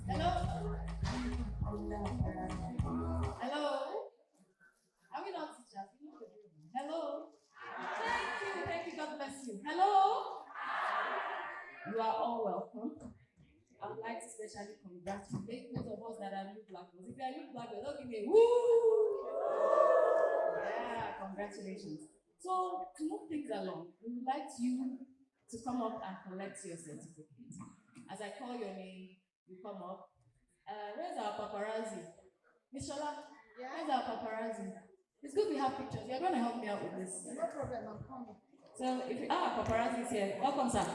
Hello? Hello? Are we not teachers? Hello? Thank you, God bless you. Hello? You are all welcome. I would like to especially congratulate those of us that are new black belts. If you are new black belts, don't give me a woo! Yeah, congratulations. So, to move things along, we would like you to come up and collect your certificate. As I call your name, you come up. Where's our paparazzi? Miss Shola, where's our paparazzi? It's good we have pictures. You're going to help me out with this. No problem, I'm coming. So, if paparazzi is here, welcome, sir.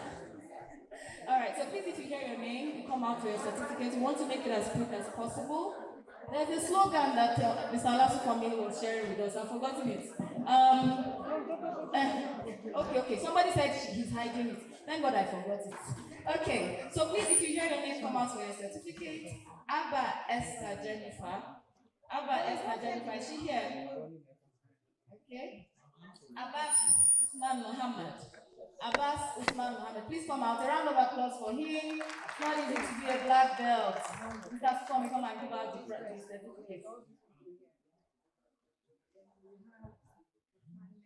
All right, so please, if you hear your name, you come out to your certificate. We want to make it as quick as possible. There's a slogan that Mr. Alasukwame was sharing with us. I've forgotten it. Okay. Somebody said he's hiding it. Thank God I forgot it. Okay, so please, if you hear your name, come out for your certificate. Abba Esther Jennifer. Is she here? Okay. Abbas Usman Mohammed. Please come out. A round of applause for him. It's not easy to be a black belt. Mr. Come and give out the certificate.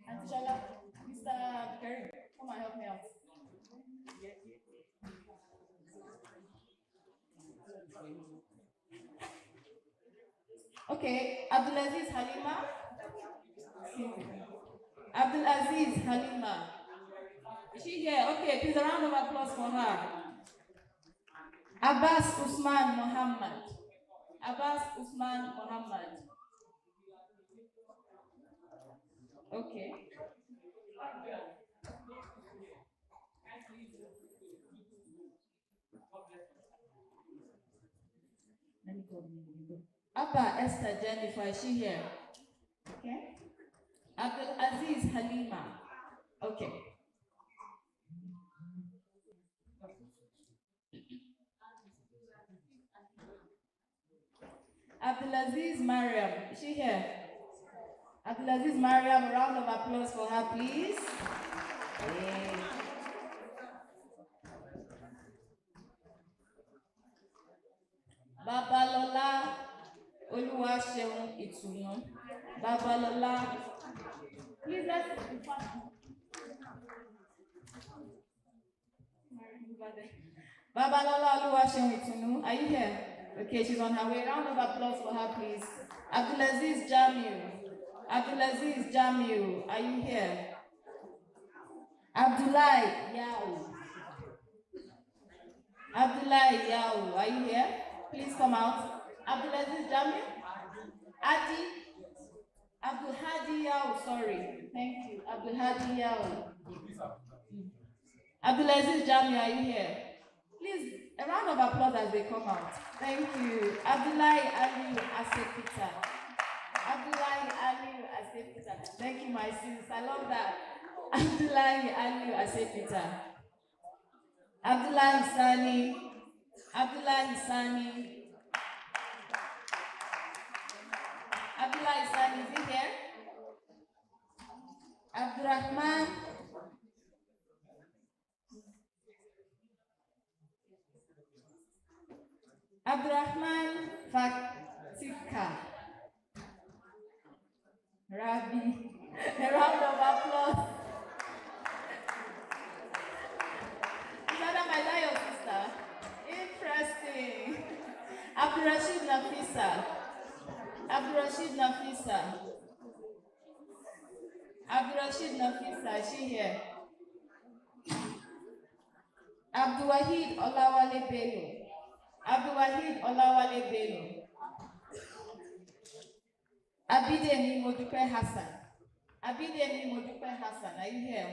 And Shala, Mr. Kerry, come and help me out. Okay, Abdulaziz Halima. Is she here? Okay, please a round of applause for her. Abbas Usman Mohammed. Okay. Let me go. Abba Esther Jennifer, is she here? Okay. Abdul Aziz Halima. Okay. Abdulaziz Mariam, is she here? Abdulaziz Mariam, a round of applause for her, please. Hey. Babalola Oluwaseun Itunu. Babalola. Please let's Babalola Oluwaseun Itunu. Are you here? Okay, she's on her way. Round of applause for her, please. Abdulaziz Jamiu, are you here? Abdullahi Yao, are you here? Please come out. Abdulaziz Jamiu? Abdul Hadi Yao, sorry. Thank you. Abdul Hadi Yao. Abdulaziz Jamiu, are you here? Please, a round of applause as they come out. Thank you. Abdullahi Aliu Asepita. Thank you, my sis. I love that. Abdullahi Aliu Asepita. Abdullahi Sani, is he here? Abdurrahman. Fatika. Rabi. A round of applause. Madam, is that your sister? Interesting. Abdurrashid Nafisa, is she here? Abdulwahid Olawale Bello. Abidemi Modupe Hassan, are you here?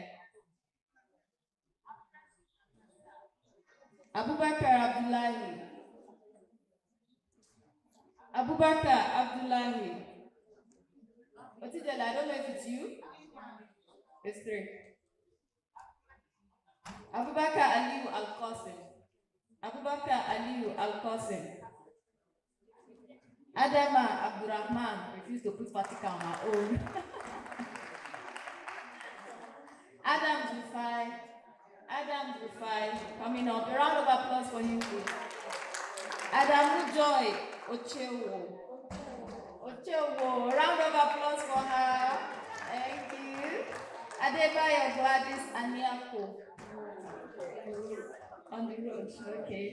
Abubakar Abdullahi. Otijela, I don't know if it's you. It's three. Abubakar Aliu Al-Qasim. Abubakar Aliyu Al-Qasim. Adama Abdurrahman refused to put Fatika on her own. Adam Rufai, coming up. A round of applause for him, please. Adamu Joy Ochewo. A round of applause for her. Thank you. Adebayo Gladys Aniako. On the road, okay.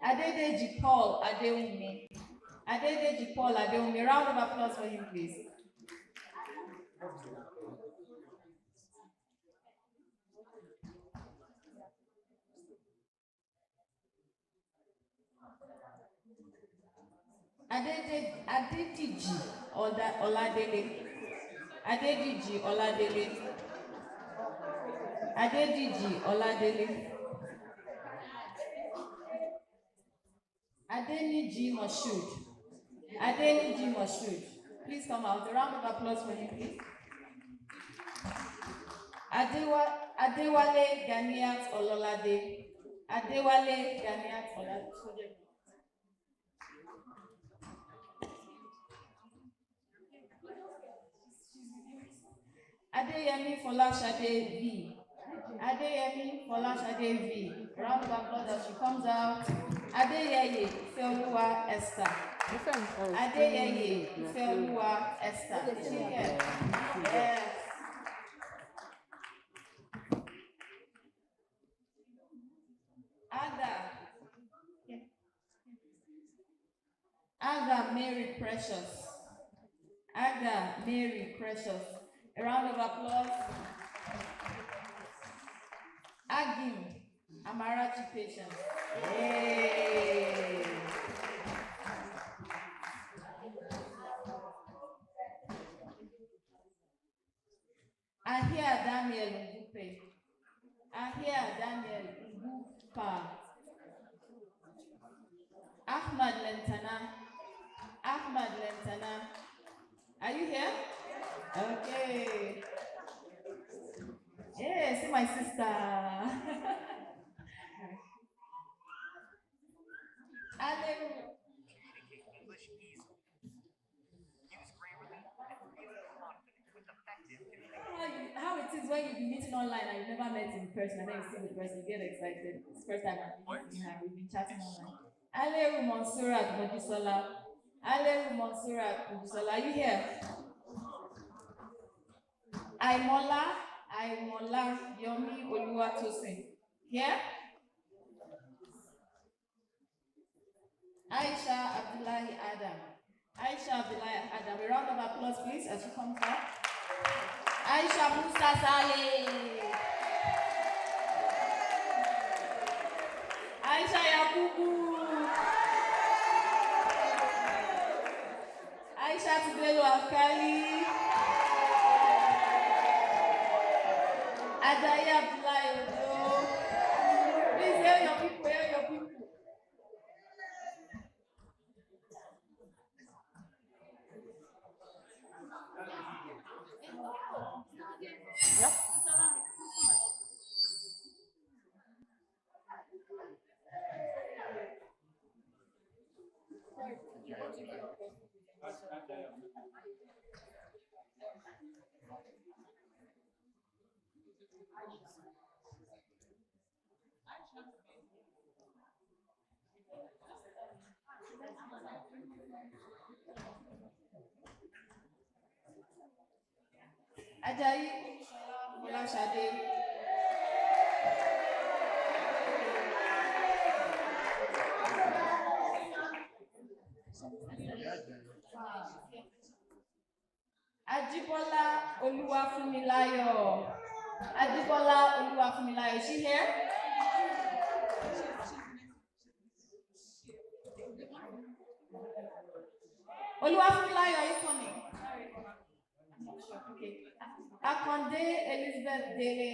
Adedeji Paul Adeumi. A round of applause for him, please. Adediji Oladele. Adeniji Moshood. Please come out. A round of applause for him, please. Adewale Ganiat Ololade. Adeyemi Folashade V. Round of applause as she comes out. Adeyeye Ifeoluwa Esther. Is she here? Yes. Aga Mary Precious. A round of applause. Agim Amarachi Patience. Yay. Ahia Daniel Ngupa. Ahmad Lentana. Are you here? Okay. Yeah, see my sister. How it is when you be meeting online and you never met in person and then you see the person, you get excited. It's the first time we've been chatting online. Aleru Monsurat Mojisola. Are you here? Aimola Yomi Oluwatosin. Here? Aisha Abdullahi Adam. A round of applause, please, as she comes up. Aisha Musa Saleh. Aisha Yakubu. Aisha Tibelo Akali. Ajayi Abdullahi Ojo. Please hail your people. Yep. Ajayi Olashade. Ajibola Oluwafunmilayo. Is she here? Oluwafunmilayo, are you coming? I'm not sure. Okay. Akonde Elizabeth Dele.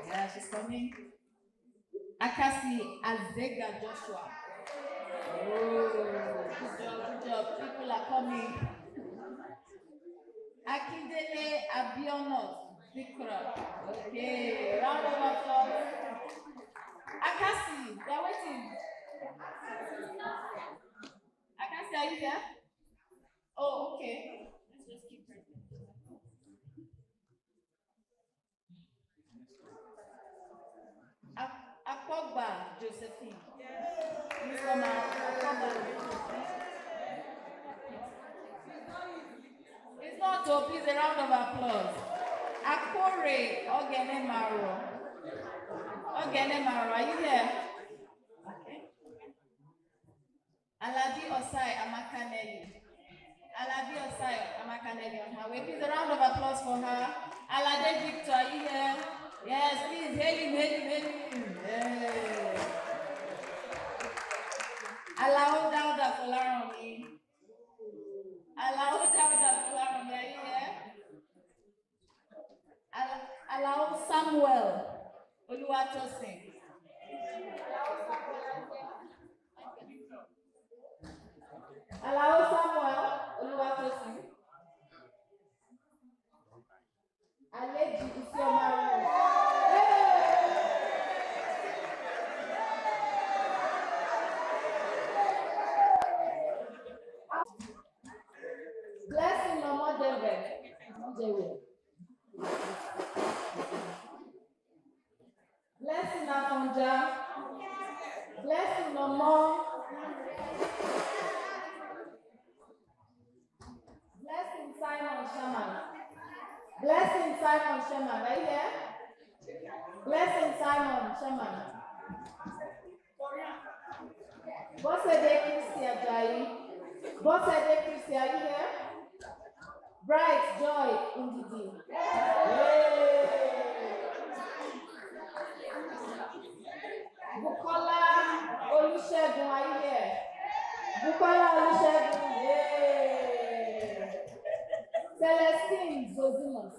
Yeah, she's coming. Akasi Azega Joshua. Oh, good job. People are coming. Akindele Abionot Vikra. Okay, round of applause. They're waiting. I can't see. Are you here? Oh, okay. Let's just keep pressing. Akpogba Josephine. Please come out. Akpogba Josephine. It's not to please a round of applause. Akore Ogenemaro. Ogenemaro, are you here? Okay. Alabi Osai Amakaneli. Alabi Osai Amakaneli on her way. Please a round of applause for her. Alade Victor, are you here? Yes, please hail him. Yeah. Allow Dauda Folaromi. Allow Dauda Folaromi, are you here? Allow Samuel Oluwatosin. Allow Samuel Oluwatosin. Aleji Isiomaro. Blessing no more David. Blessing Afonja. Blessing no more. Blessing Simon Sherman. Blessing Simon Sherman, are you here? Blessing Simon Sherman. Bossede Christy Ajayi. Bossede Christy, are you here? Bright Joy Ndidi. Bukola Olusegun, are you here? Bukola Olusegun. Celestine Zosimus.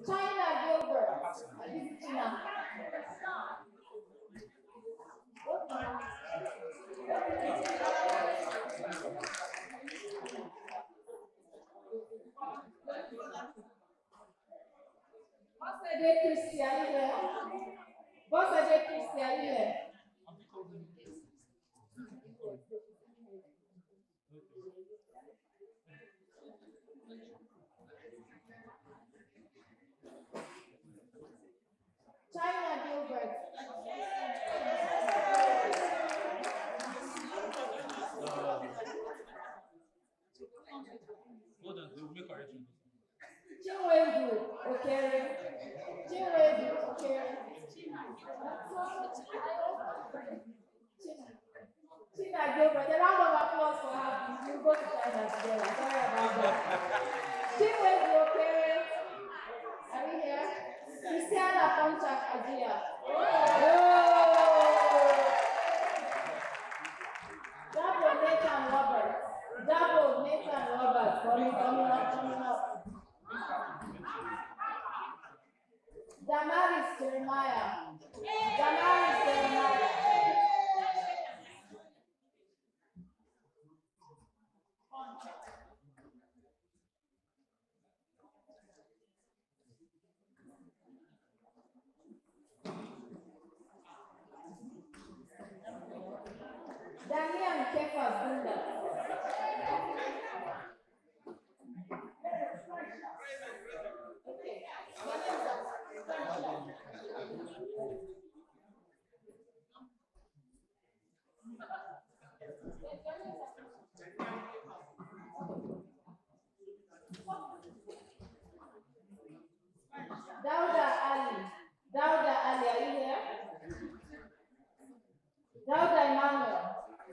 China Gilbert. This is China. Bossede Christy, are you here? Bossede Christy, are you here? China Gilbert. Hold on, they will make correction. Chinwendu Okere. Chinwendu Okere. China Gilbert. A round of applause for her. We'll go to China together. Sorry about that. Chinwendu Okere. Are we here? Christiana Ponchak Ajia. Double Nathan Roberts. Double Nathan Roberts. Coming up. Damaris Jeremiah. Damaris Jeremiah. Damian Kefas Bunda. Okay. Dauda Ali. Dauda Ali, are you here? Dauda Emmanuel.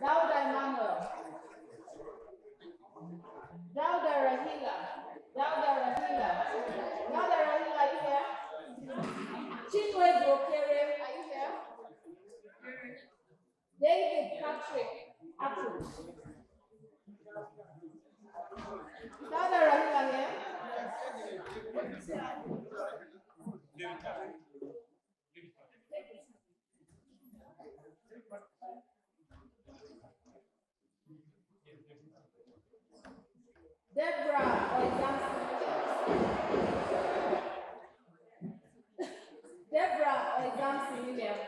Dauda Emmanuel. Dauda Rahila. Dauda Rahila. Dauda Rahila, are you here? Chinwedu Okere, are you here? David Patrick Apple. Dauda Rahila here? Deborah Oizansi. or Examsi Williams?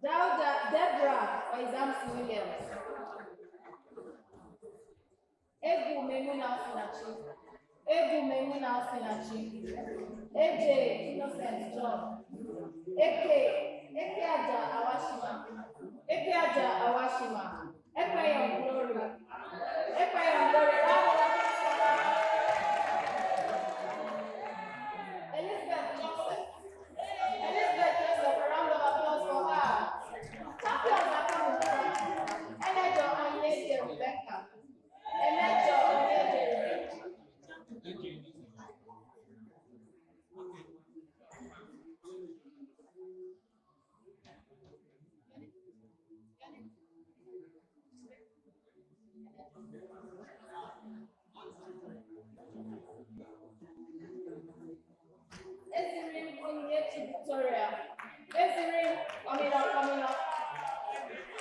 Deborah or Examsi Williams? Egu Memuna Osinachi. Egu Memuna Osinachi. AJ Innocent John. Eke Aja Awashima. Eke Aja Awashima. Ekpayom Glory. Ekpayom Glory. Elizabeth Joseph. Elizabeth Joseph, a round of applause for her. Champions are coming from Enejo Onyeze Rebecca. Enejo Onyeze Rebecca. Ezirin Onyezi Victoria. Ezirin coming up.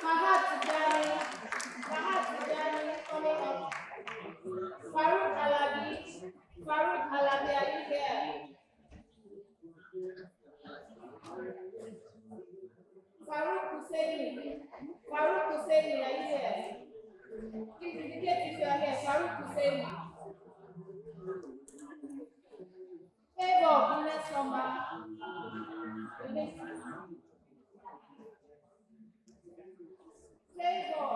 Mahat Tijani coming up. Farouk Alabi, are you here? Farouk Husseini, are you here? Please indicate if you are here. Farouk Husseini. Favor, Ines Soma. Favor.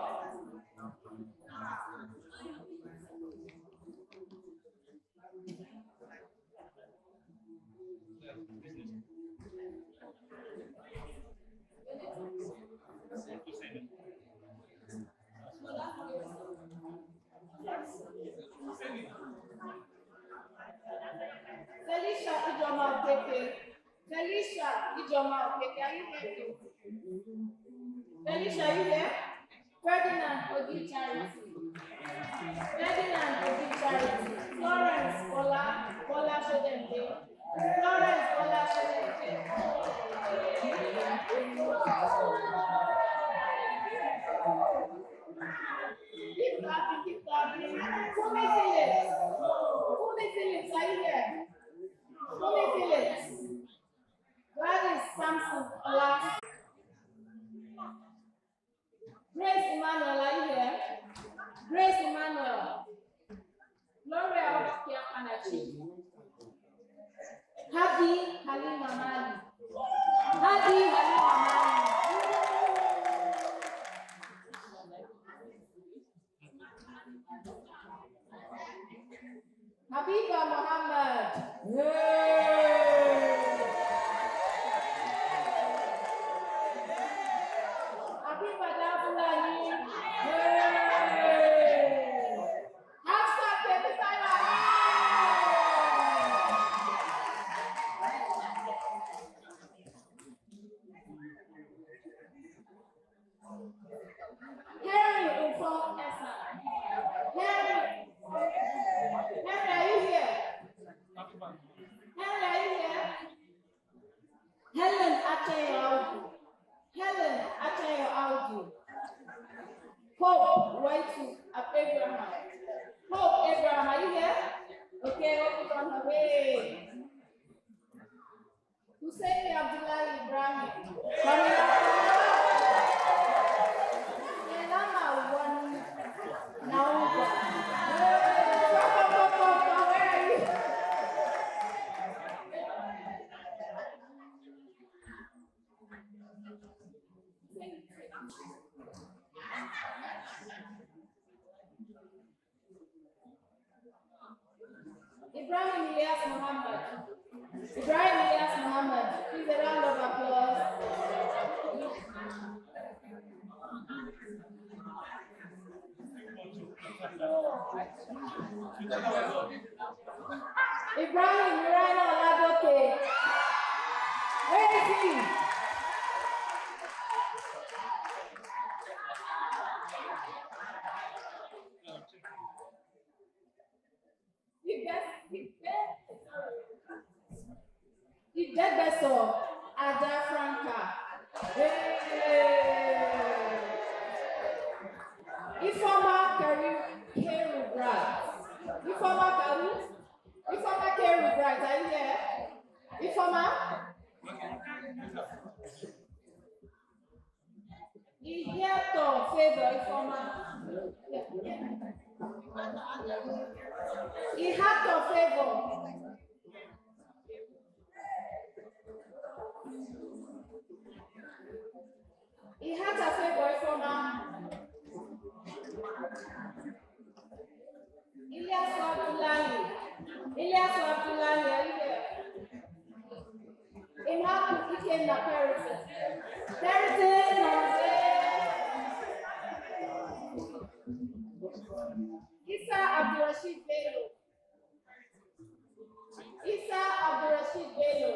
Felicia Ijoma Okeke, are you here? Felicia, are you here? Ferdinand Odi Charity. Florence Bola Shodembe. Keep clapping. Fumi Phillips, are you here? Fumi Phillips. Gladys Samson Ola. Grace Emmanuel, are you here? Grace Emmanuel. Gloria Okia Kanachi. Hadi Halima Mali. Habiba Muhammad. Habiba Dafulani. Harry Ufong Esa. Harry, are you here? Helen Achayo Audu. Hope Waitu Abraham. Hope Abraham, are you here? Okay, Hope is on her way. Hussein Abdullah Ibrahim. Coming up. Elama one now. Where are you? Ibrahim Ilyas Muhammad. Please a round of applause. Ibrahim Mirano Oladoke. Where is he? Beso Ada Franca. Ifoma Keru Bright. Ifoma Keru Bright, are you here? Ifoma Igieto favor Ifoma. Ihato favor. Ihata favor Ifoma. Ilyasu Abdullahi. Ilyasu Abdullahi, are you here? Imhaku Ikenna Periton. Periton, Isa Abdurrashid Bello. Isa Abdurrashid Bello.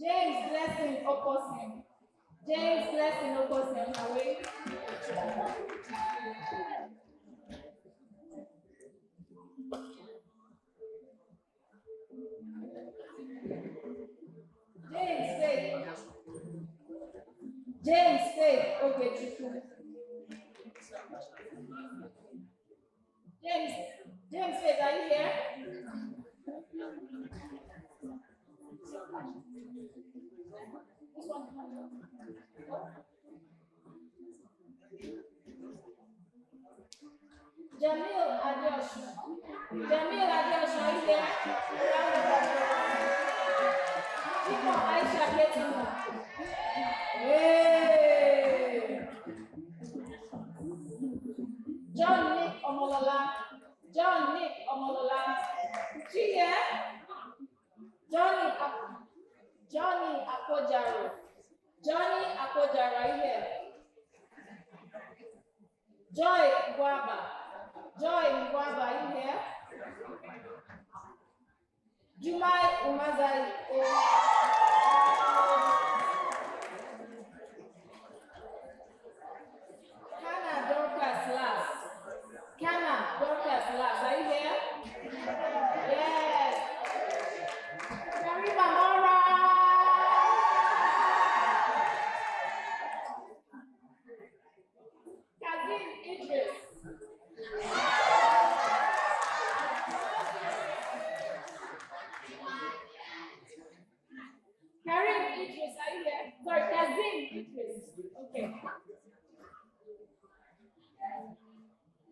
James Blessing Oposin. James Blessing Oposin, are we? James Faith, okay, James Faith, are you here? Jamil Adeosh, are you here? People, Aisha Ketino. Hey! John Nick Omolola. She here? Johnny Akojaro, are you here? Joy Ngwaba, are you here? Jumai Umazari. Kana Dorcas Last, are you here? Yes. Karima Mora. Kazim Idris. Karim Idris, are you here? Sorry, Kazim Idris. Okay.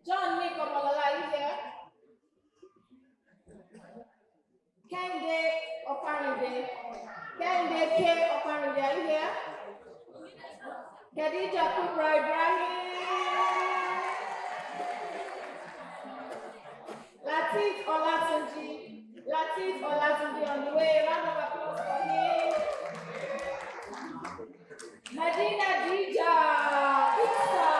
John Nick Omolola, are you here? Kende Oparinde, are you here? Khadija Kubra Ibrahim. Latif Olatunji on the way. Round of applause for him. Medina Dija, Iksa.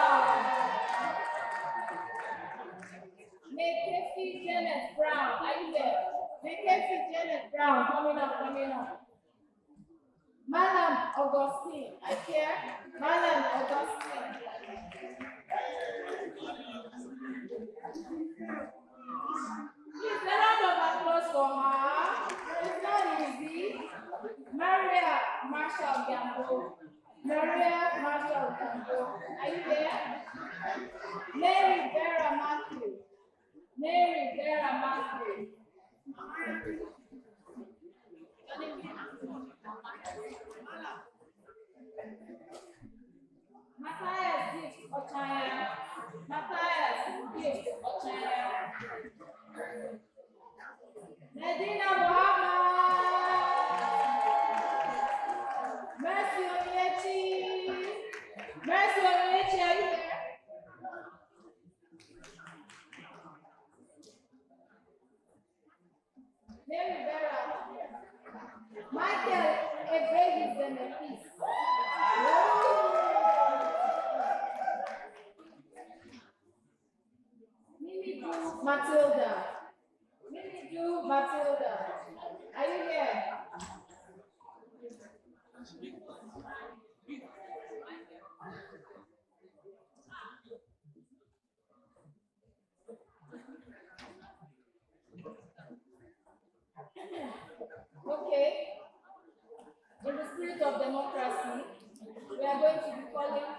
Mekefi Janet Brown, are you there? Mekefi Janet Brown, coming up. Madam Augustine, I care. Madam Augustine. Please, a round of applause for her. It's not easy. Maria Marshall Gambo, are you there? Mary Vera Matthew. Matthias Gift Ochaya. Medina Muhammad. Mercy Onyechi, are you there? Mary Vera. Michael Ebregis and the peace. Matilda. Are you here? Okay. In the spirit of democracy, we are going to be calling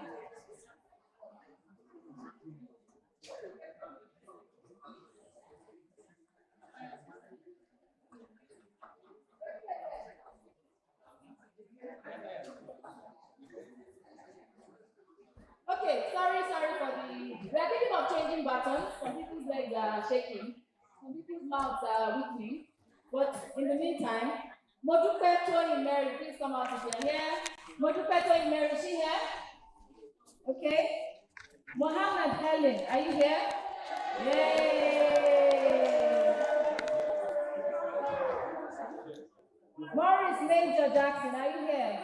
We are thinking of changing buttons. Some people's legs are shaking. Some people's mouths are weakling. But in the meantime, Modupe Tony Mary, please come out if you're here. Modupe Tony Mary, is she here? Okay. Mohammed Helen, are you here? Yay! Morris Major Jackson, are you here?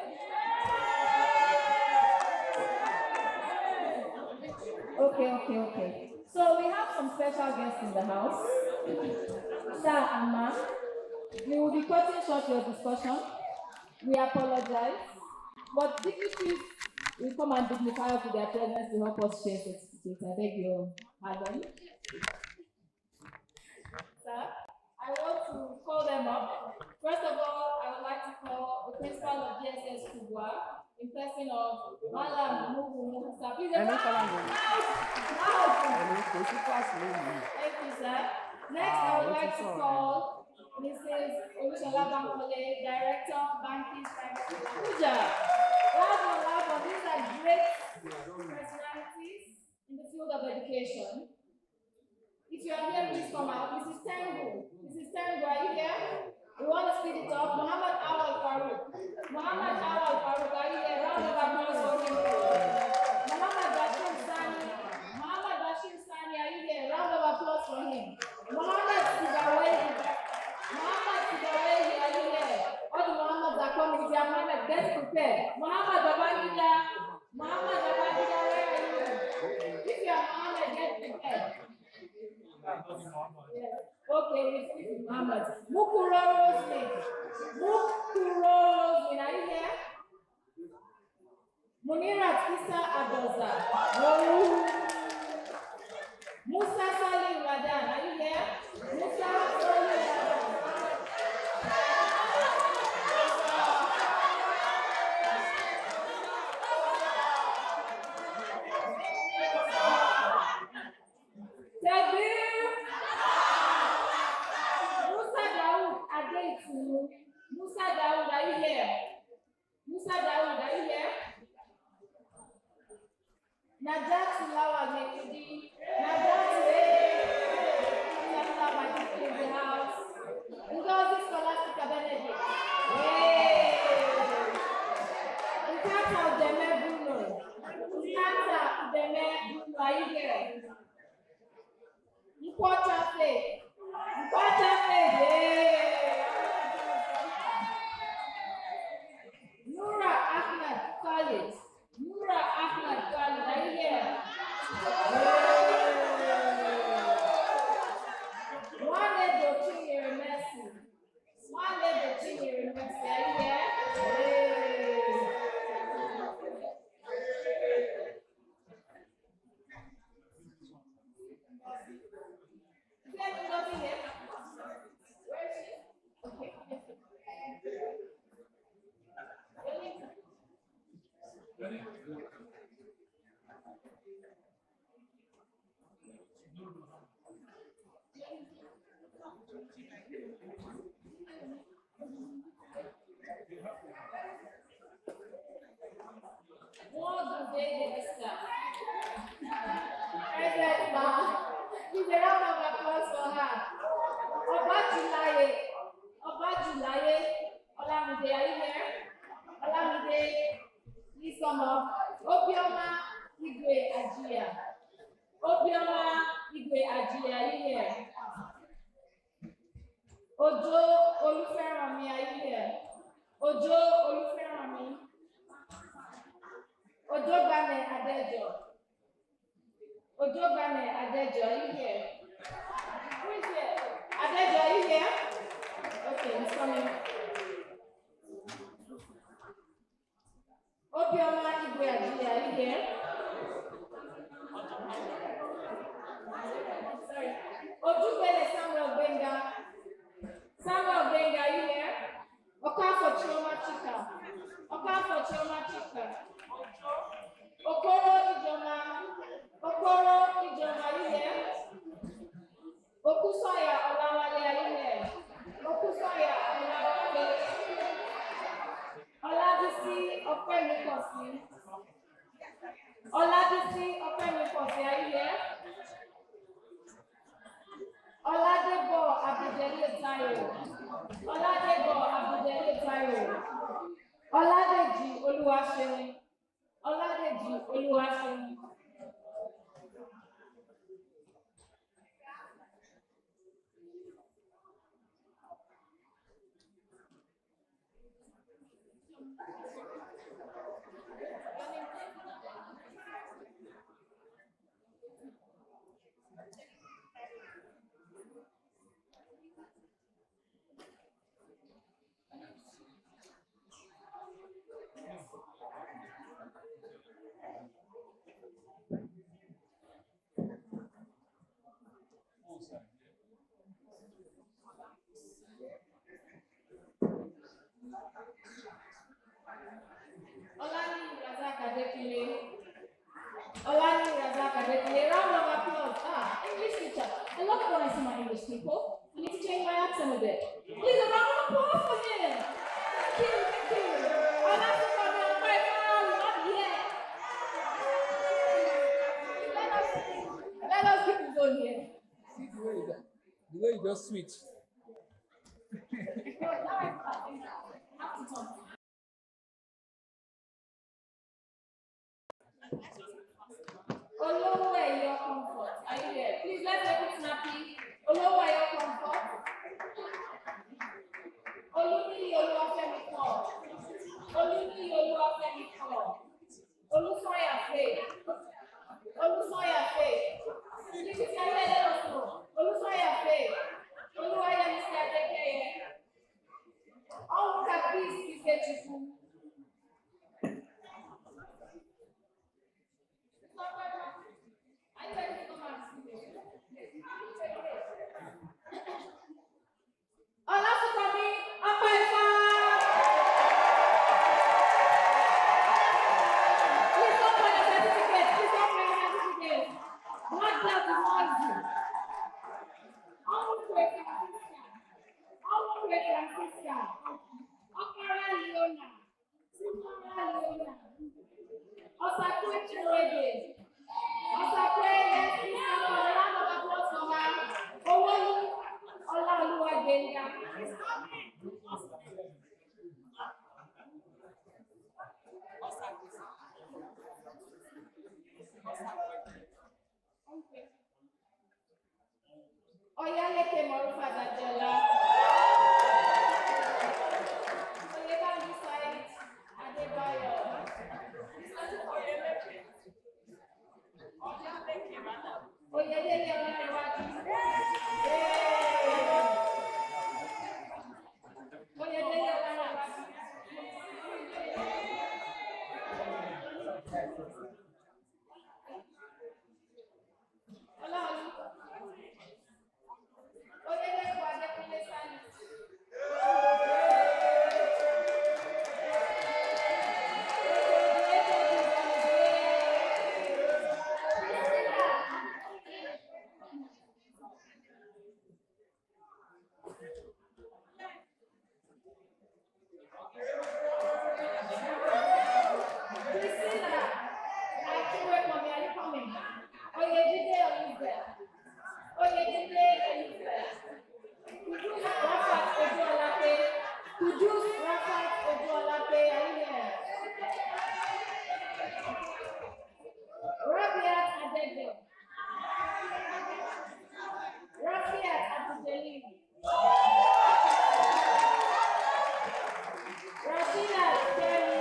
Okay. So we have some special guests in the house. Sir and ma'am, we will be cutting short your discussion. We apologize, but dignitaries will come and dignify us with their presence to help us share certificates. I beg your pardon. Sir, I want to call them up. First of all, I would like to call the principal of GSS Kubwa in person of Malam Mugu Musa. Please, loud. Thank you, sir. Next, I would like to call Mrs. Olushola Bankole, Director, Banking Private Abuja. Loud. These are great personalities in the field of education. If you are here, please come out. Mrs. Tengu, are you here? We want to speed it up. Muhammad Awal Farouk, are you here? Round of applause for him. Muhammad Bashir Sani, are you here? Round of applause for him. Muhammad Sibawehi, are you here? All the Muhammads are coming. If you are Muhammad, get prepared. Muhammad Babangida, where are you? If you are Muhammad, get prepared. Yes. Okay, it's Muhammad. Mukuro Roslin, are you here? Munirat Isa Adoza. Musa Salim Madan, are you here? Musa Salim Madan. Musa Dawood, are you here? Najat Lawal Mekudi, in the house. Ngozi Scholastica Benedict. Nkata Udeme Bruno, are you here? Nkwacha Faith, Nura Ahmed Khalid, are you here? One day the Chinyere Mercy, are you here? Is there anybody here? Where is she? Okay. Give a round of applause for her. Obajulaye, Olamide, are you here? Olamide, please come up. Obioma Igwe Ajia, are you here? Ojo Oluferami, are you here? Ojo Bane Adejo, are you here? Who is here? Adejo, are you here? Okay, he's coming. Obioma Igwe Ajia, are you here? Sorry. Ojubele Samuel Benga, are you here? Okafo Chioma Chika. Okoro Ijoma, are you here? Okusoya Olawale, are you here? Oladisi Opemikosi, are you here? Abdul Tayo. Oladebo Abdul Tayo. Oladeji Oluwaseun. Oladeji Oluwaseun. Olani Razak Adekile. Olani Razak Adekile. Round of applause. English teacher. I love it when I see my English people. I need to change my accent a bit. Please, a round of applause for him. Thank you, thank you. And that's the one I'm quite proud of. Not yet. Let us keep it going here. See the way you just switch. Olowe your comfort. Are you there? Please let's make it snappy. Olowe your comfort. Olumili Oluwafemi call. Olumili Oluwafemi call. Olusoya Faith. Olusoya Faith. Please if you're here, let us know. Olusoya Faith. Oluwaya Mr. Adekeye. All look at this, you say Chifu. Olasukami Apaifa. Please don't bring your certificate. Please don't bring your certificate. Black belt is noisy. Almost great Francisca. Almost great Francisca. Okara Leona. Okara Leona. Osakwe Chirege. Osakwe, yes, please come on. A round of applause for her. Owolu Olaoluwa Gbenga. Oyaleke Morufa Dajola. Oyebanji Said Adebayo. Oyedele Olariwaju. Oyedele Olariwaju. Olaolu. Oyedele Adekunle Sani. Priscilla, I can't wait for me. Are you coming? Oyedele Elizabeth. Oyedele Elizabeth. Kudus Rafat Ojuolape. Kudus Rafat Ojuolape. Are you here? Rabiat Adede. Rafiat Abduljalil. Rashida Jerry.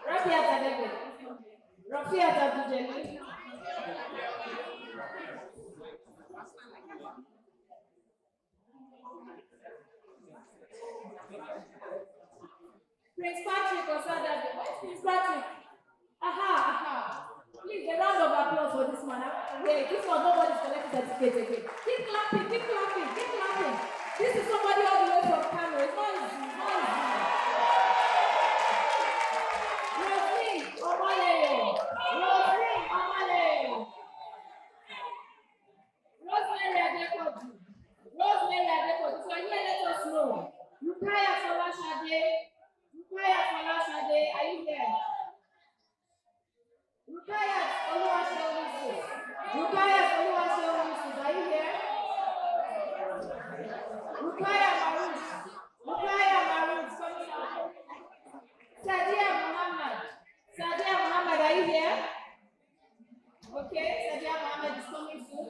Rafiat Adede. Rafiat Abduljalil. Prince Patrick Osadebe. Where's Prince Patrick? Aha. Please, a round of applause for this man. Wait, this one, nobody's collecting certificate again. Keep clapping. This is somebody all the way from Kano. It's not easy. Rosemary Omaleye. Rosemary Adekoju. So here, let us know. You tire Folashade, are you there? Rukayat Oluwaseun, are you here? Rukaya Maruf, coming up. Sadia Muhammad, are you here? Okay, Sadia Muhammad is coming soon.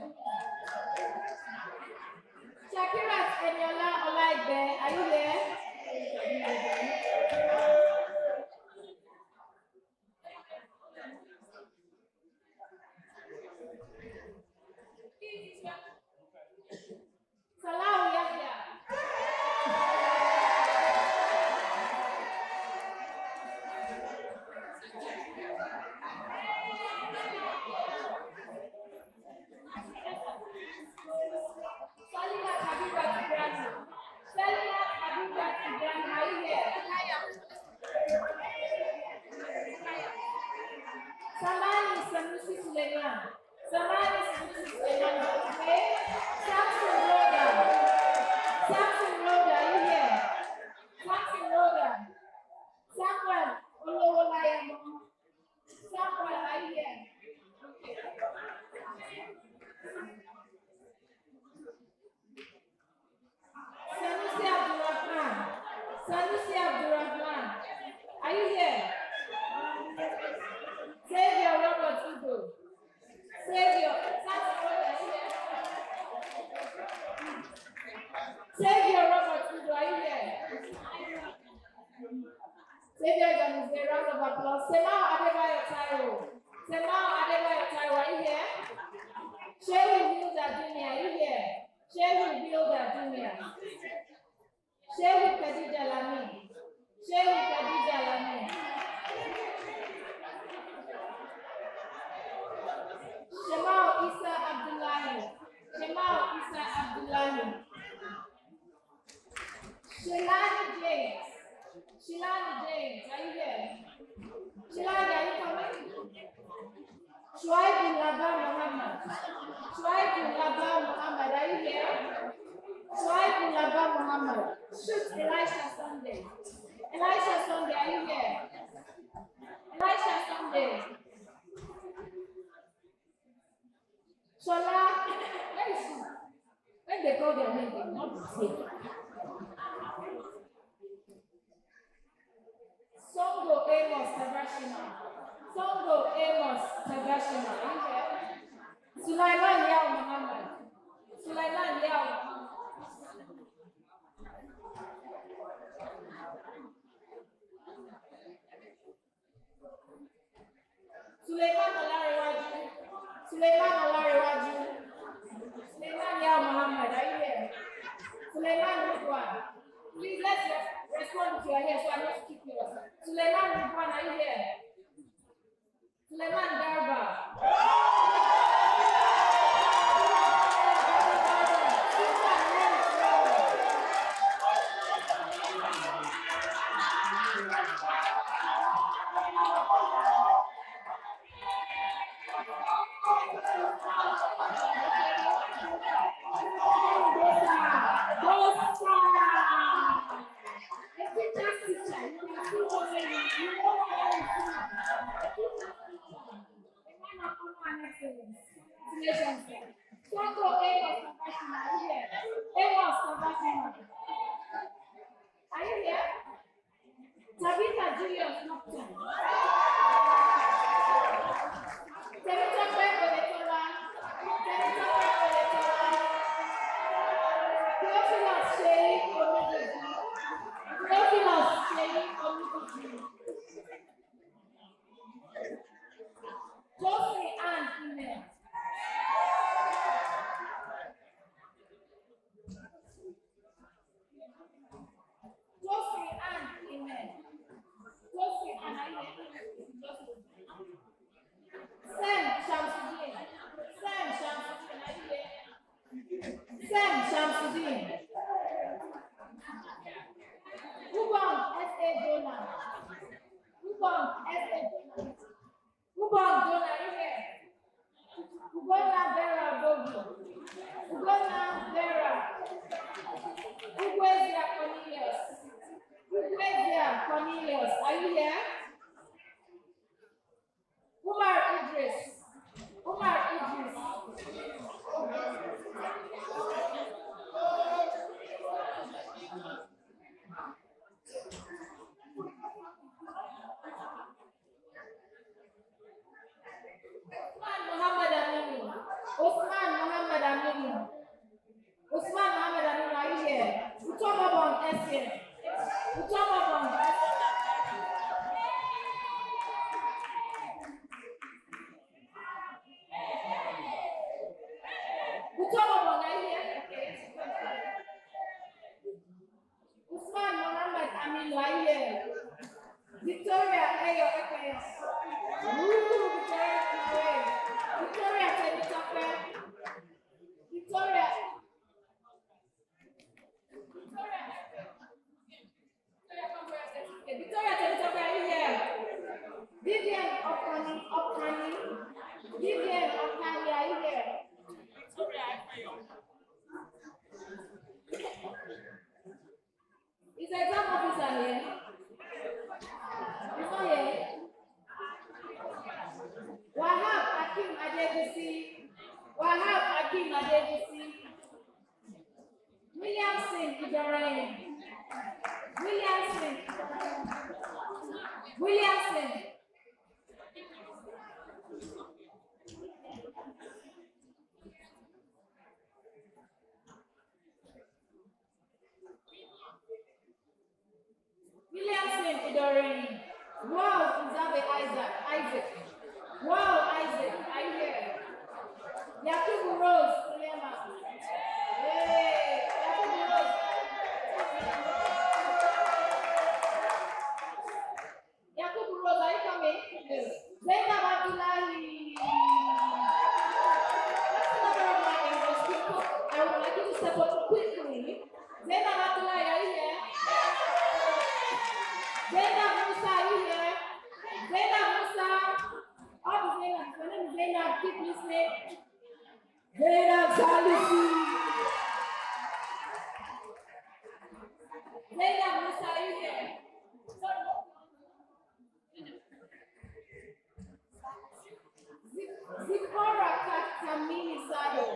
Shakirat Eniola Olaigbe, are you there? Salahu Yahya. Salimat Habibat Ibrahim, are you here? Samani Sanusi Suleiman, okay? Samson Rhoda, are you here? Samson Rhoda. Samuel Olowolaya, Samuel, are you here? Sanusi Abdurrahman, are you here? Savior Robert Ugo. Savior, Samson Rhoda, are you here? Savior Robert Ugo, are you here? Savior is on his way, round of applause. Semao Adebayo Taiwo, are you here? Shehu Builder Junior, are you here? Shehu Builder Junior. Shehu Khadija Lami. Shemao Isa Abdullahi. Shilani James, are you here? Shilani, are you coming? Shuaib Laba Muhammad, are you here? Shuaib Laba Muhammad. Shoot Elisha Sunday, are you here? Elisha Sunday. Shola, where is she? When they call their name, they will not be safe. Songo Amos Tabashima, are you here? Sulaiman Yao Muhammad. Sulaiman Olarewaju. Sulaiman Yao Muhammad, are you here? Sulaiman Ridwan. Please let's respond if you are here so I don't keep yours. Sulaiman Ridwan, are you here? Sulaiman Garba. Are you here? Tabitha Julius Nocton. Josie Ann Ine. Sam Shamsuddin. Ubong S.A. Jonah. Ubong Jonah, are you here? Ugonna Vera Bogi. Ugwezia Cornelius. Ugwezia are you here? Umar Idris. Umar Idris. Usman Muhammad Aminu. Usman Muhammad Aminu. Usman Muhammad Aminu, are you here? Utomabon S here. Utomabon S. Utomabon, are you here? Okay. Usman Muhammad Aminu, are you here? Victoria Ayo FS. Victoria Knawe. Victoria Telitope. Victoria. Victoria Telitope, are you here? Vivian Okani. Vivian Okani, are you here? Is the exam officer here? He's not here. Wahab Akim Adebisi. Williamson Ibrahim. Williamson. Williamson Ibrahim. Wow, Zabe Isaac. Wow, Isaac, are you here? Yakubu Rose, Sulema. Hey, Yakubu Rose. Yakubu Rose, are you coming? Zainab Abdullahi. That's the number of my English people. I would like you to step up quickly. Zainab Abdullahi, are you here? Zainab Musa, are you here? Zainab Musa. All the Zainab. My name is Zainab. Keep listening. Zainab Salisi. Zainab Musa, are you here? Zipporah Kamini Sado.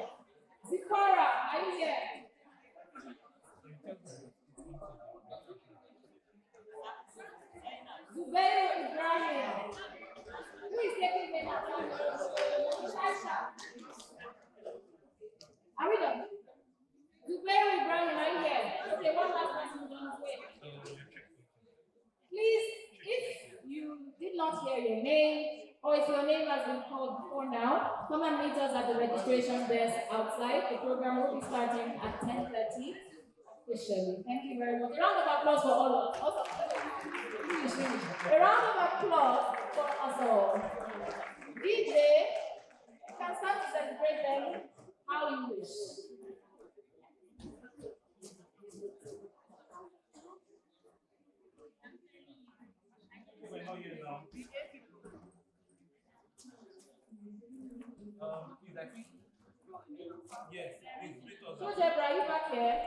Zipporah, are you here? Zubairu Ibrahim. Who is taking the Shasha. Are we done? Zubairu Ibrahim, are you here? Okay, one last person is on his way. Please, if you did not hear your name, or if your name has been called before now, come and meet us at the registration desk outside. The program will be starting at 10:30 officially. Thank you very much. A round of applause for all of us. A round of applause for us all. DJ, you can start to celebrate them how you wish. Yes, So, Deborah, are you back here?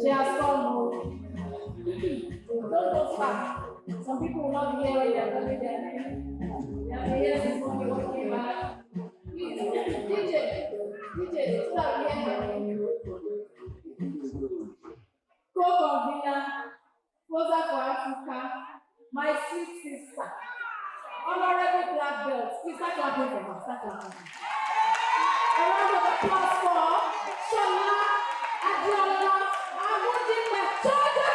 She has come. Don't go far. Some people will not be here when they are coming there. They are here this morning walking back. Please, DJ, so that we hear co-convener, Closer for Africa, my sweet sister, honorable black belt. Please start clapping for her. Start clapping. A round of applause for Shola Adiola Amudipe Georgia.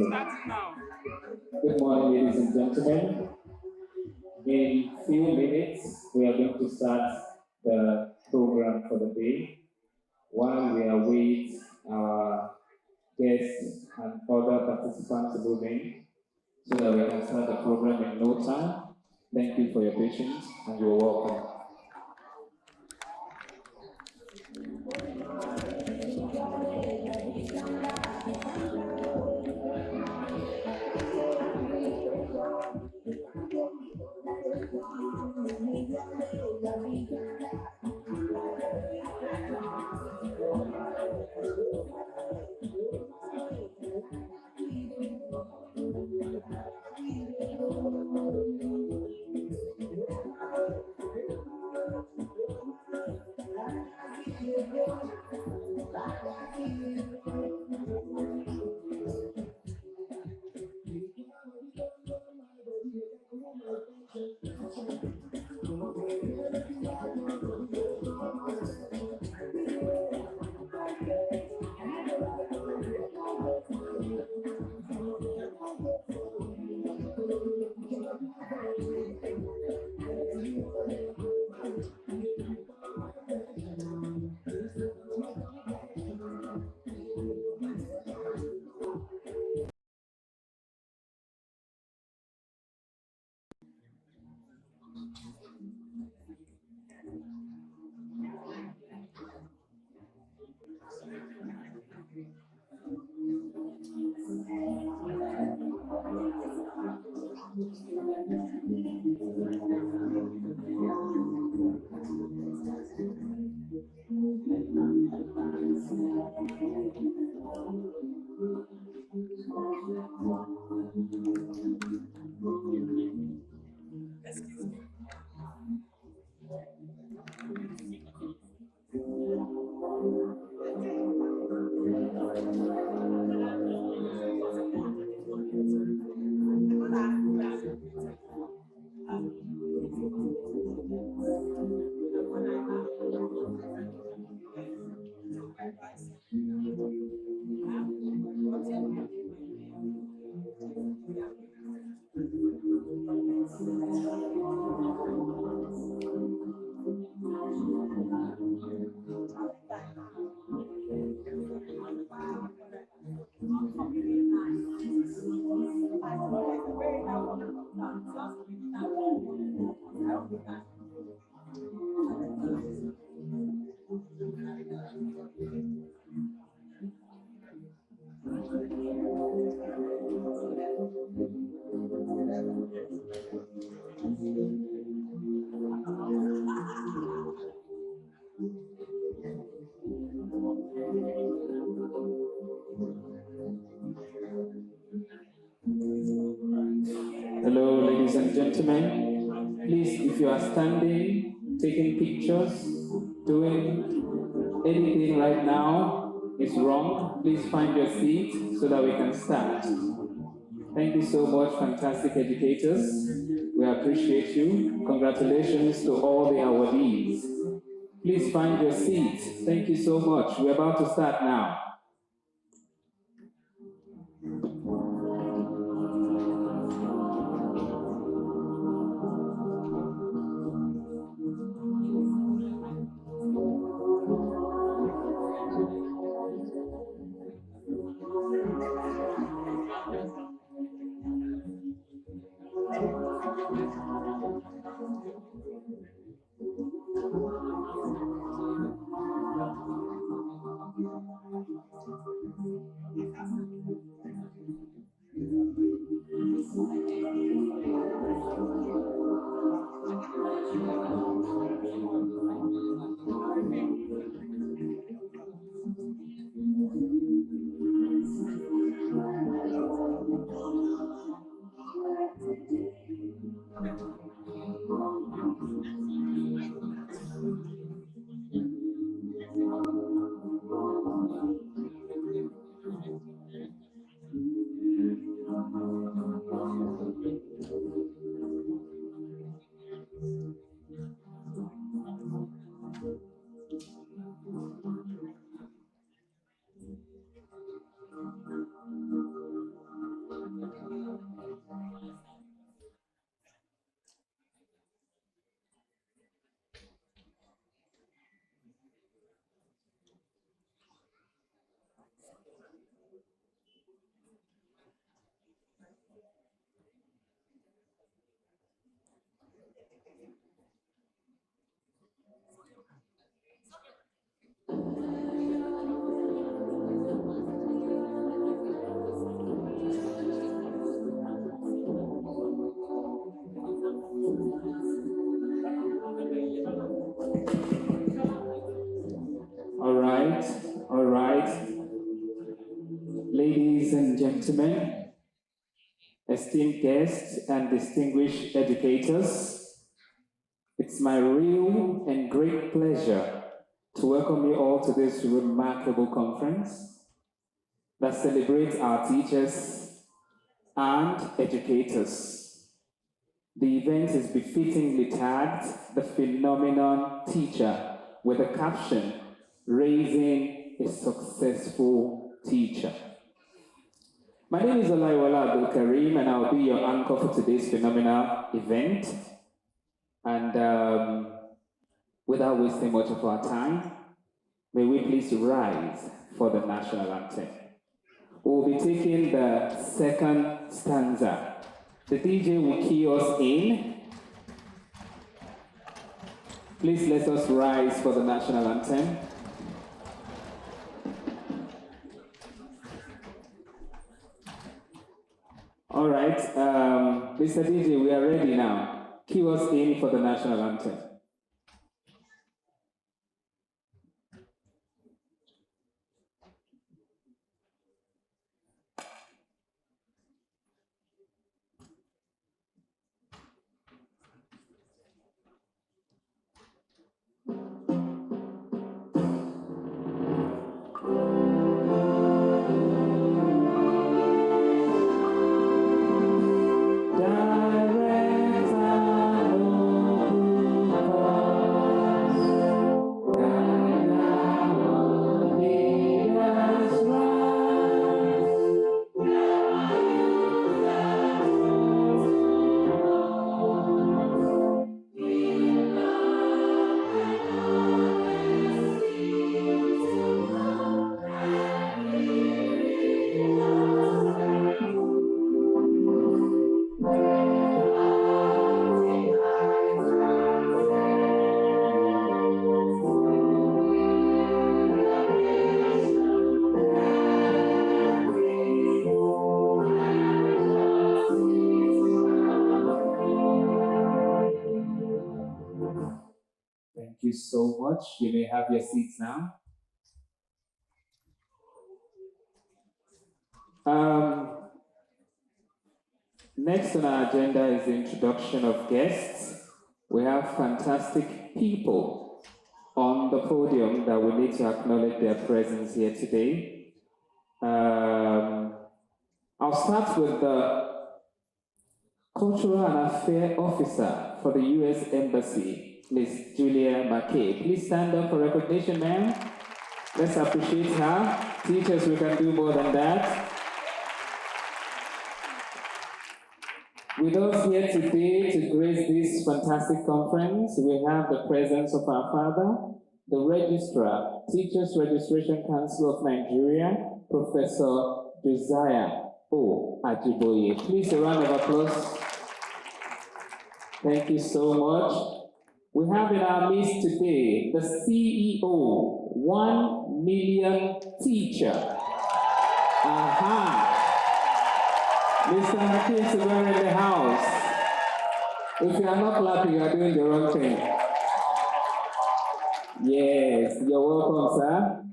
Starting now. Good morning, ladies and gentlemen. In few minutes, we are going to start the program for the day. While we await our guests and other participants to move in, so that we can start the program in no time. Thank you for your patience, and you're welcome. Hello, ladies and gentlemen. Please, if you are standing, taking pictures, doing anything right now is wrong, please find your seat so that we can start. Thank you so much, fantastic educators. We appreciate you. Congratulations to all the awardees. Please find your seats. Thank you so much. We're about to start now. ladies and gentlemen, esteemed guests and distinguished educators, it's my real and great pleasure to welcome you all to this remarkable conference that celebrates our teachers and educators. The event is befittingly tagged the phenomenon teacher with the caption, Raising a Successful Teacher. My name is Olaiwola Abdul Karim, and I'll be your anchor for today's phenomenal event. And without wasting much of our time, may we please rise for the national anthem. We'll be taking the second stanza. The DJ will key us in. Please let us rise for the national anthem. All right, Mr. DJ, we are ready now. Key us in for the national anthem. Thank you so much. You may have your seats now. Next on our agenda is the introduction of guests. We have fantastic people on the podium that we need to acknowledge their presence here today. I'll start with the Cultural and Affairs Officer for the U.S. Embassy, Ms. Julia McKay. Please stand up for recognition, ma'am. Let's appreciate her. Teachers, we can do more than that. With us here today to grace this fantastic conference, we have the presence of our father, the Registrar, Teachers Registration Council of Nigeria, Professor Josiah O. Ajiboye. Please a round of applause. Thank you so much. We have in our midst today the CEO, 1 million teacher. Aha! Mr. Hakim Sugar in the house. If you are not clapping, you are doing the wrong thing. Yes, you're welcome, sir.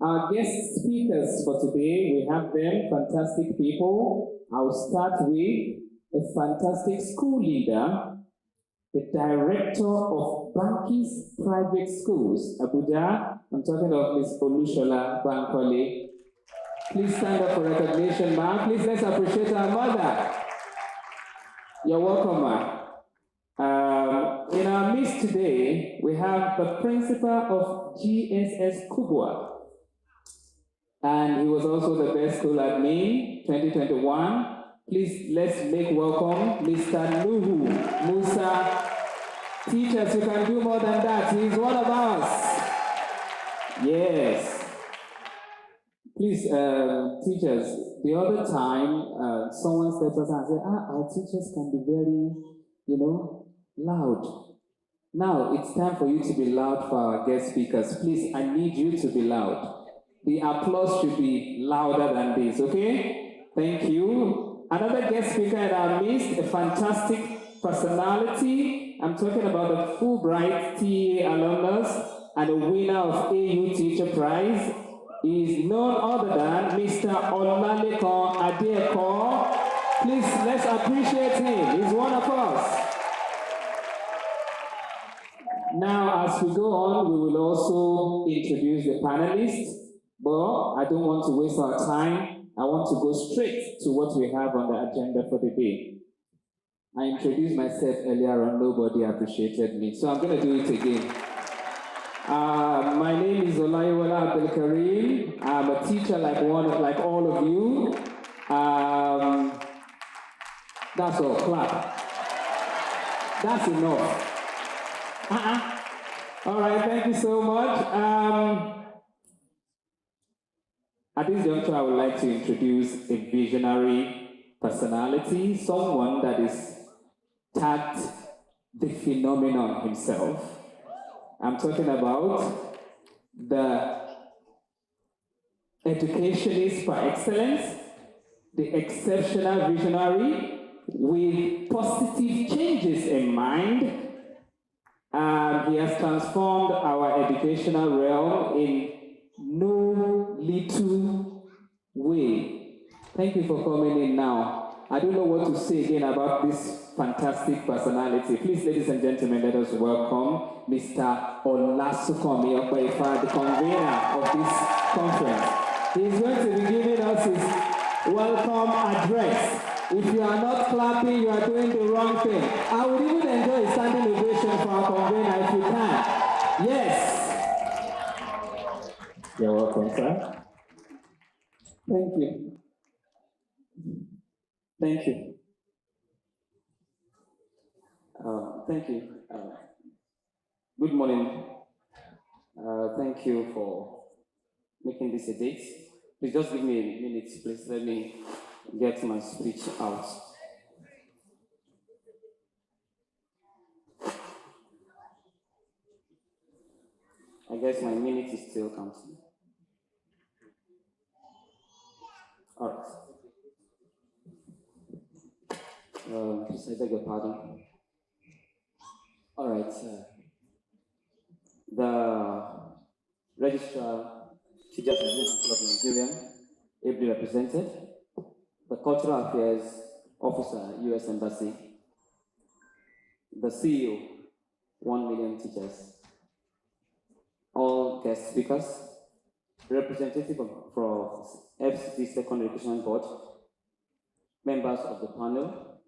Our guest speakers for today, we have them, fantastic people. I'll start with a fantastic school leader, the director of Banki's Private Schools, Abuja. I'm talking of Ms. Olushola Bankole. Please stand up for recognition, ma'am. Please let's appreciate our mother. You're welcome, ma'am. In our midst today, we have the principal of GSS Kubwa. And he was also the best school admin 2021. Please let's make welcome Mr. Nuhu Musa. Teachers, you can do more than that. He's one of us. Yes. Please, teachers, the other time, someone stepped us and said, our teachers can be very, loud. Now, it's time for you to be loud for our guest speakers. Please, I need you to be loud. The applause should be louder than this, okay? Thank you. Another guest speaker in our midst, a fantastic personality. I'm talking about the Fulbright TA alumnus and a winner of AU Teacher Prize. is none other than Mr. Olaleko Adeko. Please, let's appreciate him. He's one of us. Now, as we go on, we will also introduce the panelists, but I don't want to waste our time. I want to go straight to what we have on the agenda for the day. I introduced myself earlier on, nobody appreciated me, so I'm going to do it again. My name is Olayiwola Abdelkarim. I'm a teacher like all of you. That's all, clap. That's enough. All right, thank you so much. At this juncture, I would like to introduce a visionary personality, someone that is tagged the phenomenon himself. I'm talking about the educationist par excellence, the exceptional visionary with positive changes in mind. He has transformed our educational realm in no little way. Thank you for coming in now. I don't know what to say again about this fantastic personality. Please, ladies and gentlemen, let us welcome Mr. Olasukomi Okpaifa, the convener of this conference. He is going to be giving us his welcome address. If you are not clapping, you are doing the wrong thing. I would even enjoy a standing ovation for our convener if you can. Yes. You're welcome, sir. Thank you. Thank you. Thank you. Good morning. Thank you for making this a date. Please just give me a minute, please. Let me get my speech out. I guess my minute is still counting. All right. Please, I beg your pardon. All right. The Registrar, Teachers Council of Nigeria, ably represented. The Cultural Affairs Officer, U.S. Embassy. The CEO, 1 million teachers. All guest speakers. Representative from FCT Secondary Education Board. Members of the panel.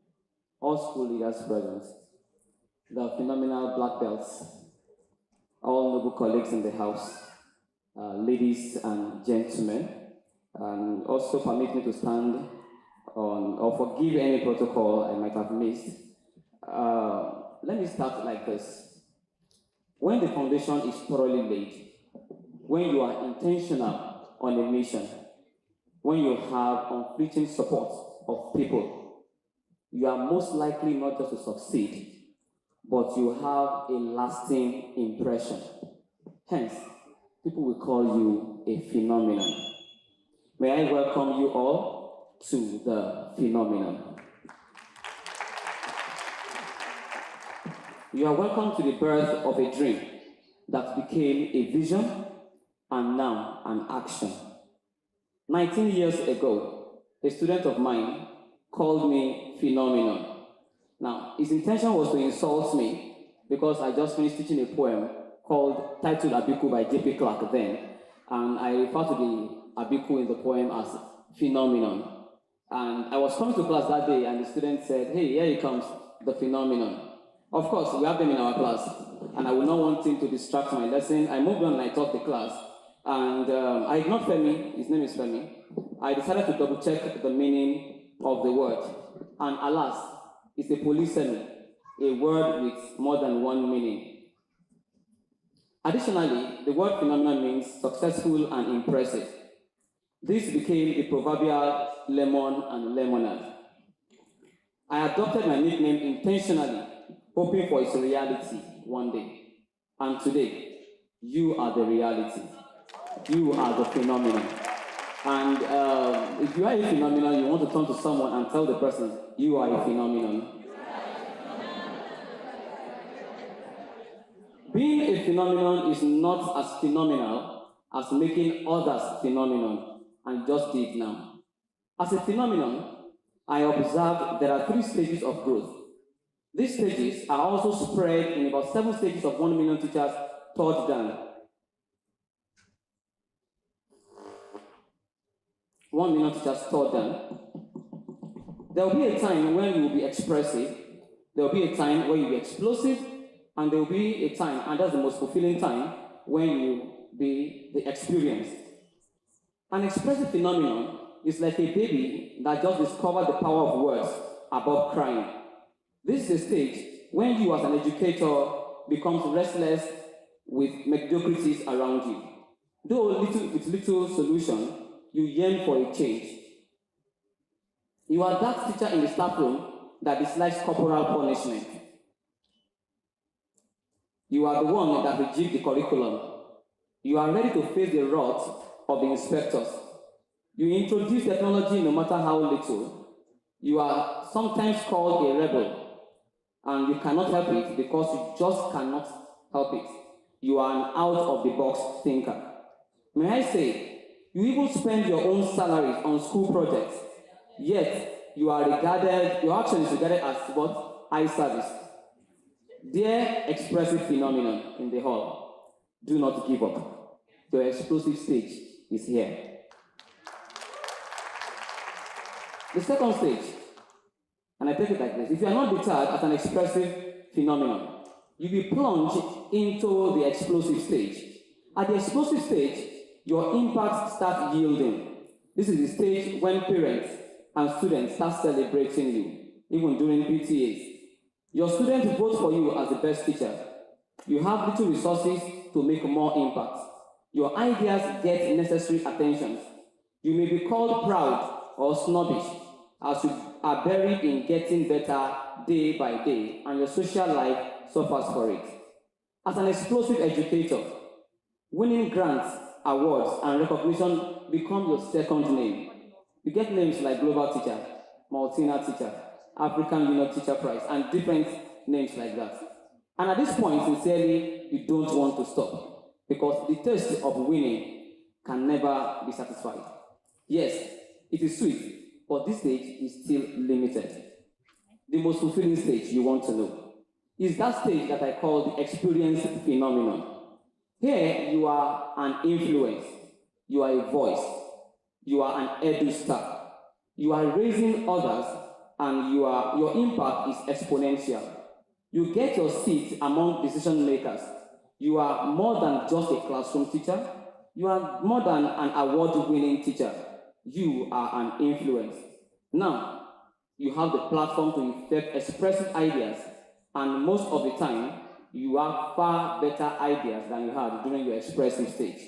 All school leaders present. The phenomenal black belts. All noble colleagues in the house. Ladies and gentlemen. And also permit me to stand on, or forgive any protocol I might have missed. Let me start like this. When the foundation is thoroughly laid, when you are intentional on a mission, when you have unflinching support of people, you are most likely not just to succeed, but you have a lasting impression. Hence, people will call you a phenomenon. May I welcome you all to the phenomenon. You are welcome to the birth of a dream that became a vision and now an action. 19 years ago, a student of mine called me phenomenon. Now, his intention was to insult me because I just finished teaching a poem titled Abiku by J.P. Clark then, and I refer to the Abiku in the poem as phenomenon. And I was coming to class that day and the student said, hey, here he comes, the phenomenon. Of course, we have them in our class, and I would not want him to distract my lesson. I moved on and I taught the class, and I ignored Femi, his name is Femi. I decided to double check the meaning of the word, and alas, it's a polysemy, a word with more than one meaning. Additionally, the word phenomenon means successful and impressive. This became the proverbial lemon and lemonade. I adopted my nickname intentionally, hoping for its reality one day. And today, you are the reality. You are the phenomenon. And if you are a phenomenon, you want to turn to someone and tell the person, you are a phenomenon. Being a phenomenon is not as phenomenal as making others phenomenon, and just did now. As a phenomenon, I observed there are 3 stages of growth. These stages are also spread in about 7 stages of 1 million teachers taught down. 1 million teachers taught down. There will be a time when you will be expressive, there will be a time when you will be explosive, and there will be a time, and that's the most fulfilling time, when you will be the experienced. An expressive phenomenon is like a baby that just discovered the power of words above crying. This is a stage when you as an educator becomes restless with mediocrities around you. Though with little solution, you yearn for a change. You are that teacher in the staff room that dislikes corporal punishment. You are the one that rejigged the curriculum. You are ready to face the wrath of the inspectors. You introduce technology no matter how little. You are sometimes called a rebel, and you cannot help it because you just cannot help it. You are an out-of-the-box thinker. May I say, you even spend your own salaries on school projects, yet your action is regarded as what? Eye service. Dear expressive phenomenon in the hall, do not give up. Your explosive stage is here. The second stage, and I take it like this: if you are not deterred as an expressive phenomenon, you will plunge into the explosive stage. At the explosive stage, your impact starts yielding. This is the stage when parents and students start celebrating you, even during PTAs. Your students vote for you as the best teacher. You have little resources to make more impact. Your ideas get necessary attention. You may be called proud or snobbish as you are buried in getting better day by day, and your social life suffers for it. As an explosive educator, winning grants, awards, and recognition become your second name. You get names like Global Teacher, Maltina Teacher, African Union Teacher Prize, and different names like that. And at this point, sincerely, you don't want to stop, because the taste of winning can never be satisfied. Yes, it is sweet, but this stage is still limited. The most fulfilling stage you want to know is that stage that I call the experience phenomenon. Here, you are an influence, you are a voice, you are an edu star, you are raising others, and your impact is exponential. You get your seat among decision makers. You are more than just a classroom teacher. You are more than an award-winning teacher. You are an influence. Now, you have the platform to effect expressive ideas, and most of the time, you have far better ideas than you had during your expressive stage.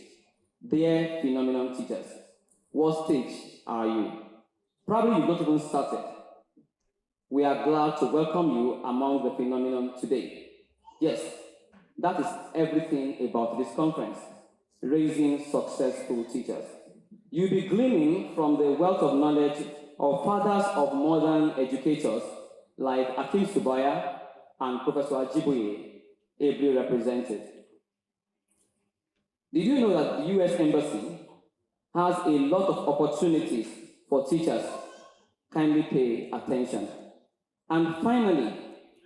Dear phenomenon teachers, what stage are you? Probably you've not even started. We are glad to welcome you among the phenomenon today. Yes, that is everything about this conference, raising successful teachers. You'll be gleaning from the wealth of knowledge of fathers of modern educators like Akim Subaya and Professor Ajiboye, ably represented. Did you know that the US Embassy has a lot of opportunities for teachers? Kindly pay attention. And finally,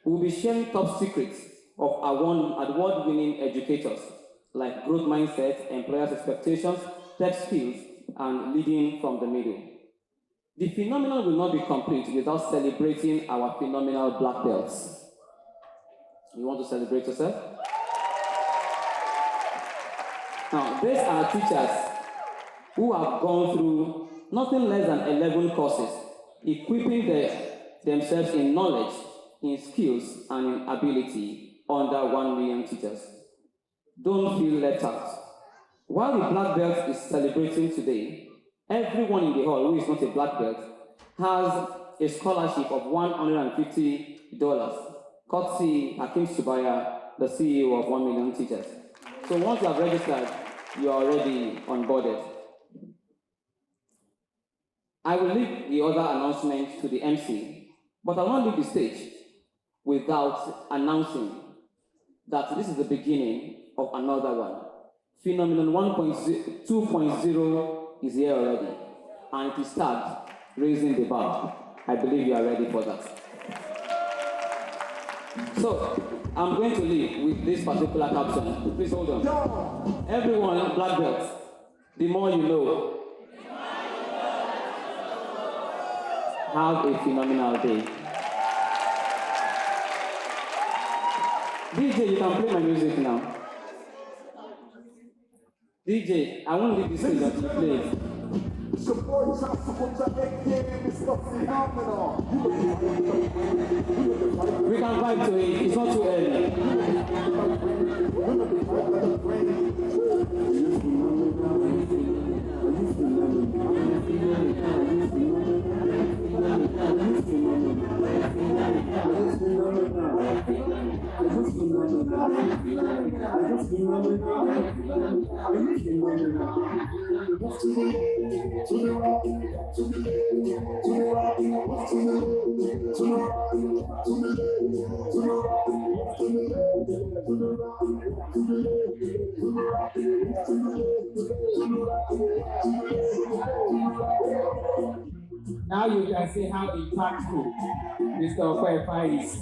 we'll be sharing top secrets of award-winning educators like growth mindset, employers' expectations, tech skills, and leading from the middle. The phenomenon will not be complete without celebrating our phenomenal black belts. You want to celebrate yourself? Now, these are teachers who have gone through nothing less than 11 courses, equipping themselves in knowledge, in skills, and in ability under 1 million teachers. Don't feel left out. While the black belt is celebrating today, everyone in the hall who is not a black belt has a scholarship of $150, courtesy Hakim Subaya, the CEO of 1 million teachers. So once you have registered, you are already onboarded. I will leave the other announcements to the MC, but I won't leave the stage without announcing that this is the beginning of another one. Phenomenon 2.0 is here already, and it will start raising the bar. I believe you are ready for that. So, I'm going to leave with this particular caption. Please hold on. Everyone, black belts, the more you know. Have a phenomenal day. DJ, you can play my music now. DJ, I won't leave this thing that you play. We can vibe to it, it's not too early. Now you can see how impactful Mr. Okwefa is.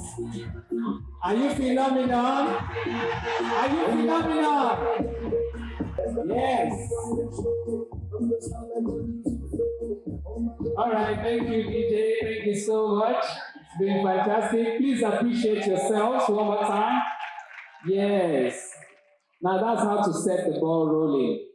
Are you phenomenal? Are you phenomenal? Yes. All right, thank you, DJ. Thank you so much. It's been fantastic. Please appreciate yourselves one more time. Yes. Now that's how to set the ball rolling.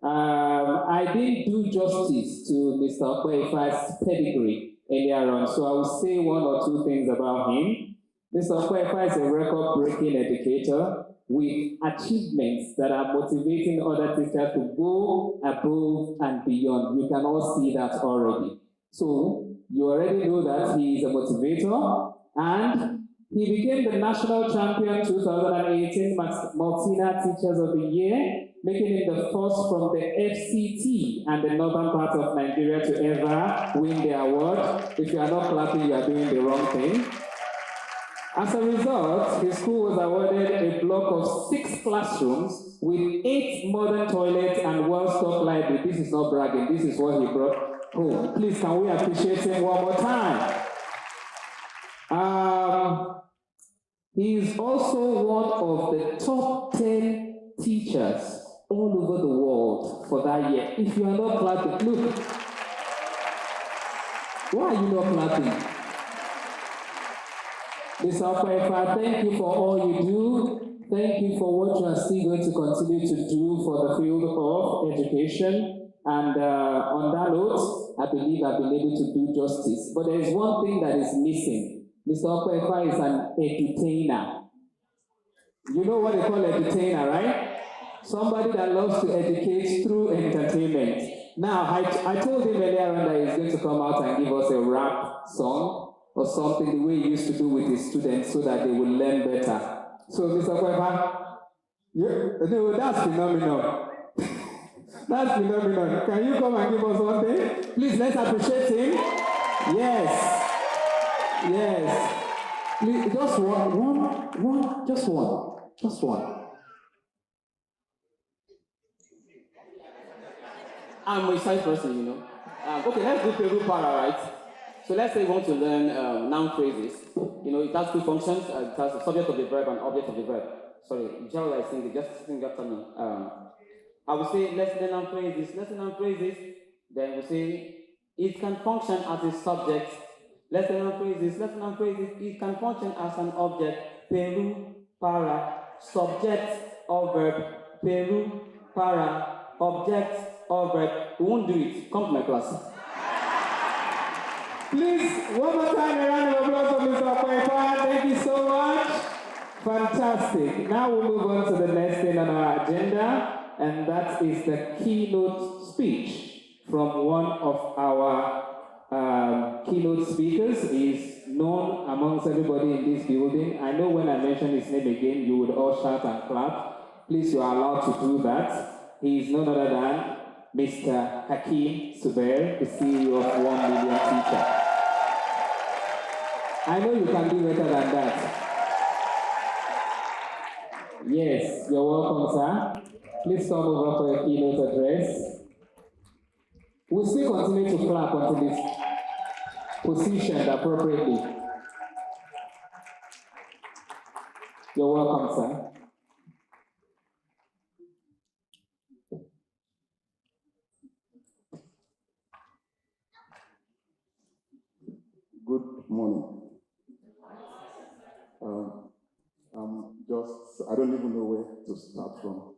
I didn't do justice to Mr. Okwefa's pedigree earlier on, so I will say one or two things about him. Mr. Okwefa is a record-breaking educator with achievements that are motivating other teachers to go above and beyond. You can all see that already. So you already know that he is a motivator, and he became the national champion 2018 Multina Teachers of the Year, making him the first from the FCT and the northern part of Nigeria to ever win the award. If you are not clapping, you are doing the wrong thing. As a result, his school was awarded a block of 6 classrooms with 8 modern toilets and well-stocked library. This is not bragging, this is what he brought home. Please, can we appreciate him one more time? He is also one of the top 10 teachers all over the world for that year. If you are not clapping, look. Why are you not clapping? Mr. Okwefa, thank you for all you do. Thank you for what you are still going to continue to do for the field of education. And on that note, I believe I've been able to do justice. But there is one thing that is missing. Mr. Okwefa is an edutainer. You know what they call edutainer, right? Somebody that loves to educate through entertainment. Now, I told him earlier on that he's going to come out and give us a rap song or something the way he used to do with his students so that they will learn better. So, Mr. Okwefa, that's phenomenal. That's phenomenal. Can you come and give us one thing? Please, let's appreciate him. Yes. Yes. Please, just one, just one. I'm a side person, you know. Okay, let's do Peru para, right? So let's say we want to learn noun phrases. You know, it has 2 functions. It has the subject of the verb and object of the verb. Sorry, Gerald, I think just sing after me. I will say, let's learn noun phrases. Then we'll say, it can function as a subject. Let's learn noun phrases. It can function as an object. Peru, para, subject or verb. Peru, para, object or verb. We won't do it. Come to my class. Please, one more time, a round of applause for Mr. Okwefa. Thank you so much. Fantastic. Now we'll move on to the next thing on our agenda, and that is the keynote speech from one of our keynote speakers. He's known amongst everybody in this building. I know when I mention his name again, you would all shout and clap. Please, you are allowed to do that. He is none other than Mr. Hakeem Subair, the CEO of 1 Million Teacher. I know you can do better than that. Yes, you're welcome, sir. Please come over for your keynote address. We'll still continue to clap until it's positioned appropriately. You're welcome, sir. Good morning. I don't even know where to start from.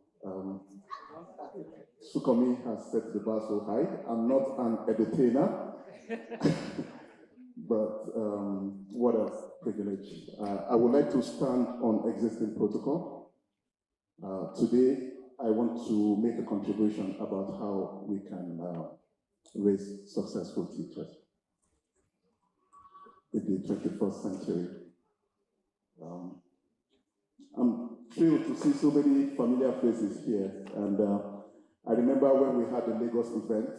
Sukomi has set the bar so high. I'm not an entertainer, but what a privilege. I would like to stand on existing protocol. Today, I want to make a contribution about how we can raise successful teachers in the 21st century. I'm thrilled to see so many familiar faces here, and I remember when we had the Lagos event,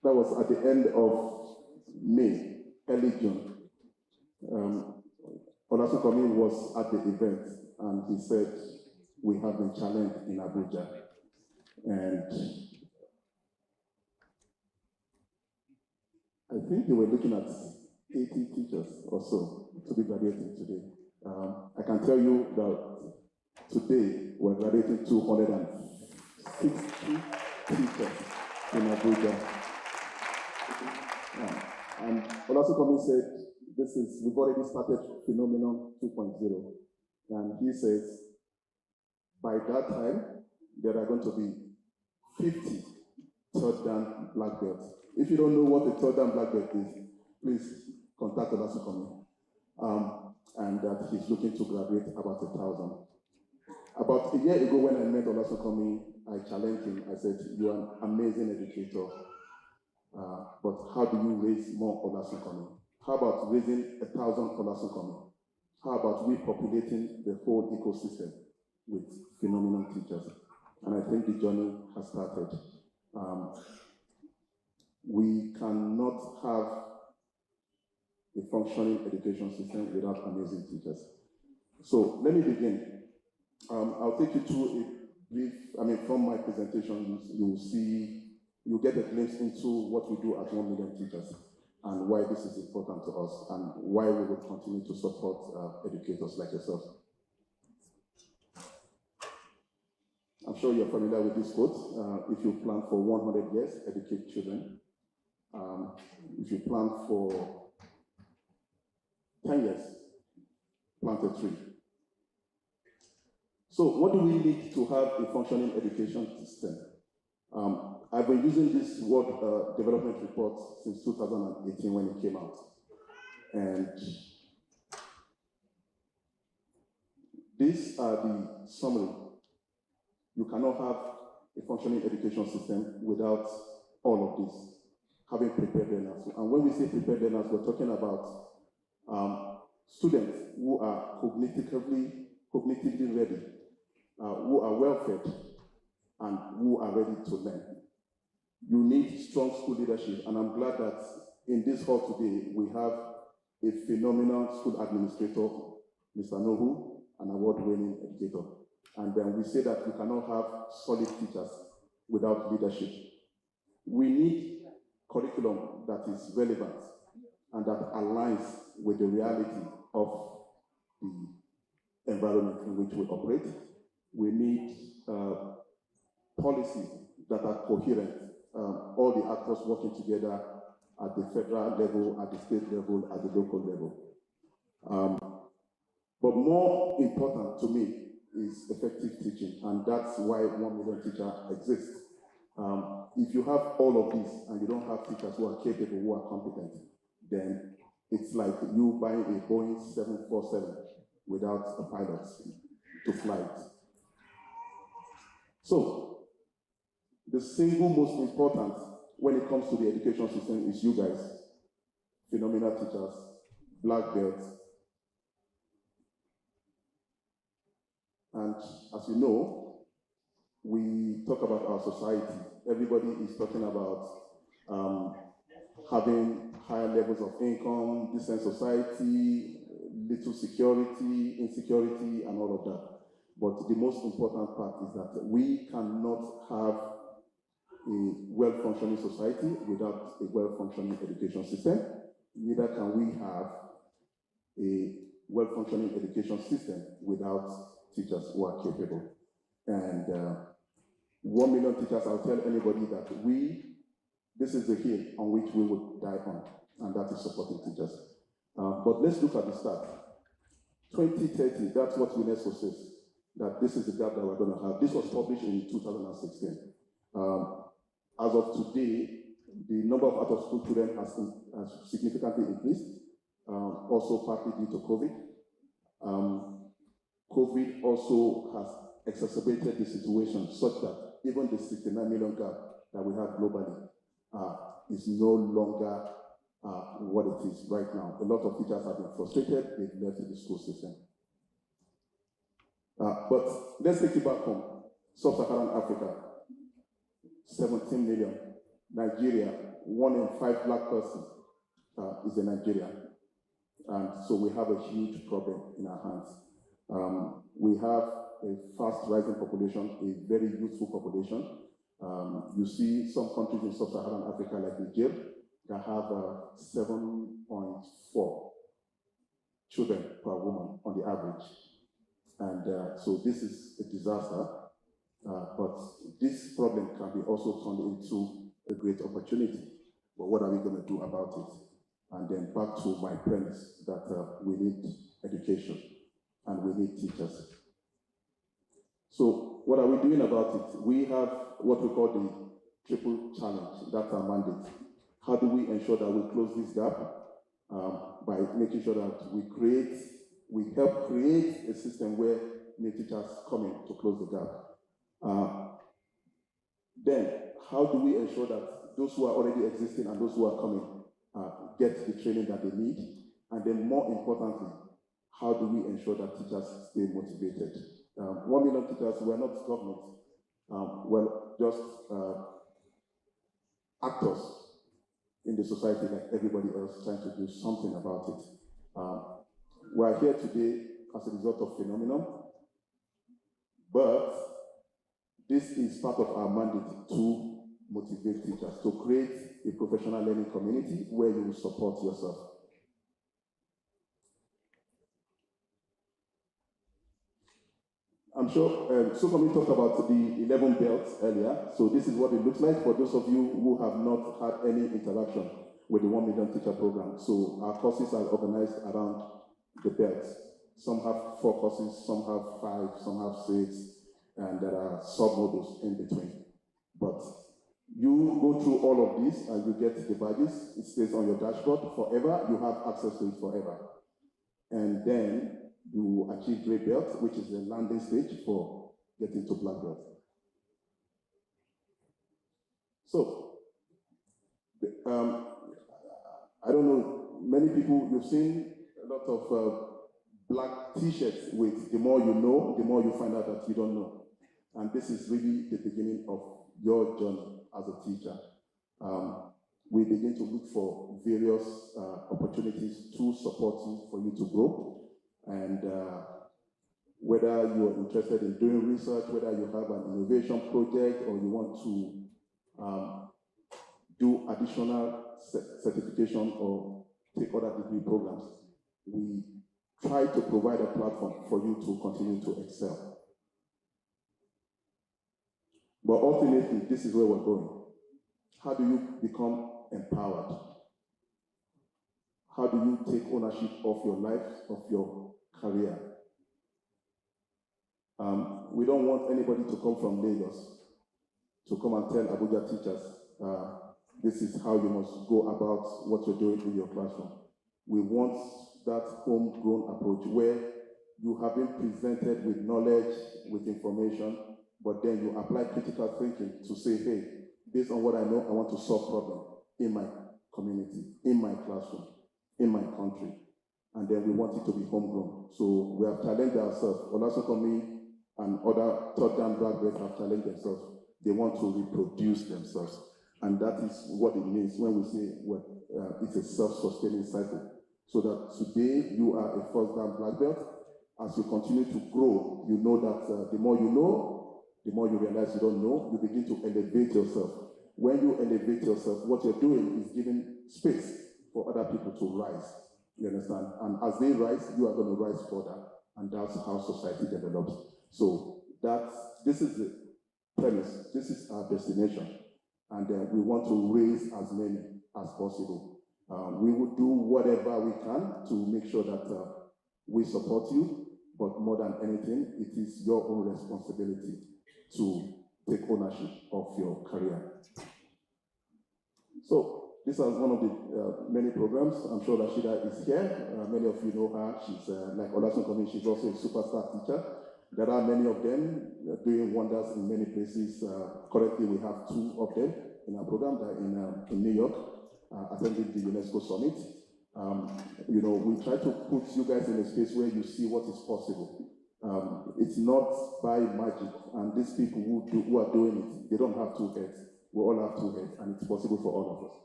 that was at the end of May, early June. Olasukomi was at the event, and he said, we have been challenged in Abuja, and I think they were looking at 80 teachers or so to be graduating today. I can tell you that today we're graduating 260 teachers in Abuja. And Olasukomi said, we've already started phenomenon 2.0. And he says, by that time, there are going to be 50 third dan black belts. If you don't know what a third dan black belt is, please contact Olasukomi. And that he's looking to graduate about 1,000. About a year ago when I met Olasukomi, I challenged him. I said, you're an amazing educator, but how do you raise more Olasukomi? How about raising 1,000 Olasukomi? How about repopulating the whole ecosystem with phenomenal teachers? And I think the journey has started. We cannot have a functioning education system without amazing teachers. So let me begin. I'll take you through a brief, from my presentation, you'll get a glimpse into what we do at 1 Million Teachers and why this is important to us and why we will continue to support educators like yourself. I'm sure you're familiar with this quote. If you plan for 100 years, educate children. If you plan for 10 years, plant a tree. So what do we need to have a functioning education system? I've been using this World Development Report since 2018 when it came out. And these are the summary. You cannot have a functioning education system without all of this, having prepared learners. And when we say prepared learners, we're talking about students who are cognitively ready, who are well fed, and who are ready to learn. You need strong school leadership, and I'm glad that in this hall today, we have a phenomenal school administrator, Mr. Nohu, an award-winning educator. And then we say that we cannot have solid teachers without leadership. We need curriculum that is relevant and that aligns with the reality of the environment in which we operate. We need policies that are coherent, all the actors working together at the federal level, at the state level, at the local level. But more important to me is effective teaching, and that's why 1 Million Teacher exists. If you have all of this and you don't have teachers who are capable, who are competent, then it's like you buying a Boeing 747 without a pilot to fly it. So, the single most important when it comes to the education system is you guys, phenomenal teachers, black belts. And as you know, we talk about our society. Everybody is talking about having higher levels of income, decent society, little security, insecurity, and all of that. But the most important part is that we cannot have a well-functioning society without a well-functioning education system. Neither can we have a well-functioning education system without teachers who are capable. And 1 million teachers, I'll tell anybody that this is the hill on which we would die on, and that is supporting teachers. But let's look at the start. 2030, that's what UNESCO says, that this is the gap that we're going to have. This was published in 2016. As of today, the number of out-of-school children has significantly increased, also partly due to COVID. COVID also has exacerbated the situation such that even the 69 million gap that we have globally is no longer what it is right now. A lot of teachers have been frustrated, they've left the school system. But let's take it back home. Sub-Saharan Africa, 17 million. Nigeria, 1 in 5 black persons is a Nigerian. And so we have a huge problem in our hands. We have a fast rising population, a very youthful population. You see some countries in Sub-Saharan Africa like Niger that have 7.4 children per woman on the average. And so this is a disaster, but this problem can be also turned into a great opportunity. But what are we going to do about it? And then back to my premise that we need education and we need teachers. So what are we doing about it? We have what we call the triple challenge. That's our mandate. How do we ensure that we close this gap? By making sure that we help create a system where new teachers come in to close the gap. Then, how do we ensure that those who are already existing and those who are coming get the training that they need? And then more importantly, how do we ensure that teachers stay motivated? 1 million teachers, we're not government, we're just actors in the society like everybody else trying to do something about it. We're here today as a result of phenomenon, but this is part of our mandate to motivate teachers, to create a professional learning community where you will support yourself. I'm sure Sukomi talked about the 11 belts earlier, so this is what it looks like for those of you who have not had any interaction with the 1 million teacher program. So our courses are organized around the belts. Some have 4 courses, some have 5, some have 6, and there are sub-modules in between. But you go through all of this and you get the badges. It stays on your dashboard forever. You have access to it forever. And then you achieve gray belt, which is the landing stage for getting to black belt. So, I don't know, many people, you've seen a lot of black t-shirts with the more you know, the more you find out that you don't know. And this is really the beginning of your journey as a teacher. We begin to look for various opportunities to support you, for you to grow. And whether you're interested in doing research, whether you have an innovation project, or you want to do additional certification or take other degree programs, we try to provide a platform for you to continue to excel. But ultimately, this is where we're going. How do you become empowered? How do you take ownership of your life, of your career? We don't want anybody to come from Lagos to come and tell Abuja teachers, this is how you must go about what you're doing in your classroom. We want that homegrown approach where you have been presented with knowledge, with information, but then you apply critical thinking to say, hey, based on what I know, I want to solve problems in my community, in my classroom, in my country. And then we want it to be homegrown. So we have challenged ourselves. Olasokomi and other third-down black belts have challenged themselves. They want to reproduce themselves. And that is what it means when we say, well, it's a self-sustaining cycle. So that today you are a first-dan black belt. As you continue to grow, you know that the more you know, the more you realize you don't know, you begin to elevate yourself. When you elevate yourself, what you're doing is giving space for other people to rise. You understand? And as they rise, you are going to rise further. And that's how society develops. So this is the premise. This is our destination. And we want to raise as many as possible. We will do whatever we can to make sure that we support you, but more than anything, it is your own responsibility to take ownership of your career. So this is one of the many programs. I'm sure Rashida is here. Many of you know her. She's like Olasun Komi, she's also a superstar teacher. There are many of them doing wonders in many places. Currently, we have 2 of them in our program. They're in New York, attending the UNESCO Summit. You know, we try to put you guys in a space where you see what is possible. It's not by magic, and these people who are doing it, they don't have 2 heads. We all have 2 heads, and it's possible for all of us.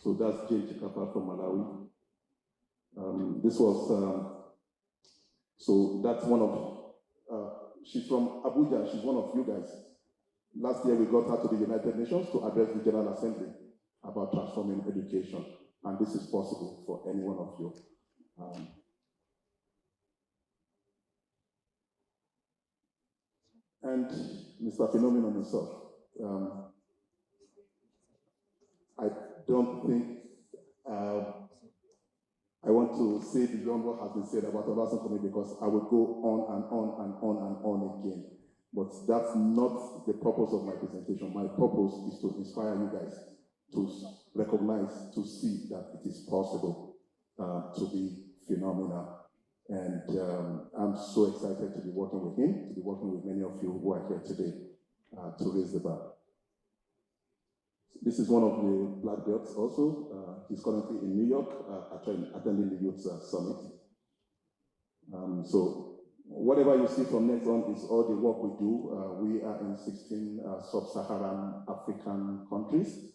So that's Jane Chikapa from Malawi. This was, so that's one of, she's from Abuja, she's one of you guys. Last year we got her to the United Nations to address the General Assembly about transforming education, and this is possible for any one of you. And Mr. Phenomenon himself, I don't think I want to say beyond what has been said about Olasun Komi, because I would go on and on and on and on again. But that's not the purpose of my presentation. My purpose is to inspire you guys to recognize, to see that it is possible to be phenomenal. And I'm so excited to be working with him, to be working with many of you who are here today to raise the bar. This is one of the black belts also. He's currently in New York attending the Youth Summit. So whatever you see from next on is all the work we do. We are in 16 sub-Saharan African countries,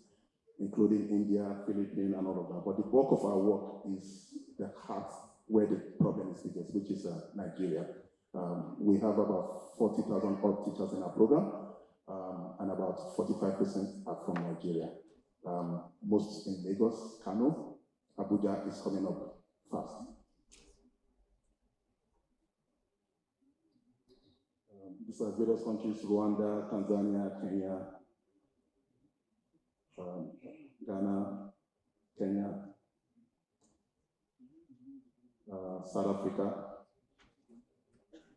including India, Philippines, and all of that. But the bulk of our work is the heart where the problem is biggest, which is Nigeria. We have about 40,000 odd teachers in our program, and about 45% are from Nigeria. Most in Lagos, Kano. Abuja is coming up fast. These are various countries: Rwanda, Tanzania, Kenya, Ghana, Kenya, South Africa.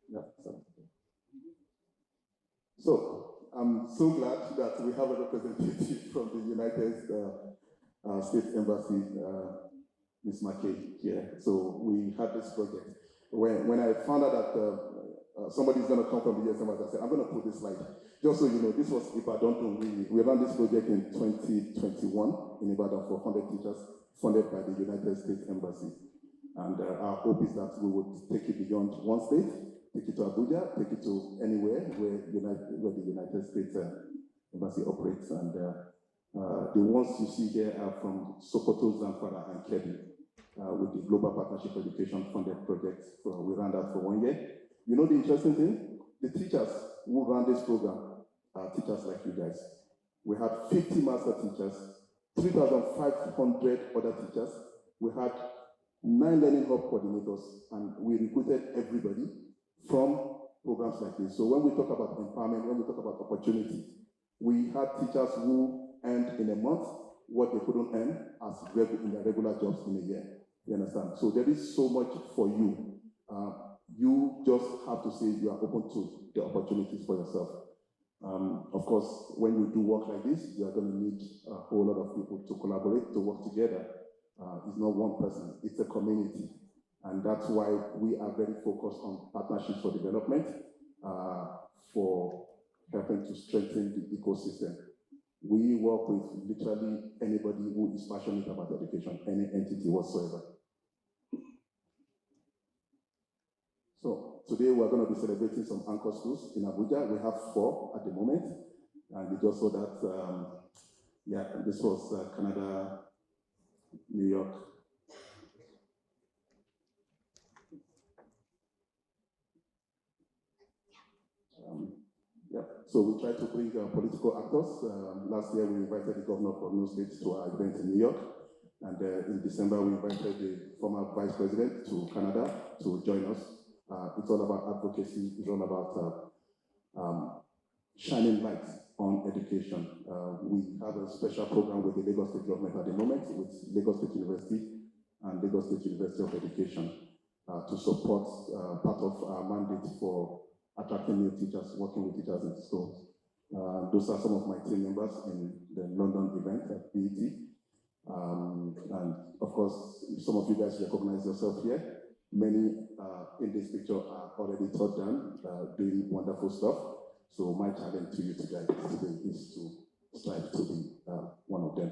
Yeah, South Africa. So I'm so glad that we have a representative from the United States Embassy, Ms. McKay, here. So we had this project. When I found out that somebody's going to come from the US Embassy, I said, I'm going to put this slide. Just so you know, this was Ibadan. We ran this project in 2021 in Ibadan for 100 teachers, funded by the United States Embassy. And our hope is that we would take it beyond one state, take it to Abuja, take it to anywhere where the United States Embassy operates. And the ones you see here are from Sokoto, Zamfara, and Kebbi, with the Global Partnership Education Funded project. We ran that for 1 year. You know the interesting thing? The teachers who ran this program are teachers like you guys. We had 50 master teachers, 3,500 other teachers. We had 9 learning hub coordinators, and we recruited everybody from programs like this. So when we talk about empowerment, when we talk about opportunity, we had teachers who earned in a month what they couldn't earn as in their regular jobs in a year. You understand? So there is so much for you. You just have to say you are open to the opportunities for yourself. Of course, when you do work like this, you are going to need a whole lot of people to collaborate, to work together. It's not one person, it's a community. And that's why we are very focused on partnerships for development, for helping to strengthen the ecosystem. We work with literally anybody who is passionate about education, any entity whatsoever. So today we're going to be celebrating some anchor schools in Abuja. We have 4 at the moment. And we just saw that, yeah, this was Canada New York. Yeah. So we try to bring political actors. Last year we invited the governor of New State to our event in New York. And in December we invited the former vice president to Canada to join us. It's all about advocacy. It's all about shining light on education. We have a special program with the Lagos State government at the moment, with Lagos State University and Lagos State University of Education to support part of our mandate for attracting new teachers, working with teachers in schools. Those are some of my team members in the London event at BET. And of course, some of you guys recognize yourself here. Many in this picture are already taught down, doing wonderful stuff. So my challenge to you today is to strive to be one of them.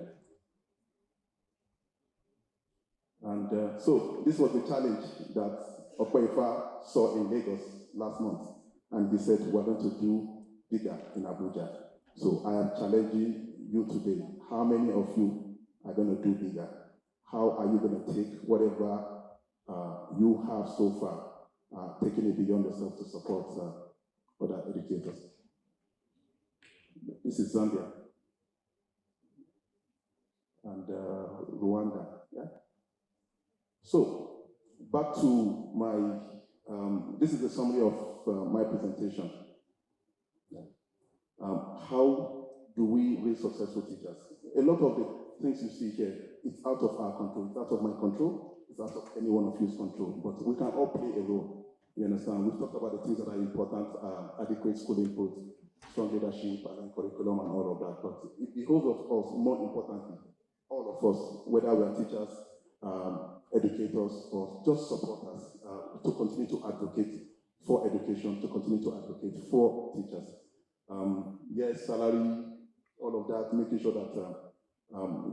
And so this was the challenge that Okoifa saw in Lagos last month. And he said, we're going to do bigger in Abuja. So I am challenging you today. How many of you are going to do bigger? How are you going to take whatever you have so far, taking it beyond yourself to support other educators? This is Zambia and Rwanda. Yeah? So back to my, this is a summary of my presentation. Yeah. How do we raise successful teachers? A lot of the things you see here, it's out of our control, it's out of my control, it's out of any one of you's control, but we can all play a role. You understand? We've talked about the things that are important, adequate school input, strong leadership, and curriculum, and all of that. But it behoves of us, more importantly, all of us, whether we are teachers, educators, or just supporters, to continue to advocate for education, to continue to advocate for teachers. Yes, salary, all of that, making sure that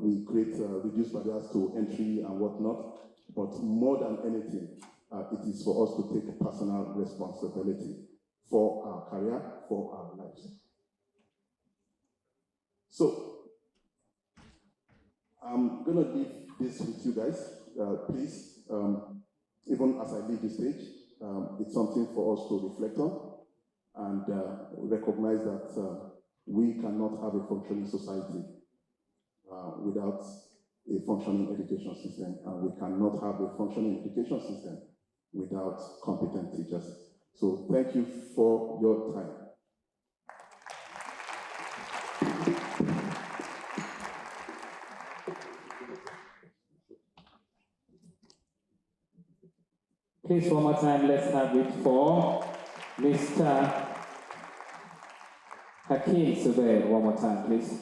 we create reduced barriers to entry and whatnot. But more than anything, it is for us to take personal responsibility for our career, for our lives. So, I'm going to leave this with you guys. Please, even as I leave the stage, it's something for us to reflect on and recognize that we cannot have a functioning society without a functioning education system, and we cannot have a functioning education system without competent teachers. So thank you for your time. Please, one more time, let's have it for Mr. Hakeem Zubair. One more time, please.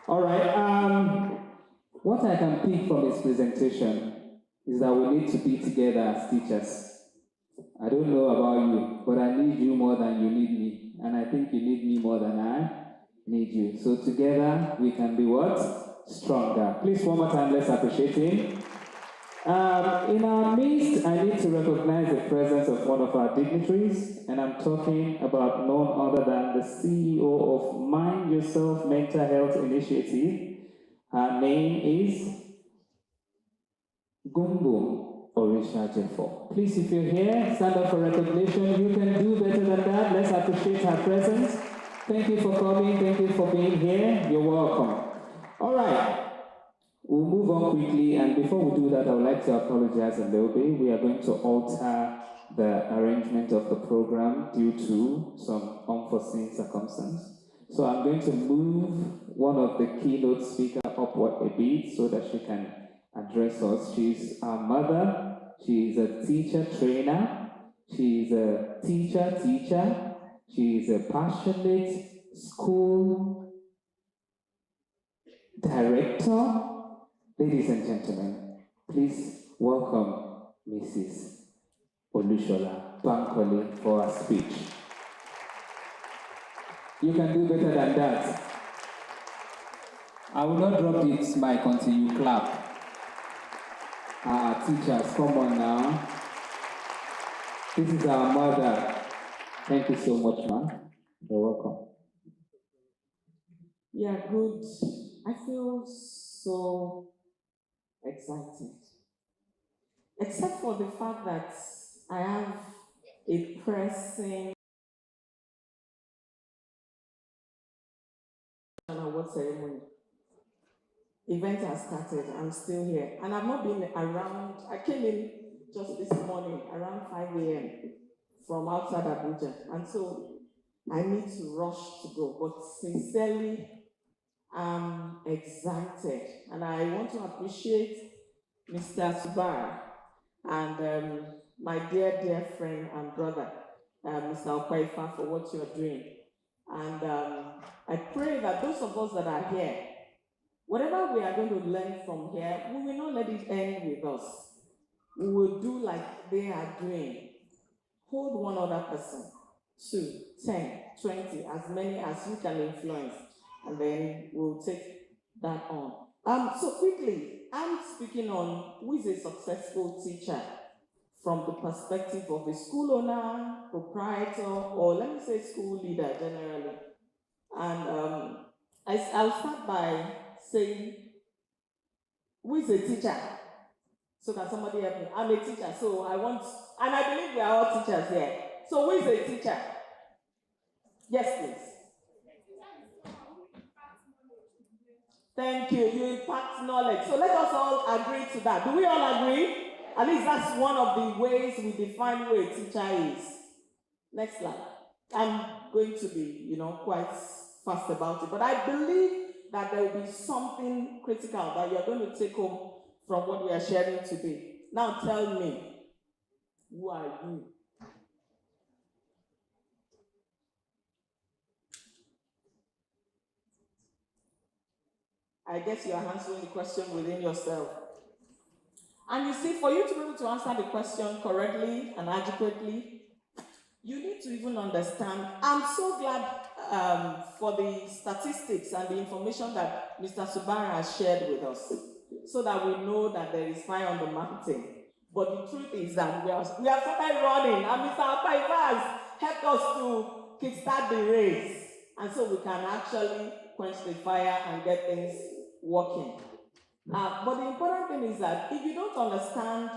All right, what I can pick from his presentation is that we need to be together as teachers. I don't know about you, but I need you more than you need me. And I think you need me more than I need you. So together, we can be what? Stronger. Please, one more time, let's appreciate him. In our midst, I need to recognize the presence of one of our dignitaries, and I'm talking about none other than the CEO of Mind Yourself Mental Health Initiative. Her name is Gumbo Orisha Jeffo. Please, if you're here, stand up for recognition. You can do better than that. Let's appreciate her presence. Thank you for coming. Thank you for being here. You're welcome. All right. We'll move on quickly, and before we do that, I would like to apologize a little bit. We are going to alter the arrangement of the program due to some unforeseen circumstance. So I'm going to move one of the keynote speakers upward a bit so that she can address us. She's our mother. She is a teacher trainer. She is a teacher. She is a passionate school director. Ladies and gentlemen, please welcome Mrs. Olushola Bankole for her speech. You can do better than that. I will not drop this mic until you clap. Teachers, come on now. This is our mother. Thank you so much, ma'am. You're welcome. Yeah, good. I feel so excited. Except for the fact that I have a pressing award ceremony. Event has started, I'm still here. And I've not been around, I came in just this morning around 5 a.m. from outside Abuja. And so I need to rush to go, but sincerely, I'm excited. And I want to appreciate Mr. Subar and my dear friend and brother, Mr. Okwaifa, for what you're doing. And I pray that those of us that are here, whatever we are going to learn from here, we will not let it end with us. We will do like they are doing. Hold one other person, 2, 10, 20, as many as you can influence, and then we'll take that on. So quickly, I'm speaking on who is a successful teacher from the perspective of a school owner, proprietor, or let me say school leader generally. And I'll start by saying, who is a teacher? So can somebody help me? I'm a teacher, so and I believe we are all teachers here. So who is a teacher? Yes, please. Thank you. You impact knowledge. So let us all agree to that. Do we all agree? At least that's one of the ways we define who a teacher is. Next slide. I'm going to be, quite fast about it, but I believe that there will be something critical that you're going to take home from what we are sharing today. Now tell me, who are you? I guess you are answering the question within yourself. And you see, for you to be able to answer the question correctly and adequately, you need to even understand. I'm so glad for the statistics and the information that Mr. Subara has shared with us, so that we know that there is fire on the mountain. But the truth is that we have started running, and Mr. Apaiva has helped us to kickstart the race, and so we can actually quench the fire and get things working. But the important thing is that if you don't understand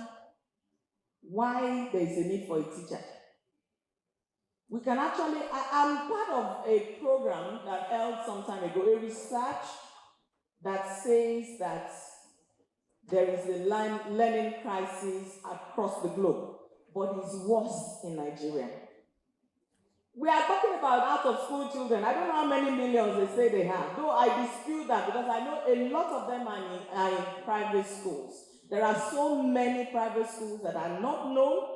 why there is a need for a teacher, we can actually, I'm part of a program that held some time ago, a research that says that there is a learning crisis across the globe, but it's worse in Nigeria. We are talking about out-of-school children. I don't know how many millions they say they have, though I dispute that because I know a lot of them are in private schools. There are so many private schools that are not known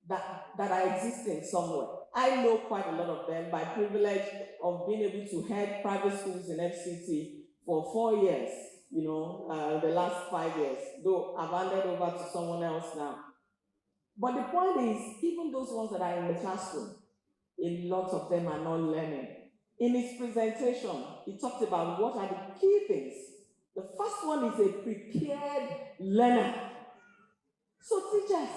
that are existing somewhere. I know quite a lot of them by privilege of being able to head private schools in FCT for 4 years, the last 5 years, though I've handed over to someone else now. But the point is, even those ones that are in the classroom, a lot of them are not learning. In his presentation, he talked about what are the key things. The first one is a prepared learner. So teachers,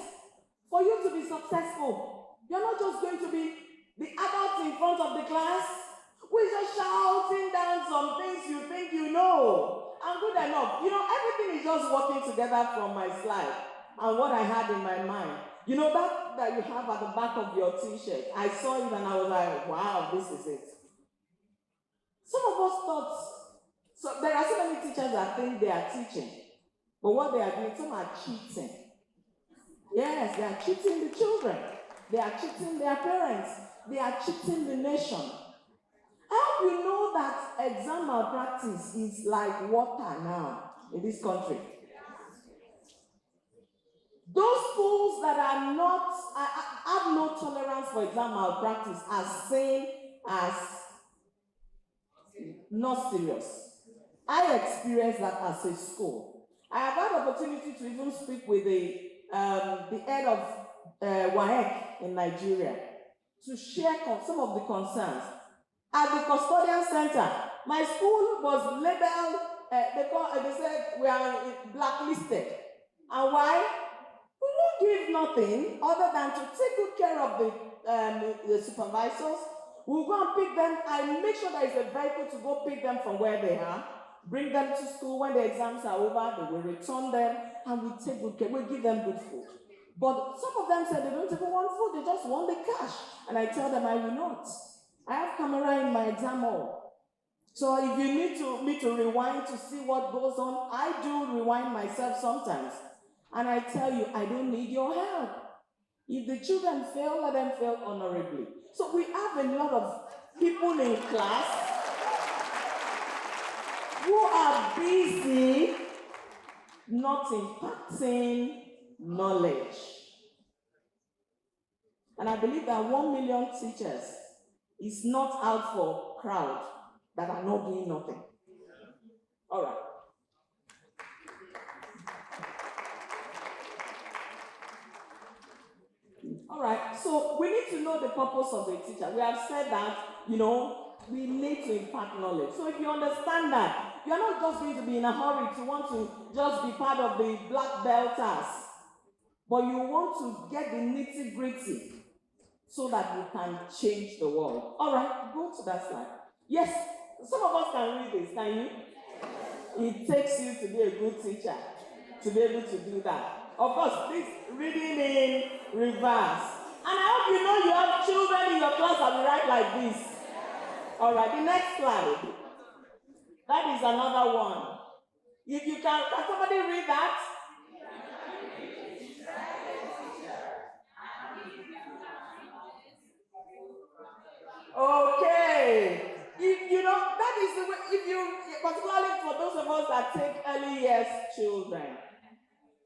for you to be successful, you're not just going to be the adult in front of the class who is just shouting down some things you think you know. And good enough. Everything is just working together from my slide and what I had in my mind. That you have at the back of your t-shirt. I saw it and I was like, wow, this is it. Some of us thought, so there are so many teachers that think they are teaching, but what they are doing, some are cheating. Yes, they are cheating the children. They are cheating their parents. They are cheating the nation. I hope you know that exam malpractice is like water now in this country. Those schools that are not, have no tolerance for exam malpractice are seen as not serious. I experienced that as a school. I have had the opportunity to even speak with the head of WAEC in Nigeria to share some of the concerns. At the custodian center, my school was labeled, they said we are blacklisted. And why? We won't give nothing other than to take good care of the supervisors. We'll go and pick them and make sure there is a vehicle to go pick them from where they are. bring them to school. When the exams are over, they will return them, and we take good care. We give them good food. But some of them said they don't even want food, they just want the cash. And I tell them I will not. I have camera in my exam hall. So if you need me to rewind to see what goes on, I do rewind myself sometimes. And I tell you, I don't need your help. If the children fail, let them fail honorably. So we have a lot of people in class who are busy not impacting knowledge. And I believe that 1 million teachers is not out for crowd that are not doing nothing. All right. All right, so we need to know the purpose of the teacher. We have said that, we need to impart knowledge. So if you understand that, you're not just going to be in a hurry to want to just be part of the black belters, but you want to get the nitty-gritty so that you can change the world. All right, go to that slide. Yes, some of us can read this, can you? It takes you to be a good teacher to be able to do that. Of course, this reading in reverse. And I hope you have children in your class that will write like this. All right, the next slide. That is another one. If you can somebody read that? Okay. That is the way, particularly for those of us that take early years children,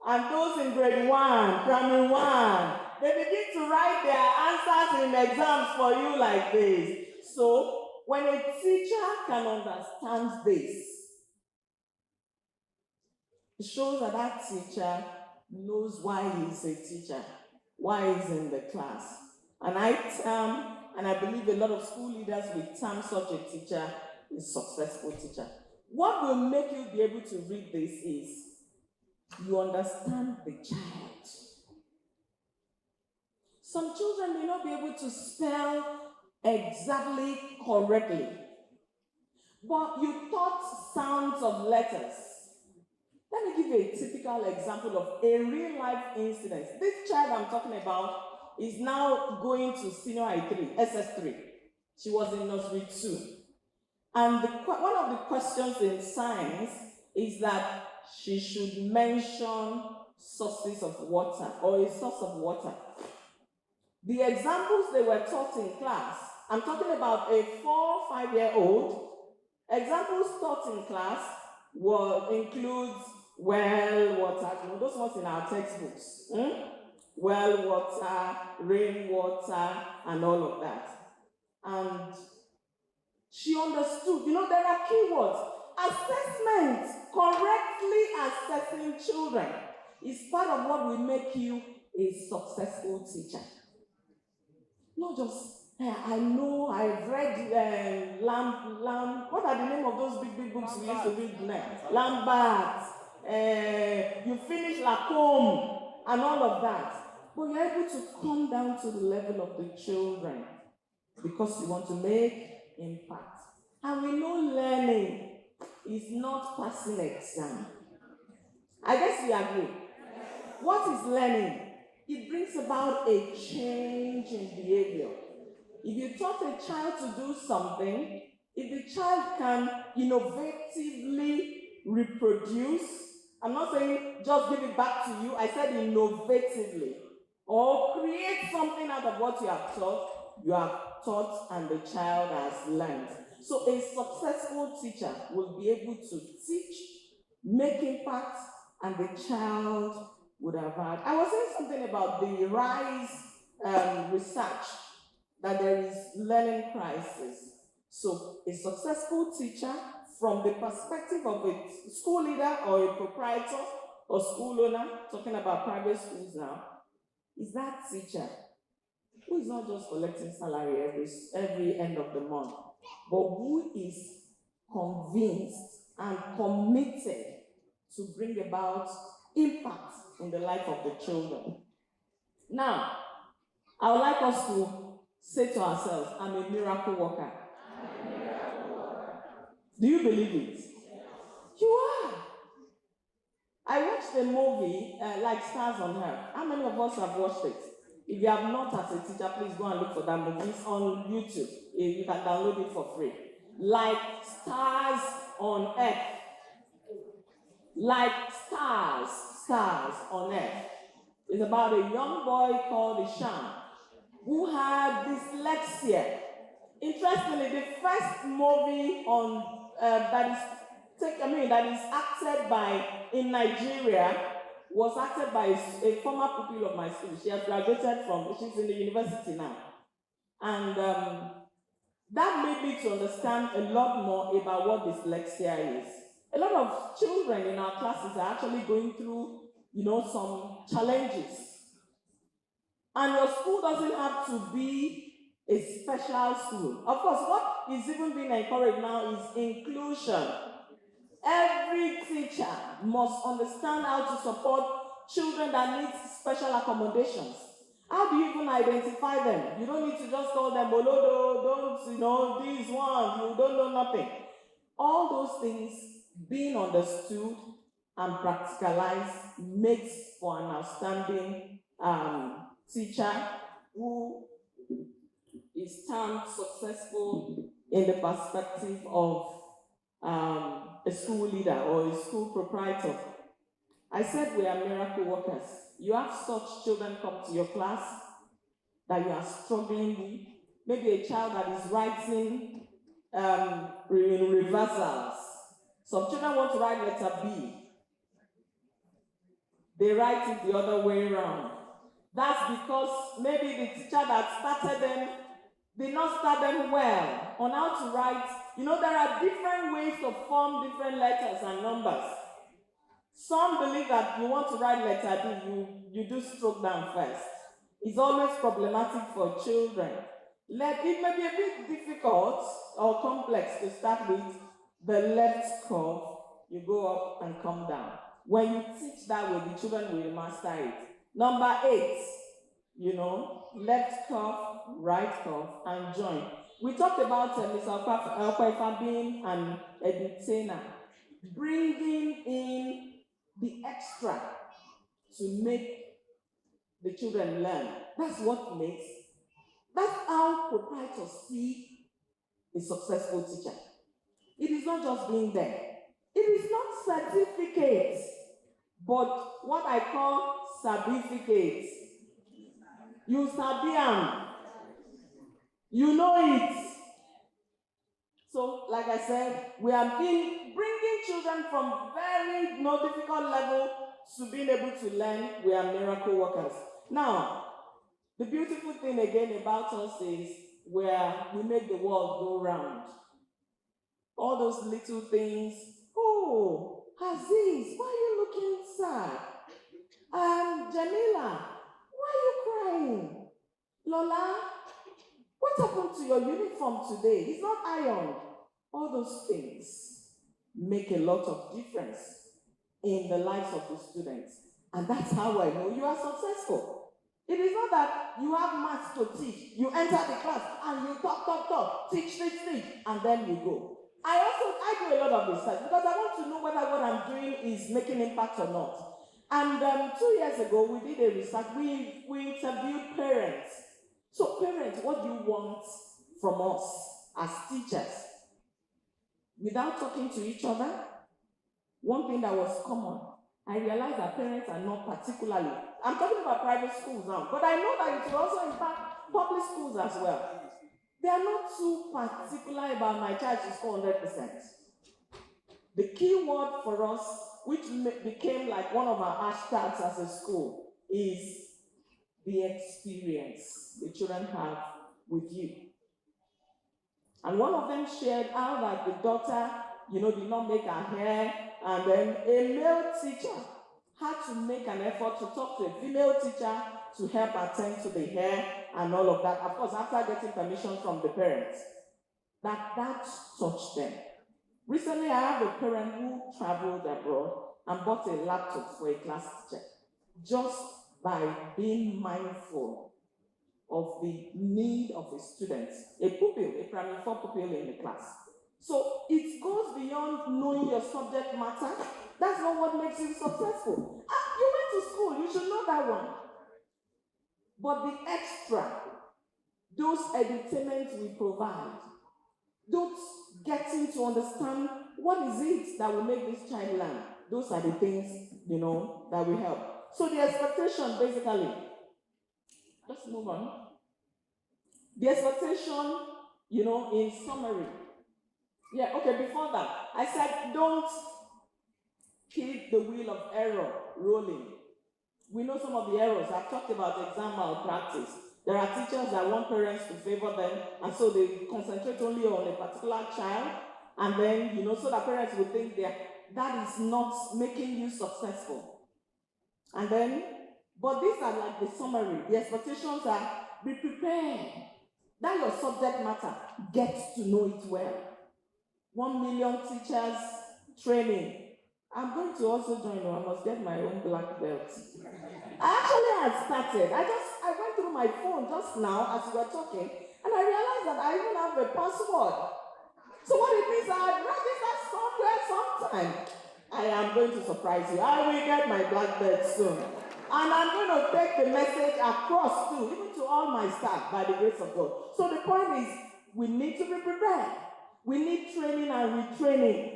and those in grade 1, primary 1, they begin to write their answers in exams for you like this. So, when a teacher can understand this, it shows that that teacher knows why he's a teacher, why he's in the class. And I believe a lot of school leaders will term such a teacher a successful teacher. What will make you be able to read this is you understand the child. Some children may not be able to spell exactly correctly, but you taught sounds of letters. Let me give you a typical example of a real-life incident. This child I'm talking about is now going to senior I3, SS3. She was in nursery 2. And one of the questions in science is that she should mention sources of water or a source of water. The examples they were taught in class, I'm talking about a 4-5-year-old, examples taught in class includes well water, those ones in our textbooks. Well water, rainwater, and all of that. And she understood, there are keywords. Assessment, correctly assessing children, is part of what will make you a successful teacher. Not just, I know, I've read what are the name of those big books we used to read now? Lambert, you finish Lacombe, and all of that. But you're able to come down to the level of the children because you want to make impact. And we know learning is not passing exam. I guess we agree. What is learning? It brings about a change in behavior. If you taught a child to do something, if the child can innovatively reproduce, I'm not saying just give it back to you, I said innovatively, or create something out of what you have taught and the child has learned. So a successful teacher will be able to teach, make impact, and the child would have had. I was saying something about the RISE research, that there is learning crisis. So a successful teacher, from the perspective of a school leader or a proprietor or school owner, talking about private schools now, is that teacher who is not just collecting salary every end of the month, but who is convinced and committed to bring about impact in the life of the children. Now, I would like us to say to ourselves, I'm a miracle worker. Do you believe it? You are. I watched a movie like Stars on Earth. How many of us have watched it? If you have not as a teacher, please go and look for that movie. It's on YouTube. You can download it for free. Like Stars on Earth. Like stars on Earth. It's about a young boy called Ishan who had dyslexia. Interestingly, the first movie on that is acted by in Nigeria was acted by a former pupil of my school. She has graduated she's in the university now. And that made me to understand a lot more about what dyslexia is. A lot of children in our classes are actually going through, some challenges. And your school doesn't have to be a special school. Of course, what is even being encouraged now is inclusion. Every teacher must understand how to support children that need special accommodations. How do you even identify them? You don't need to just call them Olodo, don't, these ones, you don't know nothing. All those things being understood and practicalized makes for an outstanding teacher who is termed successful in the perspective of a school leader or a school proprietor. I said we are miracle workers. You have such children come to your class that you are struggling with. Maybe a child that is writing in reversals. Some children want to write letter B. They write it the other way around. That's because maybe the teacher that started them did not start them well on how to write. There are different ways to form different letters and numbers. Some believe that you want to write letter D, you do stroke down first. It's always problematic for children. It may be a bit difficult or complex to start with the left curve. You go up and come down. When you teach that way, the children will master it. Number 8, left curve, right curve, and join. We talked about Mr. Okwefa being an edutainer, bringing in the extra to make the children learn. That's how proprietors see a successful teacher. It is not just being there. It is not certificates, but what I call certificates. You sabiam. You know it. So, like I said, we are bringing children from very difficult level to being able to learn. We are miracle workers. Now, the beautiful thing again about us is where we make the world go round. All those little things. Oh, Aziz, why are you looking sad? Jamila, why are you crying? Lola, what happened to your uniform today? It's not ironed. All those things make a lot of difference in the lives of the students. And that's how I know you are successful. It is not that you have maths to teach. You enter the class and you talk, teach, and then you go. I do a lot of research because I want to know whether what I'm doing is making impact or not. And 2 years ago, we did a research. We interviewed parents. So parents, what do you want from us as teachers? Without talking to each other, one thing that was common, I realized that parents are not particularly, I'm talking about private schools now, but I know that it will also impact public schools as well. They are not too particular about my child to score 100%. The key word for us, which became like one of our hashtags as a school, is the experience the children have with you. And one of them shared how that the daughter, did not make her hair, and then a male teacher had to make an effort to talk to a female teacher to help attend to the hair and all of that. Of course, after getting permission from the parents. That touched them. Recently, I have a parent who traveled abroad and bought a laptop for a class teacher, just by being mindful of the need of the students, a primary 4 pupil in the class. So it goes beyond knowing your subject matter. That's not what makes you successful. You went to school, you should know that one. But the extra, those edutainments we provide, those getting to understand what is it that will make this child learn, those are the things, that will help. So the expectation, basically, let's move on. The expectation, in summary. Yeah, okay, before that, I said don't keep the wheel of error rolling. We know some of the errors. I've talked about exam malpractice. There are teachers that want parents to favor them, and so they concentrate only on a particular child, and then, so that parents will think that is not making you successful. And then, but these are like the summary. The expectations are, be prepared. That your subject matter, get to know it well. 1 million teachers training. I'm going to also join, I must get my own black belt. I actually had started. I went through my phone just now as we were talking, and I realized that I even have a password. So what it means, I had registered somewhere sometime. I am going to surprise you. I will get my black belt soon. And I'm going to take the message across too, even to all my staff, by the grace of God. So the point is, we need to be prepared. We need training and retraining.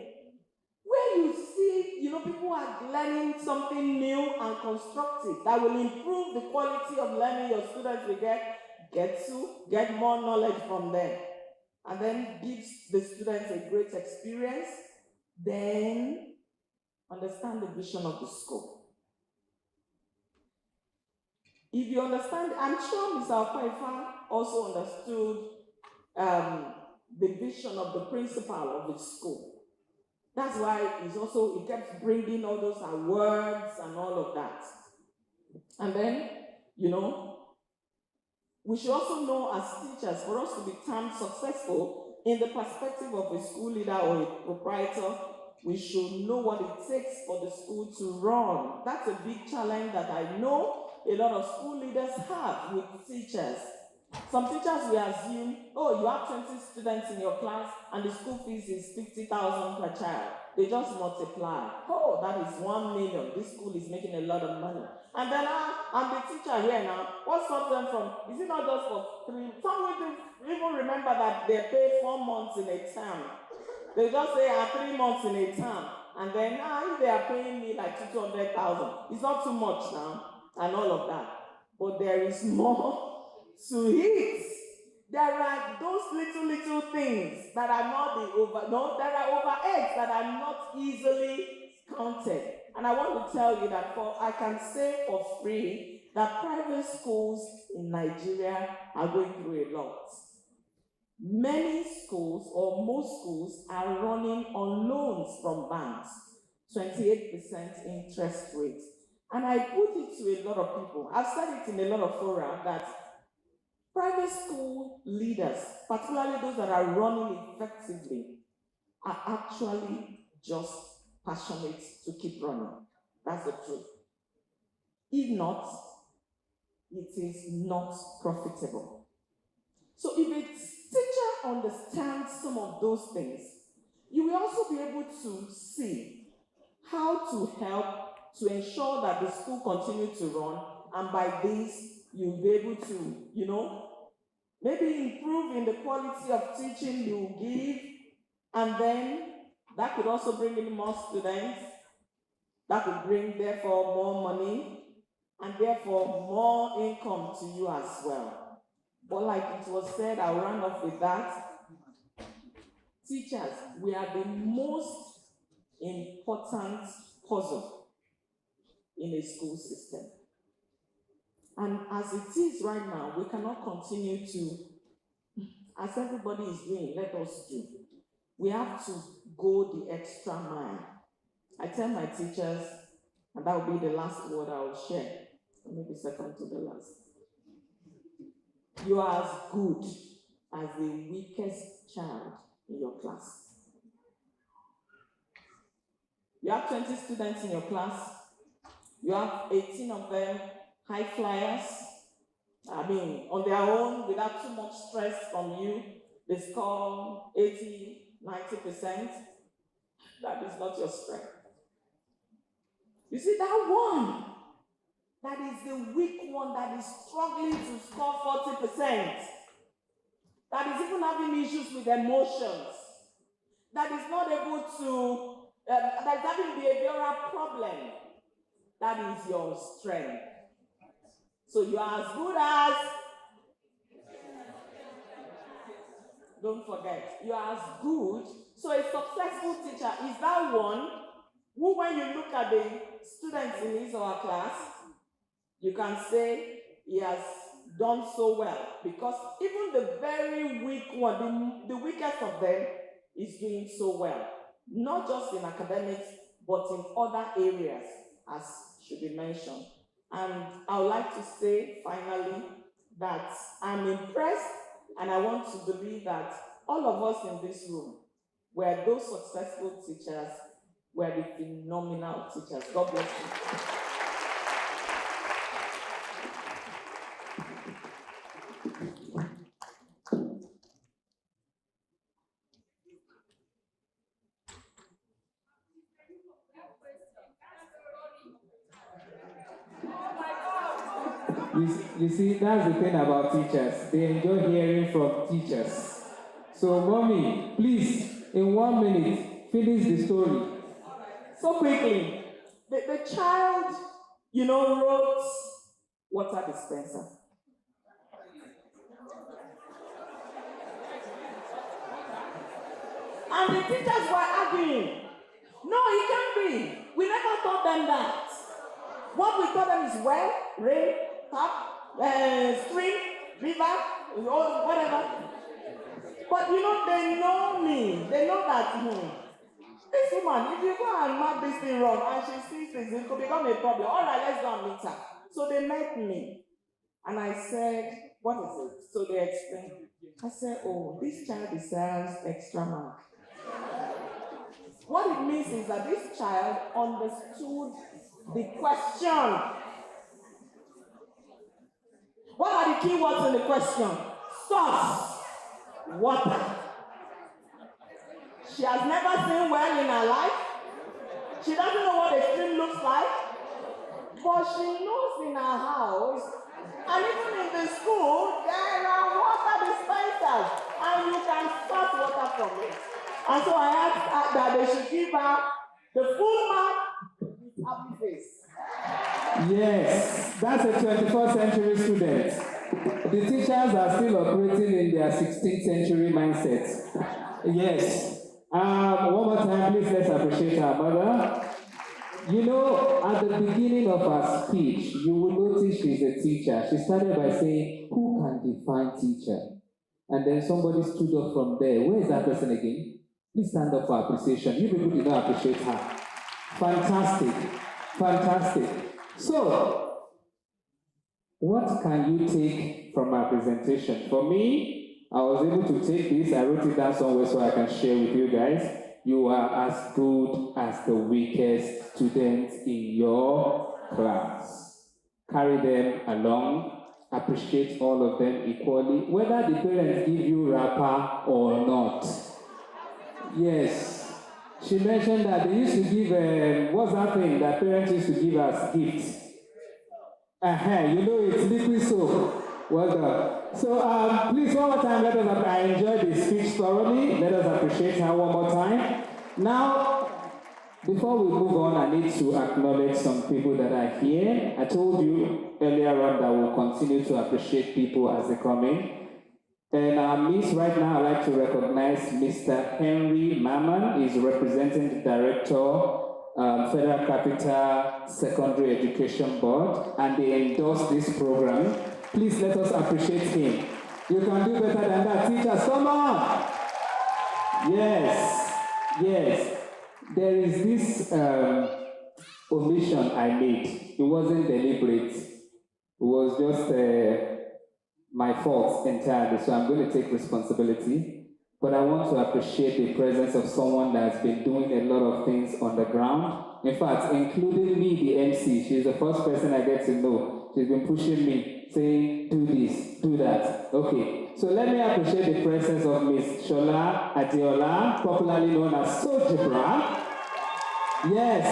Where you see, people are learning something new and constructive that will improve the quality of learning your students will get more knowledge from them, and then gives the students a great experience, then understand the vision of the school. If you understand, I'm sure Mr. Okwaifa also understood the vision of the principal of the school. That's why he kept bringing all those awards and all of that. And then, we should also know as teachers, for us to be termed successful in the perspective of a school leader or a proprietor, we should know what it takes for the school to run. That's a big challenge that I know a lot of school leaders have with teachers. Some teachers will assume, you have 20 students in your class and the school fees is 50,000 per child. They just multiply. That is 1 million. This school is making a lot of money. And then I'm the teacher here now. What stops them from, is it not just for 3? Some will even remember that they pay 4 months in a term. They just say 3 months in a term. And then if they are paying me like 200,000, it's not too much now, and all of that. But there is more to it. There are those little things that are not there are overheads that are not easily counted. And I want to tell you that I can say for free that private schools in Nigeria are going through a lot. Many schools, or most schools, are running on loans from banks, 28% interest rate. And I put it to a lot of people. I've said it in a lot of fora that private school leaders, particularly those that are running effectively, are actually just passionate to keep running. That's the truth. If not, it is not profitable. So if a teacher understands some of those things, you will also be able to see how to help to ensure that the school continues to run, and by this, you'll be able to, maybe improve in the quality of teaching you give, and then that could also bring in more students, that could bring, therefore, more money, and therefore more income to you as well. But like it was said, I'll run off with that. Teachers, we are the most important puzzle in a school system. And as it is right now, we cannot continue to, as everybody is doing, let us do. We have to go the extra mile. I tell my teachers, and that will be the last word I will share, or maybe second to the last. You are as good as the weakest child in your class. You have 20 students in your class. You have 18 of them high flyers. On their own, without too much stress from you. They score 80, 90%, that is not your strength. You see, that one, that is the weak one that is struggling to score 40%, that is even having issues with emotions, that is not able to, that is having behavioral problem, that is your strength. So you are as good as, don't forget, you are as good. So a successful teacher is that one who, when you look at the students in his or her class, you can say he has done so well, because even the very weak one, the weakest of them, is doing so well. Not just in academics, but in other areas, as should be mentioned. And I would like to say, finally, that I'm impressed, and I want to believe that all of us in this room were those successful teachers, were the phenomenal teachers. God bless you. You see, that's the thing about teachers. They enjoy hearing from teachers. So, mommy, please, in 1 minute, finish the story. So quickly, the child, wrote water dispenser. And the teachers were arguing. No, it can't be. We never taught them that. What we taught them is well, rain, tap, stream, river, whatever. But they know me. They know that this woman, if you go and mark this thing wrong and she sees this, it could become a problem. All right, let's go and meet her. So they met me. And I said, what is it? So they explained. I said, oh, this child deserves extra mark. What it means is that this child understood the question. What are the key words in the question? Source, water. She has never seen well in her life. She doesn't know what a stream looks like. But she knows in her house, and even in the school, there are water dispensers, and you can source water from it. And so I asked that they should give her the full mark with happy face. Yes, that's a 21st century student. The teachers are still operating in their 16th century mindset. Yes. One more time, please let's appreciate our mother. At the beginning of her speech, you will notice she's a teacher. She started by saying, who can define teacher? And then somebody stood up from there. Where is that person again? Please stand up for appreciation. You people did not appreciate her. Fantastic. Fantastic. So, what can you take from our presentation? For me, I was able to take this. I wrote it down somewhere so I can share with you guys. You are as good as the weakest students in your class. Carry them along. Appreciate all of them equally, whether the parents give you wrapper or not. Yes. She mentioned that they used to give, what's that thing that parents used to give as gifts? It's liquid soap. Well done. So please, one more time, I enjoyed the speech thoroughly. Let us appreciate her one more time. Now, before we move on, I need to acknowledge some people that are here. I told you earlier on that we'll continue to appreciate people as they come in. And our midst right now, I'd like to recognize Mr. Henry Mammon. He's representing the Director, Federal Capital Secondary Education Board, and they endorse this program. Please let us appreciate him. You can do better than that. Teachers, come on! Yes. There is this omission I made. It wasn't deliberate. It was just my fault entirely, so I'm going to take responsibility. But I want to appreciate the presence of someone that's been doing a lot of things on the ground. In fact, including me, the MC. She's the first person I get to know. She's been pushing me. saying, do this, do that. Okay, so let me appreciate the presence of Miss Shola Adiola, popularly known as Sojibra. Yes,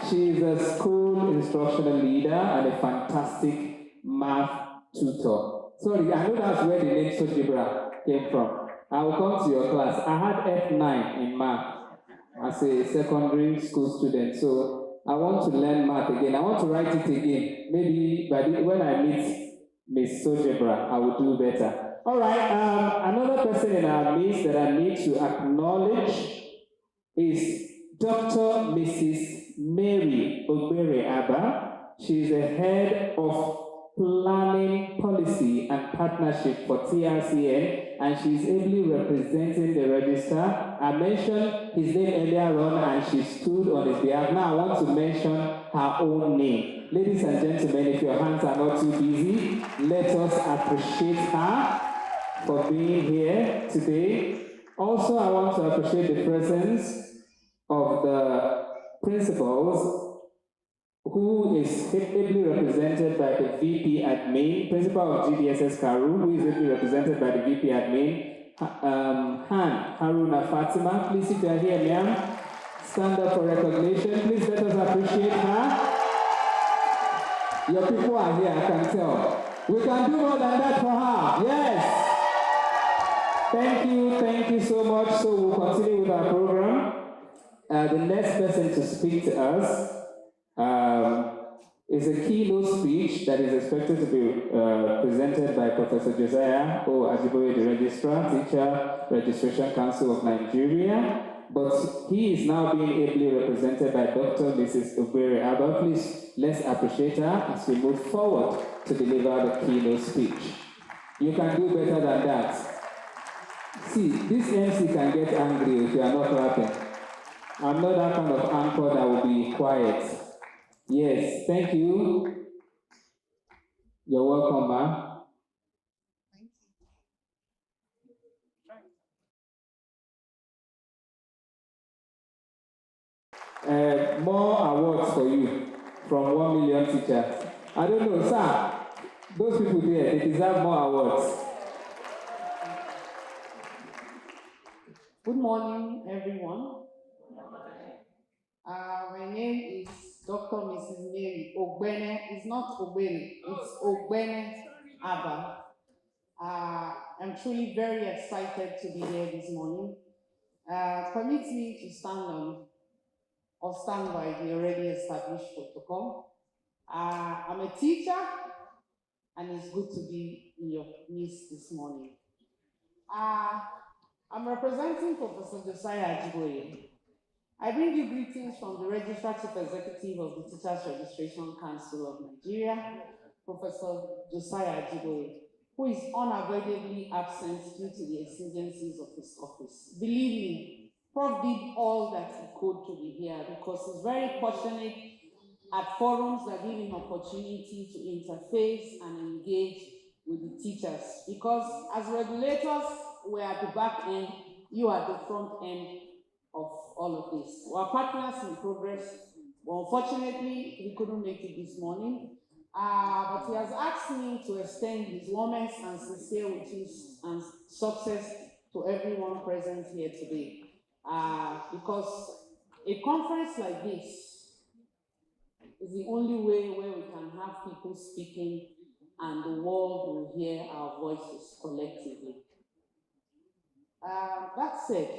she is a school instructional leader and a fantastic math tutor. Sorry, I know that's where the name Sojibra came from. I will come to your class. I had F9 in math as a secondary school student, so I want to learn math again. I want to write it again. Maybe when I meet Miss Sojibra, I will do better. All right, another person in our midst that I need to acknowledge is Dr. Mrs. Mary Ogbere Abba. She is the head of Planning Policy and Partnership for TRCN, and she is ably representing the register. I mentioned his name earlier on, and she stood on his behalf. Now I want to mention her own name. Ladies and gentlemen, if your hands are not too busy, let us appreciate her for being here today. Also, I want to appreciate the presence of the principals, who is ably represented by the VP Admin, Principal of GDSS Karu, who is ably represented by the VP Admin, Han Haruna Fatima. Please, if you are here, ma'am, stand up for recognition. Please let us appreciate her. Your people are here, I can tell. We can do more than that for her. Yes. Thank you so much. So we'll continue with our program. The next person to speak to us is a keynote speech that is expected to be presented by Professor Josiah O. Ajiboye, the Registrar, Teacher Registration Council of Nigeria. But he is now being ably represented by Dr. Mrs. Ogbere Abba. Please, let's appreciate her as we move forward to deliver the keynote speech. You can do better than that. See, this MC can get angry if you are not clapping. I'm not that kind of anchor that will be quiet. Yes, thank you. You're welcome, ma'am. More awards for you from 1 million teachers. I don't know, sir. Those people there, they deserve more awards. Good morning, everyone. My name is Dr. Mrs. Mary Ogbene. It's not Ogbene, it's Ogbene Abba. I'm truly very excited to be here this morning. Permit me to stand on or stand by the already established protocol. I'm a teacher, and it's good to be in your midst this morning. I'm representing Professor Josiah Ajiboye. I bring you greetings from the Registrar Chief Executive of the Teachers Registration Council of Nigeria, Professor Josiah Ajiboye, who is unavoidably absent due to the exigencies of his office. Believe me, Prof did all that he could to be here because he's very fortunate at forums that give him opportunity to interface and engage with the teachers. Because as regulators, we're at the back end, you are at the front end of all of this. We're partners in progress. Well, unfortunately, he couldn't make it this morning, but he has asked me to extend his warmest and sincere wishes and success to everyone present here today. Because a conference like this is the only way where we can have people speaking and the world will hear our voices collectively. That said,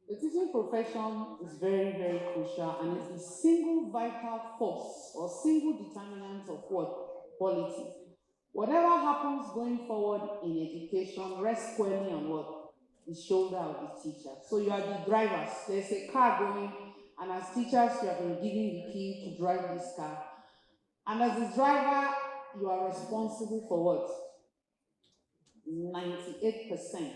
the teaching profession is very, very crucial and is the single vital force or single determinant of what? Quality. Whatever happens going forward in education rests squarely on what? The shoulder of the teacher. So you are the drivers. There's a car going, and as teachers, you have been given the key to drive this car. And as a driver, you are responsible for what? 98%.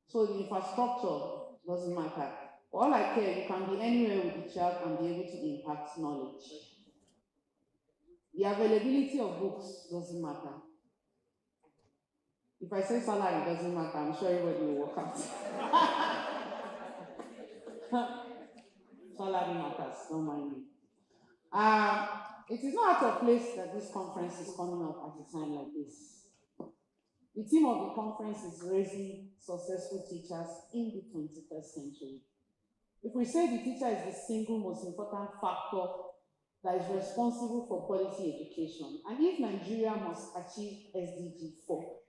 So the infrastructure doesn't matter. All I care, you can be anywhere with the child and be able to impact knowledge. The availability of books doesn't matter. If I say salary doesn't matter, I'm sure everybody will work out. Salary matters, don't mind me. it is not out of place that this conference is coming up at a time like this. The theme of the conference is raising successful teachers in the 21st century. If we say the teacher is the single most important factor that is responsible for quality education, and if Nigeria must achieve SDG 4,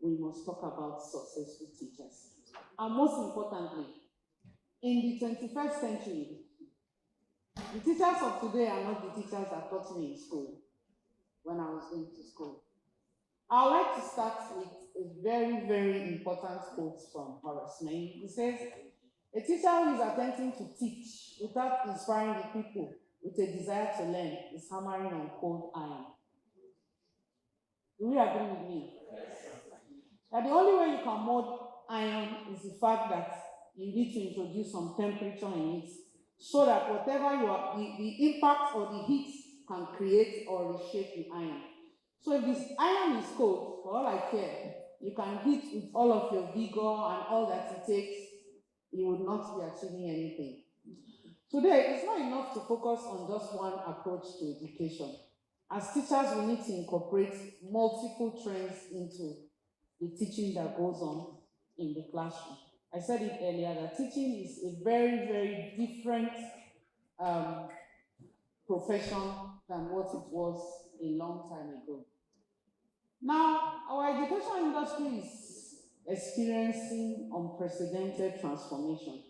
we must talk about successful teachers. And most importantly, in the 21st century, the teachers of today are not the teachers that taught me in school when I was going to school. I would like to start with a very, very important quote from Horace Mann. He says, "A teacher who is attempting to teach without inspiring the people with a desire to learn is hammering on cold iron." Do we agree with me? That the only way you can mold iron is the fact that you need to introduce some temperature in it so that whatever the impact or the heat can create or reshape the iron. So if this iron is cold, for all I care, you can hit with all of your vigor and all that it takes, you would not be achieving anything. Today, it's not enough to focus on just one approach to education. As teachers, we need to incorporate multiple trends into the teaching that goes on in the classroom. I said it earlier that teaching is a very, very different profession than what it was a long time ago. Now, our education industry is experiencing unprecedented transformation.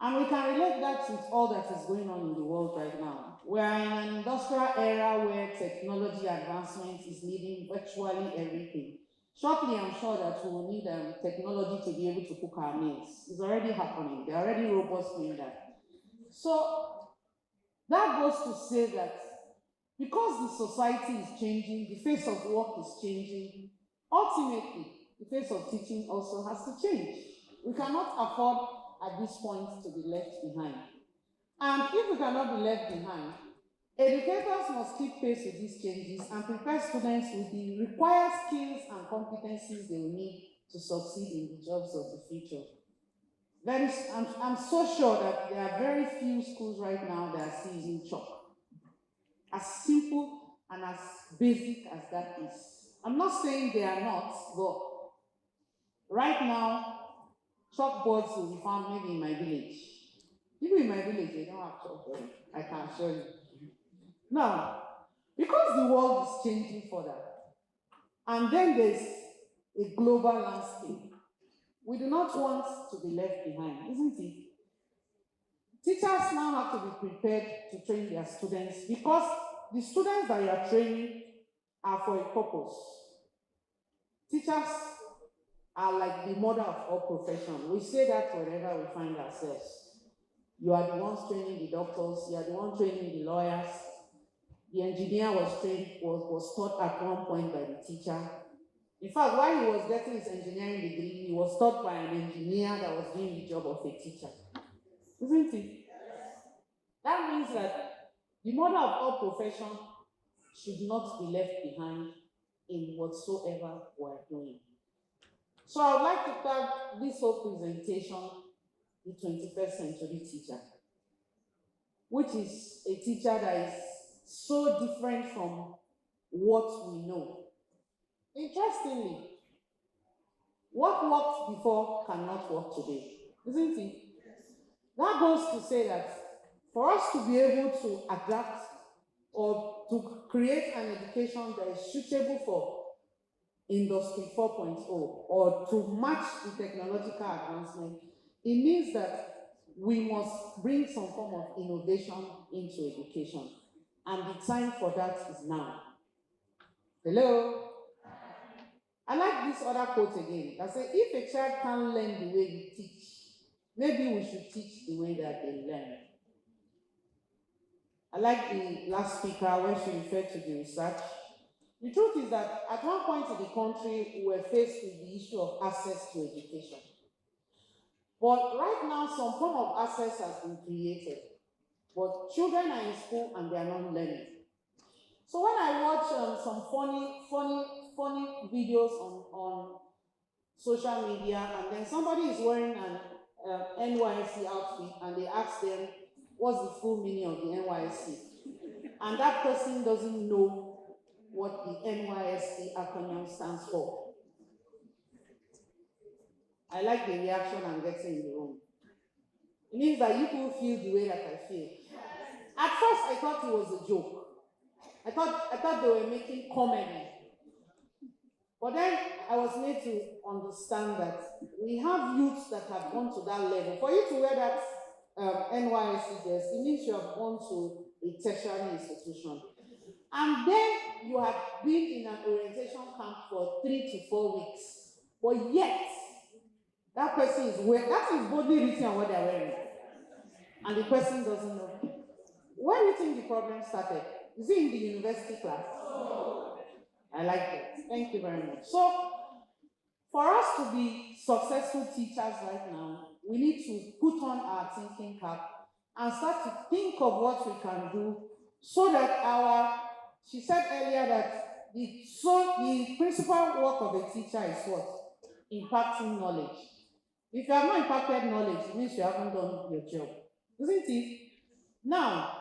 And we can relate that with all that is going on in the world right now. We are in an industrial era where technology advancement is leading virtually everything. Shortly, I'm sure that we will need technology to be able to cook our meals. It's already happening. There are already robots doing that. So that goes to say that because the society is changing, the face of work is changing, ultimately, the face of teaching also has to change. We cannot afford at this point to be left behind. And if we cannot be left behind, educators must keep pace with these changes and prepare students with the required skills and competencies they will need to succeed in the jobs of the future. I'm so sure that there are very few schools right now that are still using chalk. As simple and as basic as that is. I'm not saying they are not, but right now, chalkboards will be found maybe in my village. Even in my village, they don't have chalkboards, I can assure you. Now, because the world is changing further, and then there's a global landscape, we do not want to be left behind, isn't it? Teachers now have to be prepared to train their students because the students that you are training are for a purpose. Teachers are like the mother of all professions. We say that wherever we find ourselves. You are the ones training the doctors, you are the one training the lawyers. The engineer was taught at one point by the teacher. In fact, while he was getting his engineering degree, he was taught by an engineer that was doing the job of a teacher. Isn't it? That means that the mother of all professions should not be left behind in whatsoever we're doing. So I would like to tag this whole presentation the 21st century teacher, which is a teacher that is so different from what we know. Interestingly, what worked before cannot work today, isn't it? That goes to say that for us to be able to adapt or to create an education that is suitable for Industry 4.0 or to match the technological advancement, it means that we must bring some form of innovation into education. And the time for that is now. Hello? I like this other quote again that says, if a child can't learn the way we teach, maybe we should teach the way that they learn. I like the last speaker when she referred to the research. The truth is that at one point in the country, we were faced with the issue of access to education. But right now, some form of access has been created. But children are in school and they are not learning. So when I watch some funny videos on social media, and then somebody is wearing an NYSC outfit, and they ask them, what's the full meaning of the NYSC? and that person doesn't know what the NYSC acronym stands for. I like the reaction I'm getting in the room. It means that you people feel the way that I feel. At first, I thought it was a joke. I thought they were making comedy. But then I was made to understand that we have youths that have gone to that level. For you to wear that NYSC dress, it means you have gone to a tertiary institution. And then you have been in an orientation camp for 3 to 4 weeks. But yet, that person is wearing, that is boldly written on what they're wearing. And the person doesn't know. Where do you think the problem started? Is it in the university class? I like it. Thank you very much. So, for us to be successful teachers right now, we need to put on our thinking cap and start to think of what we can do so that she said earlier that the principal work of a teacher is what? Impacting knowledge. If you have not impacted knowledge, it means you haven't done your job. Isn't it? Now,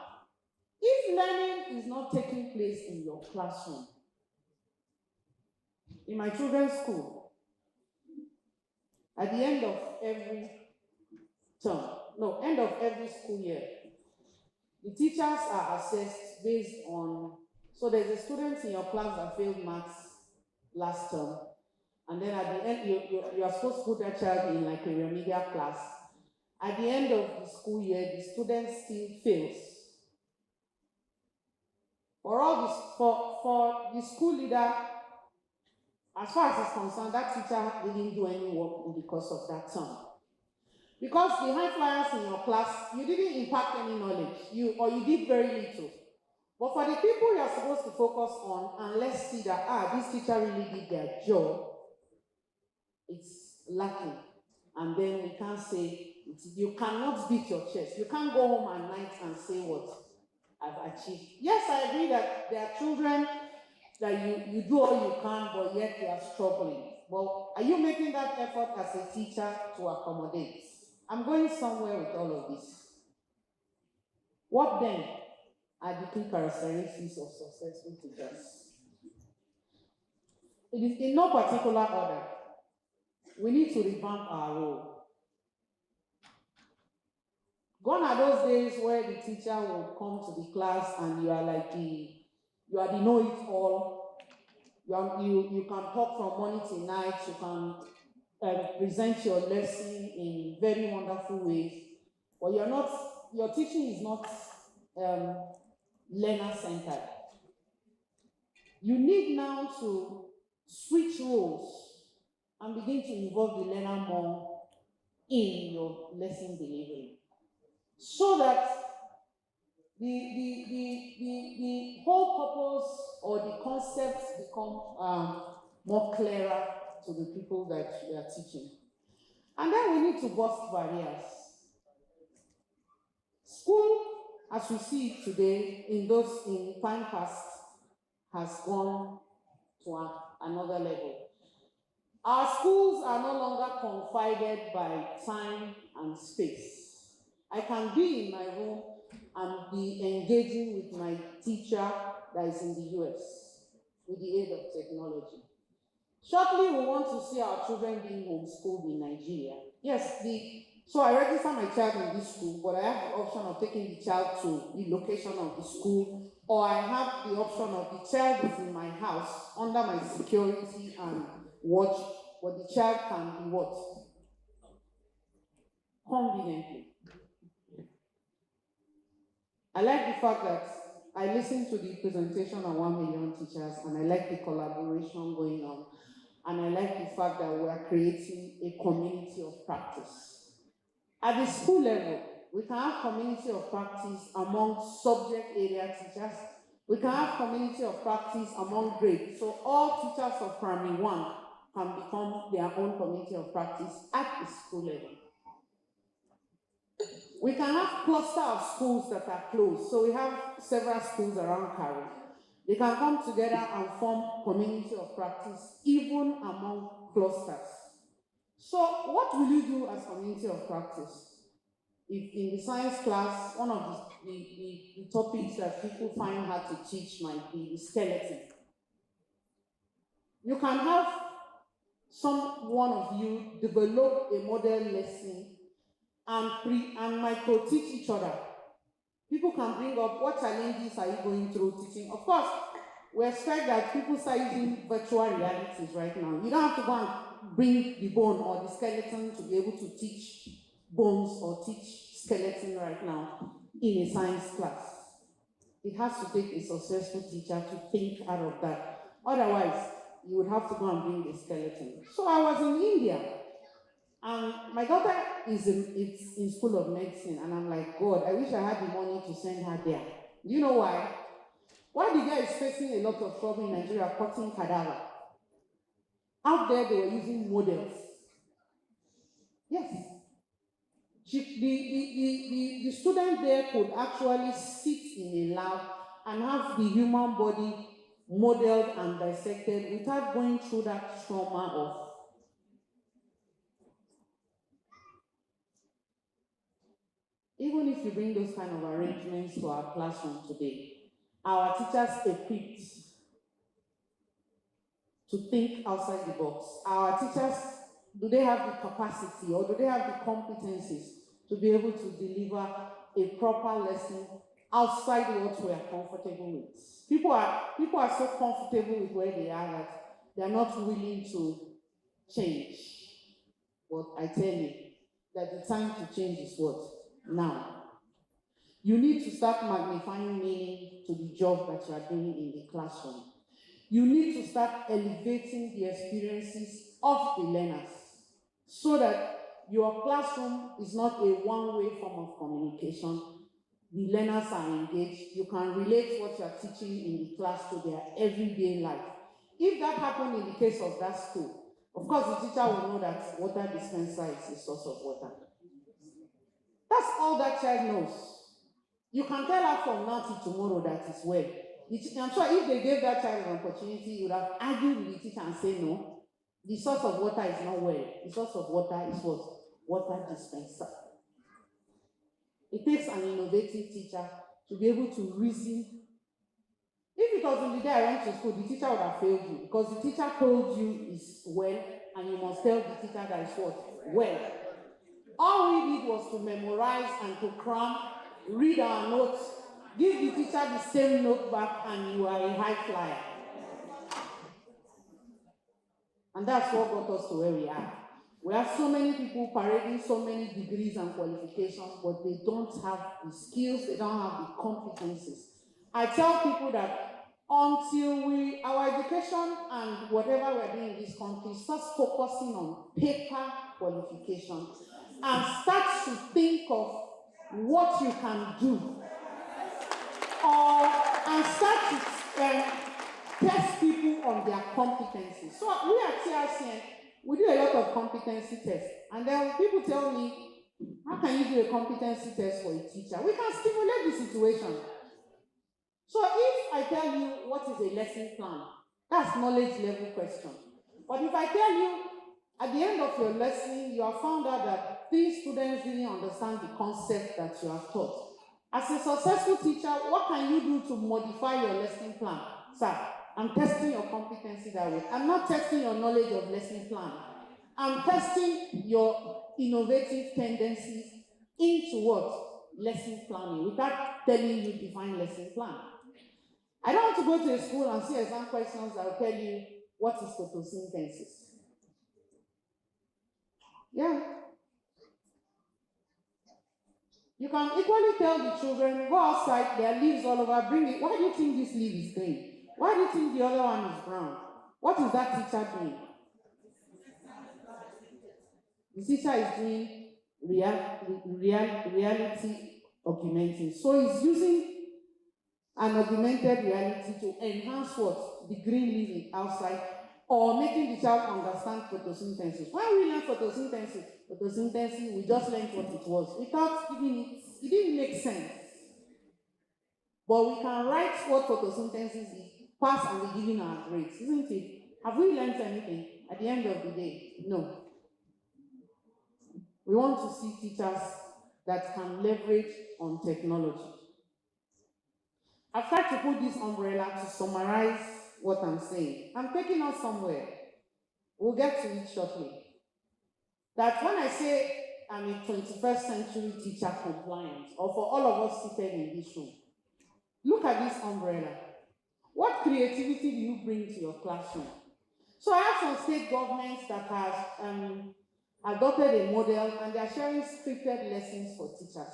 if learning is not taking place in your classroom, in my children's school, at the end of every end of every school year, the teachers are assessed based on, so there's a student in your class that failed maths last term, and then at the end, you are supposed to put that child in like a remedial class. At the end of the school year, the student still fails. For the school leader, as far as it's concerned, that teacher didn't do any work in the course of that term. Because the high flyers in your class, you didn't impact any knowledge, or you did very little. But for the people you're supposed to focus on, and let's see that, this teacher really did their job, it's lacking. And then we can't say, you cannot beat your chest. You can't go home at night and say what I've achieved. Yes, I agree that there are children that you do all you can, but yet they are struggling. But are you making that effort as a teacher to accommodate? I'm going somewhere with all of this. What then are the key characteristics of successful teachers? It is in no particular order. We need to revamp our role. Gone are those days where the teacher will come to the class and you are like you are the know-it-all. You can talk from morning to night. You can present your lesson in very wonderful ways. But your teaching is not learner-centered. You need now to switch roles and begin to involve the learner more in your lesson delivery, so that the whole purpose or the concepts become more clearer to the people that you are teaching. And then we need to bust barriers. School, as we see it today, in time past, has gone to another level. Our schools are no longer confided by time and space. I can be in my room and be engaging with my teacher that is in the US with the aid of technology. Shortly, we want to see our children being homeschooled in Nigeria. Yes, so I register my child in this school, but I have the option of taking the child to the location of the school, or I have the option of the child is in my house under my security and watch, but the child can be what? Conveniently. I like the fact that I listened to the presentation on 1 million teachers, and I like the collaboration going on, and I like the fact that we are creating a community of practice. At the school level, we can have community of practice among subject area teachers. We can have community of practice among grades. So all teachers of primary 1 can become their own community of practice at the school level. We can have cluster of schools that are close. So we have several schools around Kari. They can come together and form community of practice even among clusters. So what will you do as community of practice? if in the science class, one of the topics that people find hard to teach might be the skeleton. You can have one of you develop a model lesson and micro-teach each other. People can bring up what challenges are you going through teaching. Of course, we expect that people start using virtual realities right now. You don't have to go and bring the bone or the skeleton to be able to teach bones or teach skeleton right now in a science class. It has to take a successful teacher to think out of that. Otherwise, you would have to go and bring the skeleton. So I was in India, and my daughter is in School of Medicine, and I'm like, God, I wish I had the money to send her there. Do you know why? Why the girl is facing a lot of trouble in Nigeria cutting cadaver? Out there, they were using models. Yes. The student there could actually sit in a lab and have the human body modeled and dissected without going through that trauma of even if you bring those kind of arrangements to our classroom today, our teachers equipped to think outside the box. Our teachers, do they have the capacity or do they have the competencies to be able to deliver a proper lesson outside what we are comfortable with? People are so comfortable with where they are that they are not willing to change. But I tell you that the time to change is what? Now. You need to start magnifying meaning to the job that you are doing in the classroom. You need to start elevating the experiences of the learners so that your classroom is not a one-way form of communication. The learners are engaged. You can relate what you are teaching in the class to their everyday life. If that happened in the case of that school, of course the teacher will know that water dispenser is a source of water. That's all that child knows. You can tell her from now till tomorrow that it's well. I'm sure if they gave that child an opportunity, you would have argued with the teacher and say, no, the source of water is not well. The source of water is what? Water dispenser. It takes an innovative teacher to be able to reason. If it was in the day I went to school, the teacher would have failed you because the teacher told you it's well and you must tell the teacher that it's what? Well. All we did was to memorize and to cram, read our notes, give the teacher the same note back, and you are a high flyer. And that's what got us to where we are. We have so many people parading so many degrees and qualifications, but they don't have the skills, they don't have the competencies. I tell people that until our education and whatever we're doing in this country starts focusing on paper qualifications and starts to think of what you can do, and start to test people on their competencies. So we at TRCN, we do a lot of competency tests. And then people tell me, how can you do a competency test for a teacher? We can stimulate the situation. So if I tell you what is a lesson plan, that's knowledge level question. But if I tell you, at the end of your lesson, you have found out that 3 students didn't understand the concept that you have taught. As a successful teacher, what can you do to modify your lesson plan? Sir, I'm testing your competency that way. I'm not testing your knowledge of lesson plan. I'm testing your innovative tendencies into what? Lesson planning, without telling you define lesson plan. I don't want to go to a school and see exam questions that will tell you what is photosynthesis. Yeah. You can equally tell the children, go outside, there are leaves all over, bring it. Why do you think this leaf is green? Why do you think the other one is brown? What is that teacher doing? The teacher is doing reality augmenting. So he's using an augmented reality to enhance what? The green living outside, or making the child understand photosynthesis. When we learn photosynthesis, we just learned what it was without giving it didn't make sense. But we can write what photosynthesis is, pass and be given our grades, isn't it? Have we learned anything at the end of the day? No. We want to see teachers that can leverage on technology. I've tried to put this umbrella to summarize what I'm saying. I'm taking us somewhere. We'll get to it shortly. That when I say I'm a 21st century teacher compliant, or for all of us seated in this room, look at this umbrella. What creativity do you bring to your classroom? So I have some state governments that have adopted a model and they are sharing scripted lessons for teachers.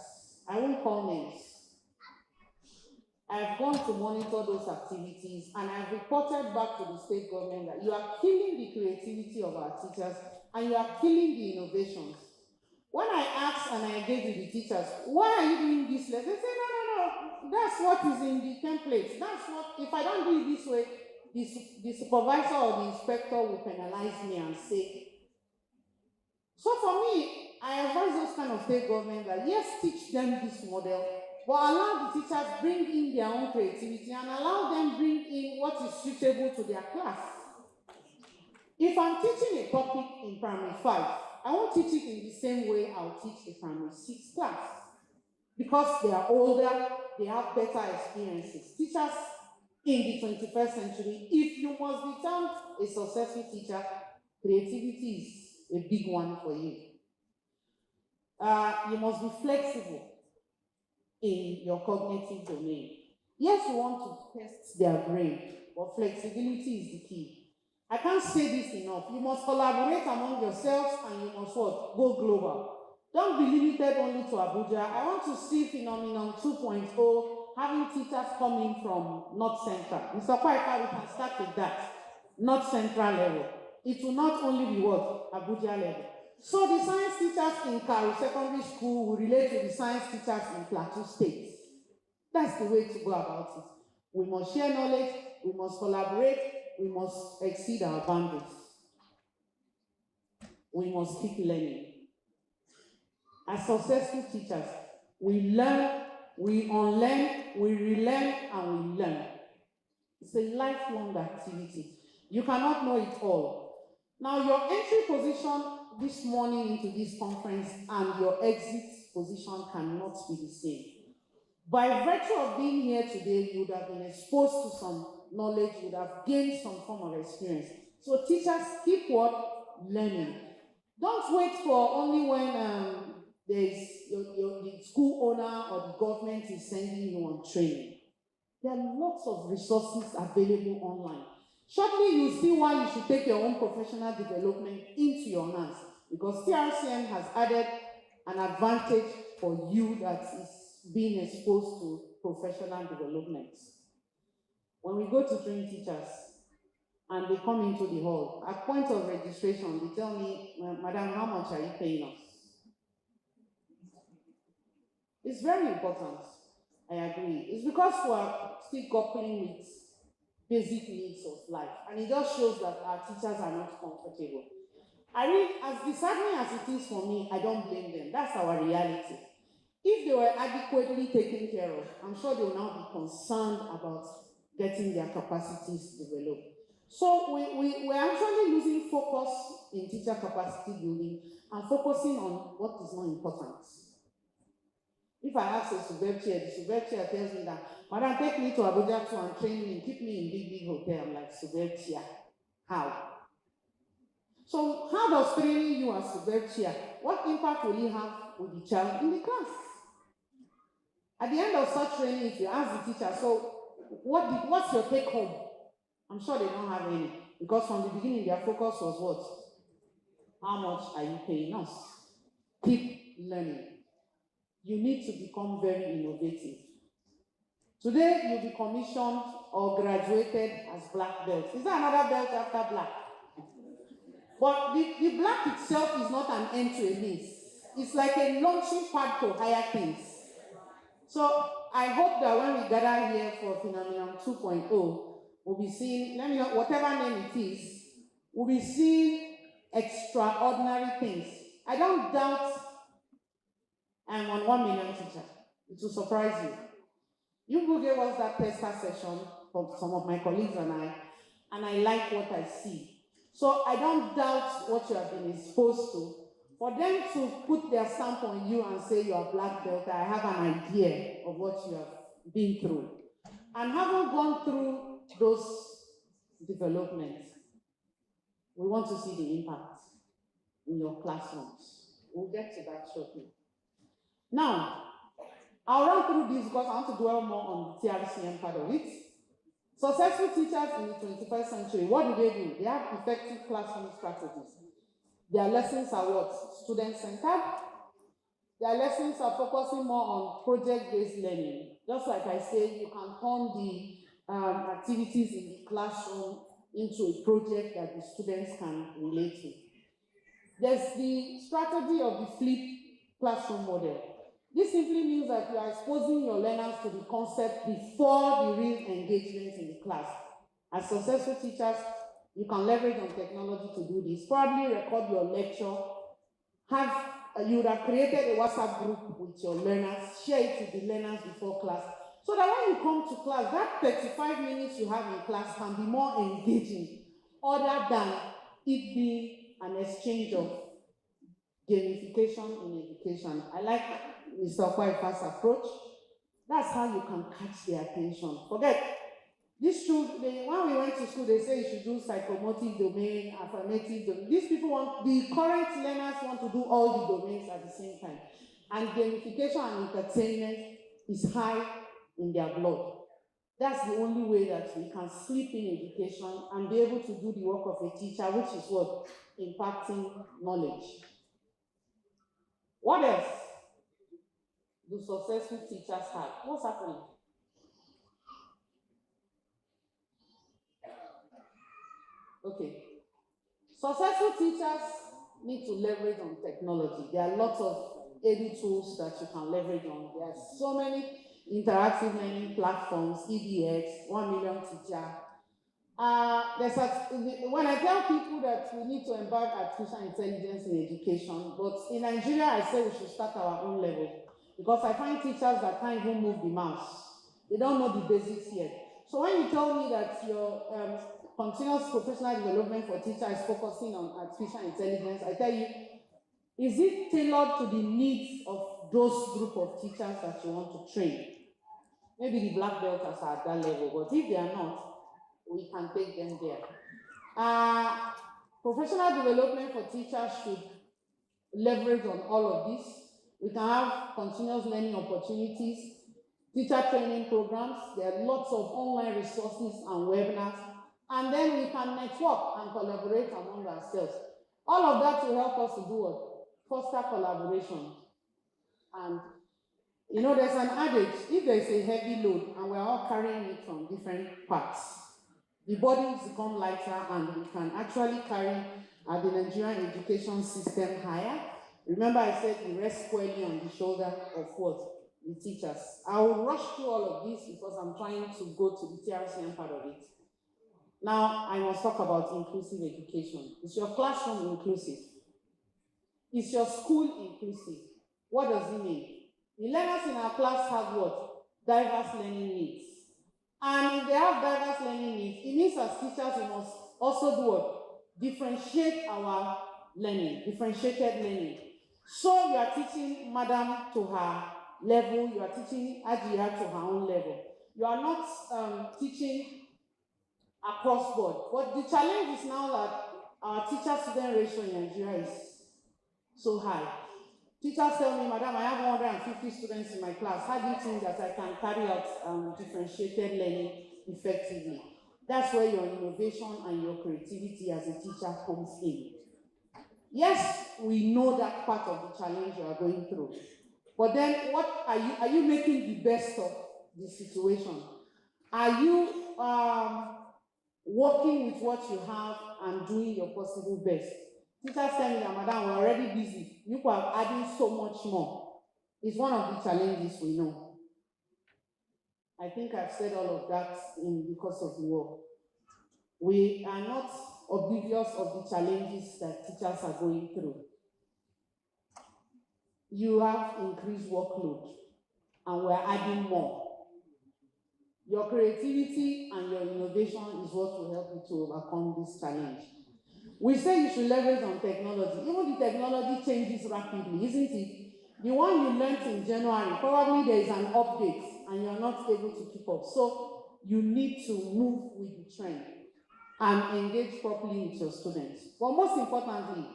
I won't call names. I've gone to monitor those activities and I've reported back to the state government that you are killing the creativity of our teachers and you are killing the innovations. When I asked and I engaged with the teachers, why are you doing this lesson? They say, no, that's what is in the template. That's what, if I don't do it this way, the supervisor or the inspector will penalize me and say. So for me, I advise those kind of state government that yes, teach them this model, but allow the teachers bring in their own creativity and allow them bring in what is suitable to their class. If I'm teaching a topic in primary 5, I won't teach it in the same way I'll teach a primary 6 class. Because they are older, they have better experiences. Teachers in the 21st century, if you must become a successful teacher, creativity is a big one for you. You must be flexible in your cognitive domain. Yes, you want to test their brain, but flexibility is the key. I can't say this enough. You must collaborate among yourselves and you must what? Go global. Don't be limited only to Abuja. I want to see phenomenon 2.0, having teachers coming from North Central. Mr. Kwaika, we can start with that. North Central level. It will not only be what? Abuja level. So the science teachers in Karu Secondary School will relate to the science teachers in Plateau State. That's the way to go about it. We must share knowledge, we must collaborate, we must exceed our boundaries. We must keep learning. As successful teachers, we learn, we unlearn, we relearn, and we learn. It's a lifelong activity. You cannot know it all. Now, your entry position this morning into this conference and your exit position cannot be the same. By virtue of being here today, you would have been exposed to some knowledge, you would have gained some form of experience. So teachers, keep what? Learning. Don't wait for only when the school owner or the government is sending you on training. There are lots of resources available online. Shortly, you'll see why you should take your own professional development into your hands, because TRCN has added an advantage for you that is being exposed to professional development. When we go to train teachers and they come into the hall, at point of registration, they tell me, Madam, how much are you paying us? It's very important. I agree. It's because we are still grappling with basic needs of life, and it just shows that our teachers are not comfortable. I mean, as disheartening as it is for me, I don't blame them. That's our reality. If they were adequately taken care of, I'm sure they will now be concerned about getting their capacities developed. So we're actually losing focus in teacher capacity building and focusing on what is more important. If I ask a superb chair, the superb chair tells me that, Madam, take me to Abuja to and train me, keep me in big hotel. I'm like, superb chair. How? So how does training you as superb chair, what impact will it have with the child in the class? At the end of such training, if you ask the teacher, so what's your take home? I'm sure they don't have any, because from the beginning their focus was what? How much are you paying us? Keep learning. You need to become very innovative. Today, you'll be commissioned or graduated as black belt. Is there another belt after black? But the black itself is not an end to a means. It's like a launching pad to higher things. So I hope that when we gather here for phenomenon 2.0, we'll be seeing, let me know, whatever name it is, we'll be seeing extraordinary things. I don't doubt I'm on 1 million teacher. It will surprise you. You will gave us that tester session from some of my colleagues and I like what I see. So I don't doubt what you have been exposed to, For them to put their stamp on you and say you are black belt, I have an idea of what you have been through. And having gone through those developments, we want to see the impact in your classrooms. We'll get to that shortly. Now, I'll run through this because I want to dwell more on the TRCN part of it. Successful teachers in the 21st century, what do? They have effective classroom strategies. Their lessons are what? Student-centered. Their lessons are focusing more on project-based learning. Just like I said, you can turn the activities in the classroom into a project that the students can relate to. There's the strategy of the flipped classroom model. This simply means that you are exposing your learners to the concept before the real engagement in the class. As successful teachers, you can leverage on technology to do this. Probably record your lecture. You would have created a WhatsApp group with your learners, share it with the learners before class, so that when you come to class, that 35 minutes you have in class can be more engaging, other than it being an exchange of gamification in education. I like Mr. Kwaifa's approach. That's how you can catch their attention. Forget, when we went to school, they say you should do psychomotive domain, affirmative domain. These people the current learners want to do all the domains at the same time. And gamification and entertainment is high in their blood. That's the only way that we can sleep in education and be able to do the work of a teacher, which is what? Impacting knowledge. What else do successful teachers have? What's happening? Okay. Successful teachers need to leverage on technology. There are lots of edu tools that you can leverage on. There are so many interactive learning platforms, EDX, 1 Million Teacher. When I tell people that we need to embark artificial intelligence in education, but in Nigeria, I say we should start our own level, because I find teachers that can't even move the mouse. They don't know the basics yet. So when you tell me that your continuous professional development for teachers is focusing on artificial intelligence, I tell you, is it tailored to the needs of those group of teachers that you want to train? Maybe the black belters are at that level, but if they are not, we can take them there. Professional development for teachers should leverage on all of this. We can have continuous learning opportunities, teacher training programs. There are lots of online resources and webinars. And then we can network and collaborate among ourselves. All of that will help us to do what? Foster collaboration. And you know, there's an adage, if there's a heavy load and we're all carrying it from different parts, the bodies become lighter and we can actually carry the Nigerian education system higher. Remember I said we rest squarely on the shoulder of what? The teachers. I will rush through all of this because I'm trying to go to the TRCN part of it. Now, I must talk about inclusive education. Is your classroom inclusive? Is your school inclusive? What does it mean? The learners in our class have what? Diverse learning needs. And if they have diverse learning needs, it means as teachers we must also do what? Differentiate our learning, differentiated learning. So you are teaching madam to her level, you are teaching Ajia to her own level. You are not teaching across board. But the challenge is now that our teacher-student ratio in Nigeria is so high. Teachers tell me, madam, I have 150 students in my class. How do you think that I can carry out differentiated learning effectively? That's where your innovation and your creativity as a teacher comes in. Yes, we know that part of the challenge you are going through. But then what are you making the best of the situation? Are you working with what you have and doing your possible best? Teachers tell me that, madam, we're already busy. You are adding so much more. It's one of the challenges we know. I think I've said all of that because of the work. We are not oblivious of the challenges that teachers are going through. You have increased workload, and we're adding more. Your creativity and your innovation is what will help you to overcome this challenge. We say you should leverage on technology. Even the technology changes rapidly, isn't it? The one you learned in January, probably there is an update and you're not able to keep up. So you need to move with the trend and engage properly with your students. But most importantly,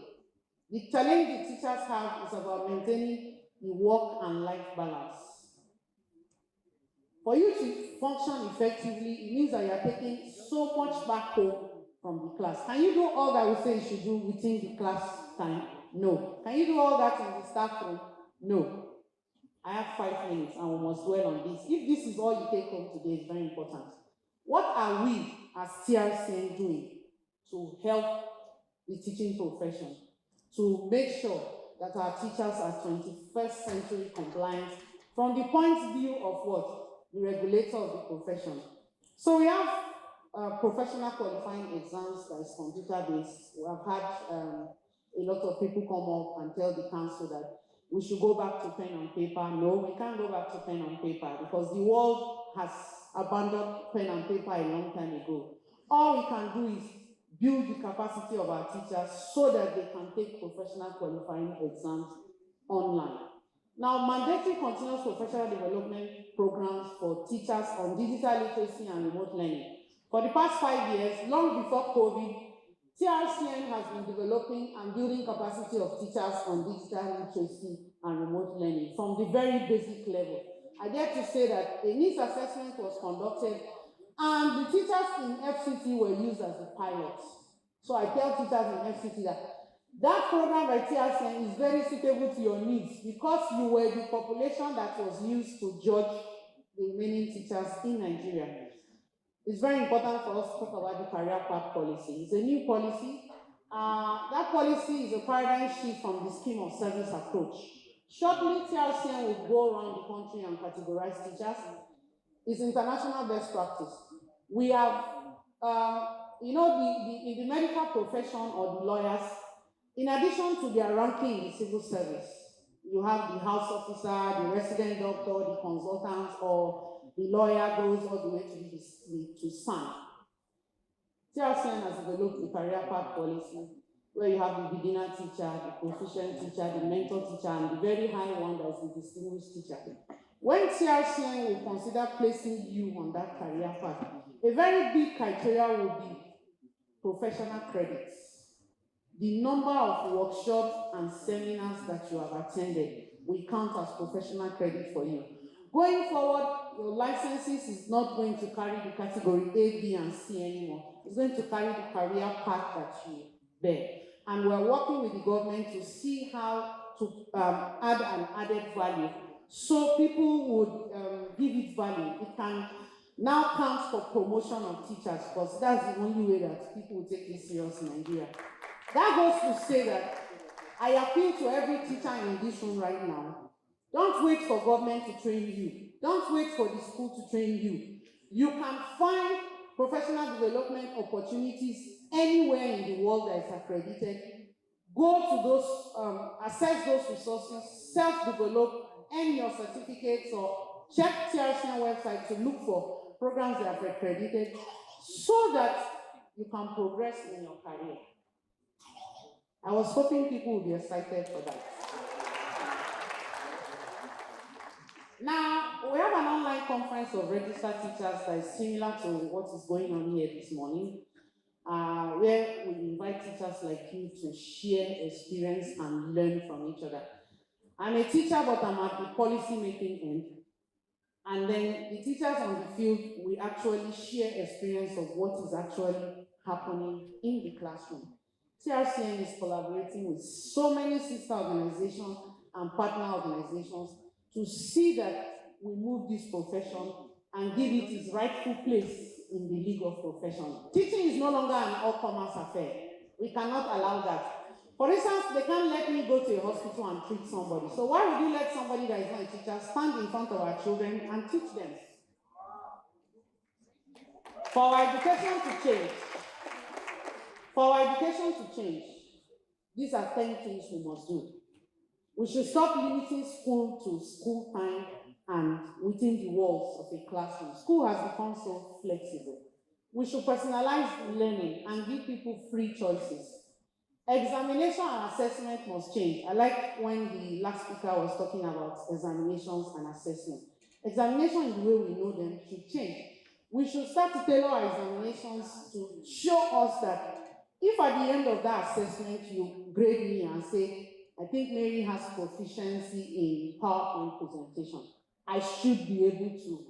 the challenge the teachers have is about maintaining the work and life balance. For you to function effectively, it means that you are taking so much back home from the class. Can you do all that we say you should do within the class time? No. Can you do all that in the staff room? No. I have 5 minutes and we must dwell on this. If this is all you take home today, it's very important. What are we as TRCN doing to help the teaching profession, to make sure that our teachers are 21st century compliant from the point of view of what? The regulator of the profession. So we have professional qualifying exams that is computer-based. We have had a lot of people come up and tell the council that we should go back to pen and paper. No, we can't go back to pen and paper because the world has abandoned pen and paper a long time ago. All we can do is build the capacity of our teachers so that they can take professional qualifying exams online. Now, mandatory continuous professional development programs for teachers on digital literacy and remote learning. For the past 5 years, long before COVID, TRCN has been developing and building capacity of teachers on digital literacy and remote learning from the very basic level. I dare to say that a needs assessment was conducted and the teachers in FCT were used as the pilots. So I tell teachers in FCT that program by TRCN is very suitable to your needs because you were the population that was used to judge the remaining teachers in Nigeria. It's very important for us to talk about the career path policy. It's a new policy. That policy is a paradigm shift from the scheme of service approach. Shortly, TRCN will go around the country and categorize teachers. It's international best practice. We have, in the medical profession or the lawyers, in addition to their ranking in the civil service, you have the house officer, the resident doctor, the consultant, or the lawyer goes all the way to SAN. TRCN has developed the career path policy where you have the beginner teacher, the proficient teacher, the mentor teacher, and the very high one that is the distinguished teacher. When TRCN will consider placing you on that career path, a very big criteria will be professional credits. The number of workshops and seminars that you have attended will count as professional credit for you. Going forward, your licenses is not going to carry the category A, B, and C anymore. It's going to carry the career path that you bear. And we're working with the government to see how to add an added value so people would give it value. It can now count for promotion of teachers because that's the only way that people will take this serious in Nigeria. That goes to say that I appeal to every teacher in this room right now. Don't wait for government to train you. Don't wait for the school to train you. You can find professional development opportunities anywhere in the world that is accredited. Go to those, assess those resources, self-develop, earn your certificates, or check TRCN website to look for programs that are accredited so that you can progress in your career. I was hoping people would be excited for that. Now, we have an online conference of registered teachers that is similar to what is going on here this morning, where we invite teachers like you to share experience and learn from each other. I'm a teacher, but I'm at the policy making end. And then the teachers on the field, we actually share experience of what is actually happening in the classroom. TRCN is collaborating with so many sister organizations and partner organizations to see that we move this profession and give it its rightful place in the league of profession. Teaching is no longer an all-commerce affair. We cannot allow that. For instance, they can't let me go to a hospital and treat somebody. So why would you let somebody that is not a teacher stand in front of our children and teach them? For our education to change, these are 10 things we must do. We should stop limiting school to school time and within the walls of a classroom. School has become so flexible. We should personalize learning and give people free choices. Examination and assessment must change. I like when the last speaker was talking about examinations and assessment. Examination, the way we know them, should change. We should start to tailor our examinations to show us that if at the end of that assessment you grade me and say, I think Mary has proficiency in PowerPoint presentation, I should be able to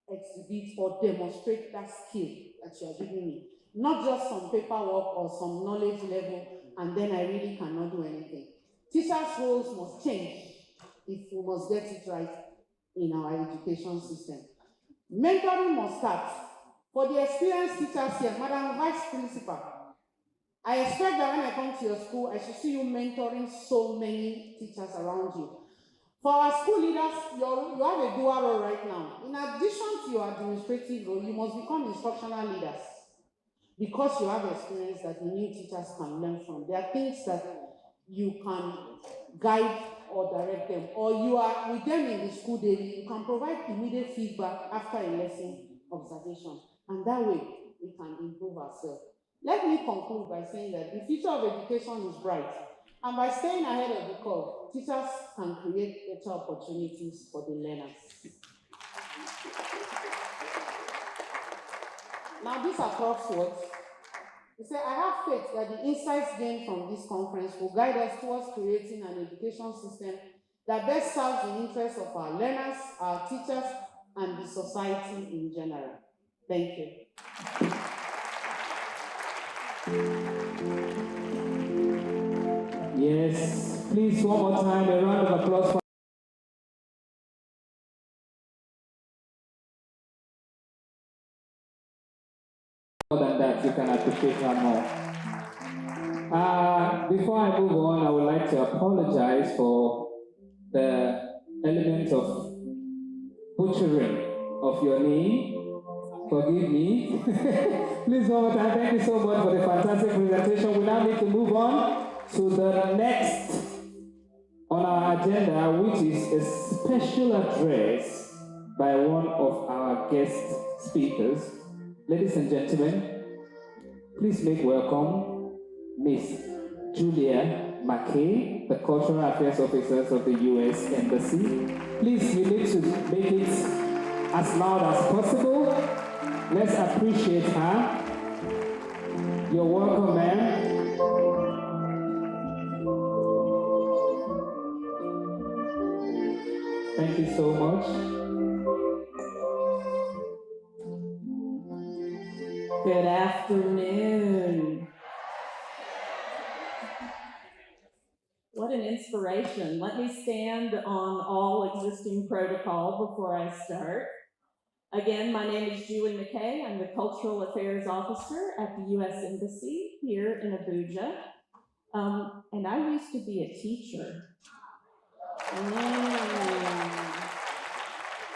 exhibit or demonstrate that skill that you are giving me. Not just some paperwork or some knowledge level, and then I really cannot do anything. Teachers' roles must change if we must get it right in our education system. Mentoring must start. For the experienced teachers here, Madam Vice Principal, I expect that when I come to your school, I should see you mentoring so many teachers around you. For our school leaders, you have a dual role right now. In addition to your administrative role, you must become instructional leaders because you have experience that the new teachers can learn from. There are things that you can guide or direct them, or you are with them in the school daily, you can provide immediate feedback after a lesson observation, and that way we can improve ourselves. Let me conclude by saying that the future of education is bright, and by staying ahead of the curve, teachers can create better opportunities for the learners. Now, these are tough words. He said, I have faith that the insights gained from this conference will guide us towards creating an education system that best serves the interests of our learners, our teachers, and the society in general. Thank you. Yes, please, one more time, a round of applause for more than that, you can appreciate her more. Before I move on, I would like to apologize for the element of butchering of your name. Forgive me. Please, one more time, thank you so much for the fantastic presentation. We now need to move on to the next on our agenda, which is a special address by one of our guest speakers. Ladies and gentlemen, please make welcome Miss Julia McKay, the Cultural Affairs Officer of the U.S. Embassy. Please, you need to make it as loud as possible. Let's appreciate her. You're welcome, ma'am. Thank you so much. Good afternoon. What an inspiration. Let me stand on all existing protocol before I start. Again, my name is Julie McKay. I'm the Cultural Affairs Officer at the U.S. Embassy here in Abuja. And I used to be a teacher.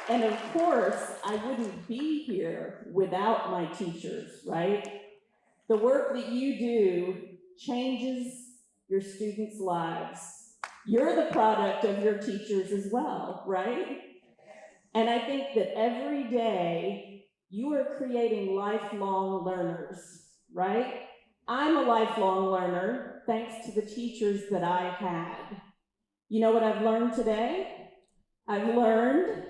And of course, I wouldn't be here without my teachers, right? The work that you do changes your students' lives. You're the product of your teachers as well, right? And I think that every day you are creating lifelong learners, right? I'm a lifelong learner thanks to the teachers that I had. You know what I've learned today? I've learned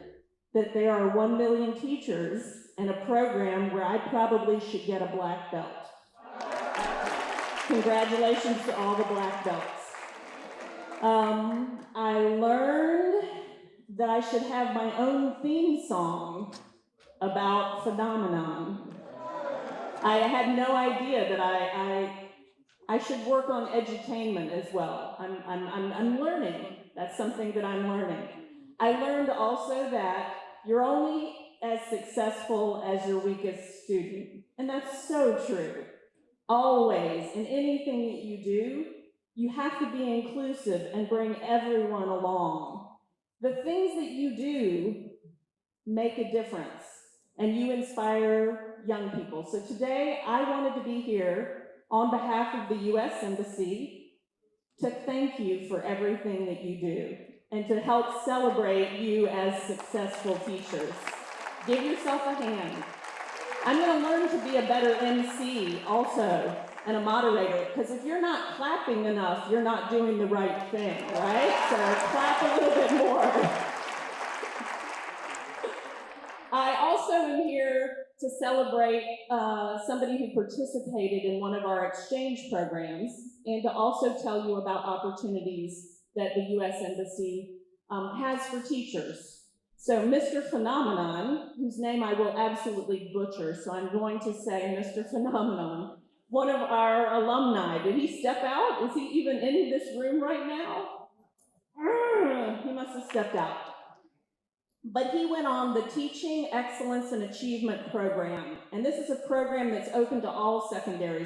that there are 1 million teachers in a program where I probably should get a black belt. Congratulations to all the black belts. I learned that I should have my own theme song about phenomenon. I had no idea that I should work on edutainment as well. I'm learning. That's something that I'm learning. I learned also that you're only as successful as your weakest student. And that's so true. Always, in anything that you do, you have to be inclusive and bring everyone along. The things that you do make a difference, and you inspire young people. So today, I wanted to be here on behalf of the U.S. Embassy to thank you for everything that you do and to help celebrate you as successful teachers. Give yourself a hand. I'm going to learn to be a better MC also. and a moderator, because if you're not clapping enough, you're not doing the right thing, right? So clap a little bit more. I also am here to celebrate somebody who participated in one of our exchange programs, and to also tell you about opportunities that the U.S. Embassy has for teachers. So Mr. Phenomenon, whose name I will absolutely butcher, so I'm going to say Mr. Phenomenon, one of our alumni. Did he step out? Is he even in this room right now? He must have stepped out. But he went on the Teaching Excellence and Achievement Program. And this is a program that's open to all secondary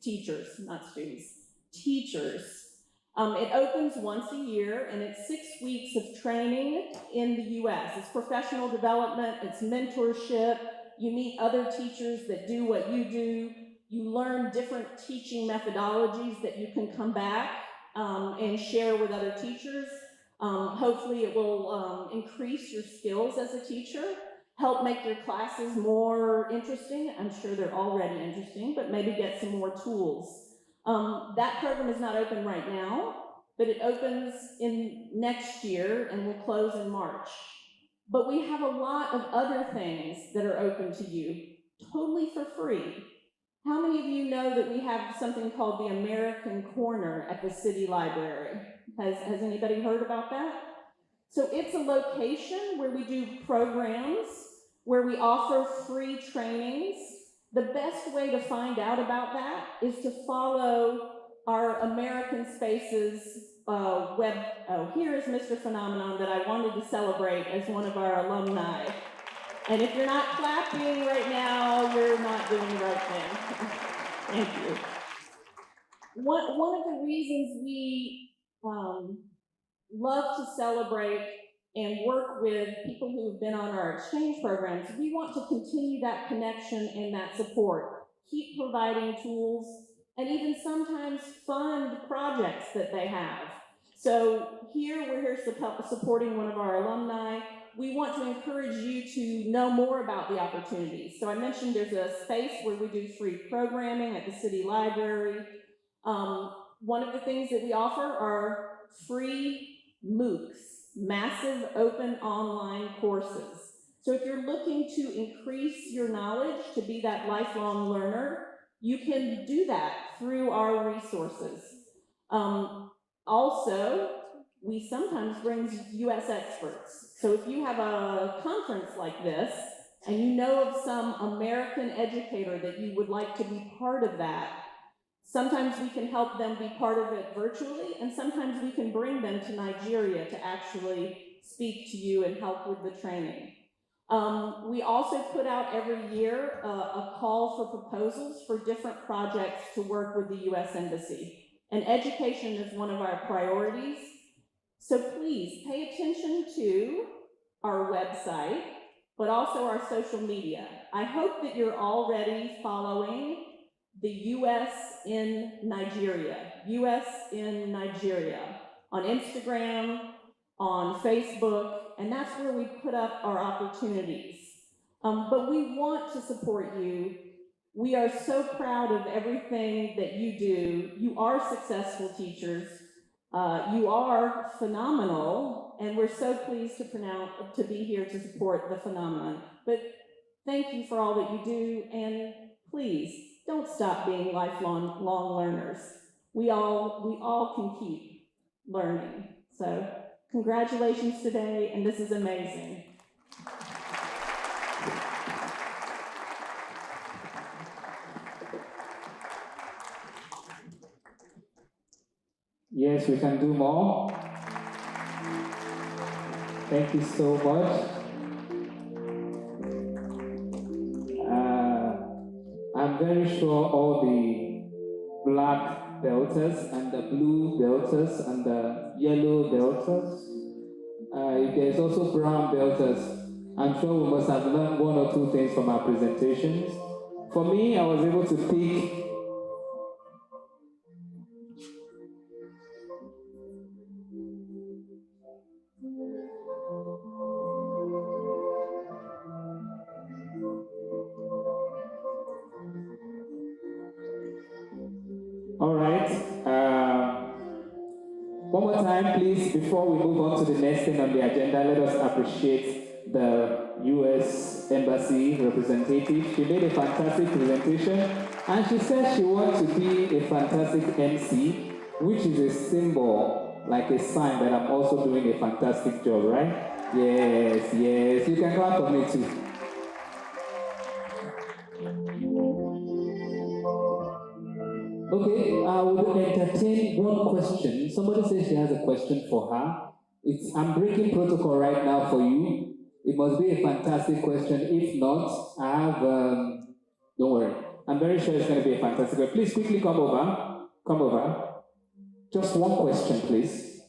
teachers, not students, teachers. It opens once a year, and it's 6 weeks of training in the U.S. It's professional development, it's mentorship. You meet other teachers that do what you do. You learn different teaching methodologies that you can come back and share with other teachers. Hopefully it will increase your skills as a teacher, help make your classes more interesting. I'm sure they're already interesting, but maybe get some more tools. That program is not open right now, but it opens in next year and will close in March. But we have a lot of other things that are open to you, totally for free. How many of you know that we have something called the American Corner at the City Library? Has anybody heard about that? So it's a location where we do programs, where we offer free trainings. The best way to find out about that is to follow our American Spaces web. Oh, here is Mr. Phenomenon that I wanted to celebrate as one of our alumni. And if you're not clapping right now, you're not doing the right thing. Thank you. One of the reasons we love to celebrate and work with people who have been on our exchange programs, we want to continue that connection and that support. Keep providing tools, and even sometimes fund projects that they have. So here, we're here supporting one of our alumni. We want to encourage you to know more about the opportunities. So I mentioned there's a space where we do free programming at the City Library. One of the things that we offer are free MOOCs, massive open online courses. So if you're looking to increase your knowledge, to be that lifelong learner, you can do that through our resources. Also, we sometimes bring U.S. experts. So if you have a conference like this, and you know of some American educator that you would like to be part of that, sometimes we can help them be part of it virtually, and sometimes we can bring them to Nigeria to actually speak to you and help with the training. We also put out every year a call for proposals for different projects to work with the U.S. Embassy. And education is one of our priorities. So please pay attention to our website, but also our social media. I hope that you're already following the U.S. in Nigeria, U.S. in Nigeria, on Instagram, on Facebook, and that's where we put up our opportunities. But we want to support you. We are so proud of everything that you do. You are successful teachers. You are phenomenal, and we're so pleased to be here to support the phenomenon. But thank you for all that you do, and please don't stop being lifelong learners. We all can keep learning. So congratulations today, and this is amazing. Yes, we can do more. Thank you so much. I'm very sure all the black belters and the blue belters and the yellow belters, there's also brown belters. I'm sure we must have learned one or two things from our presentations. For me, I was able to pick more time, please, before we move on to the next thing on the agenda, let us appreciate the U.S. Embassy representative. She made a fantastic presentation, and she said she wants to be a fantastic MC, which is a symbol, like a sign that I'm also doing a fantastic job, right? Yes, yes. You can clap for me too. Okay, I will entertain one question. Somebody says she has a question for her. I'm breaking protocol right now for you. It must be a fantastic question. If not, I have, don't worry. I'm very sure it's going to be a fantastic question. Please quickly come over. Come over. Just one question, please.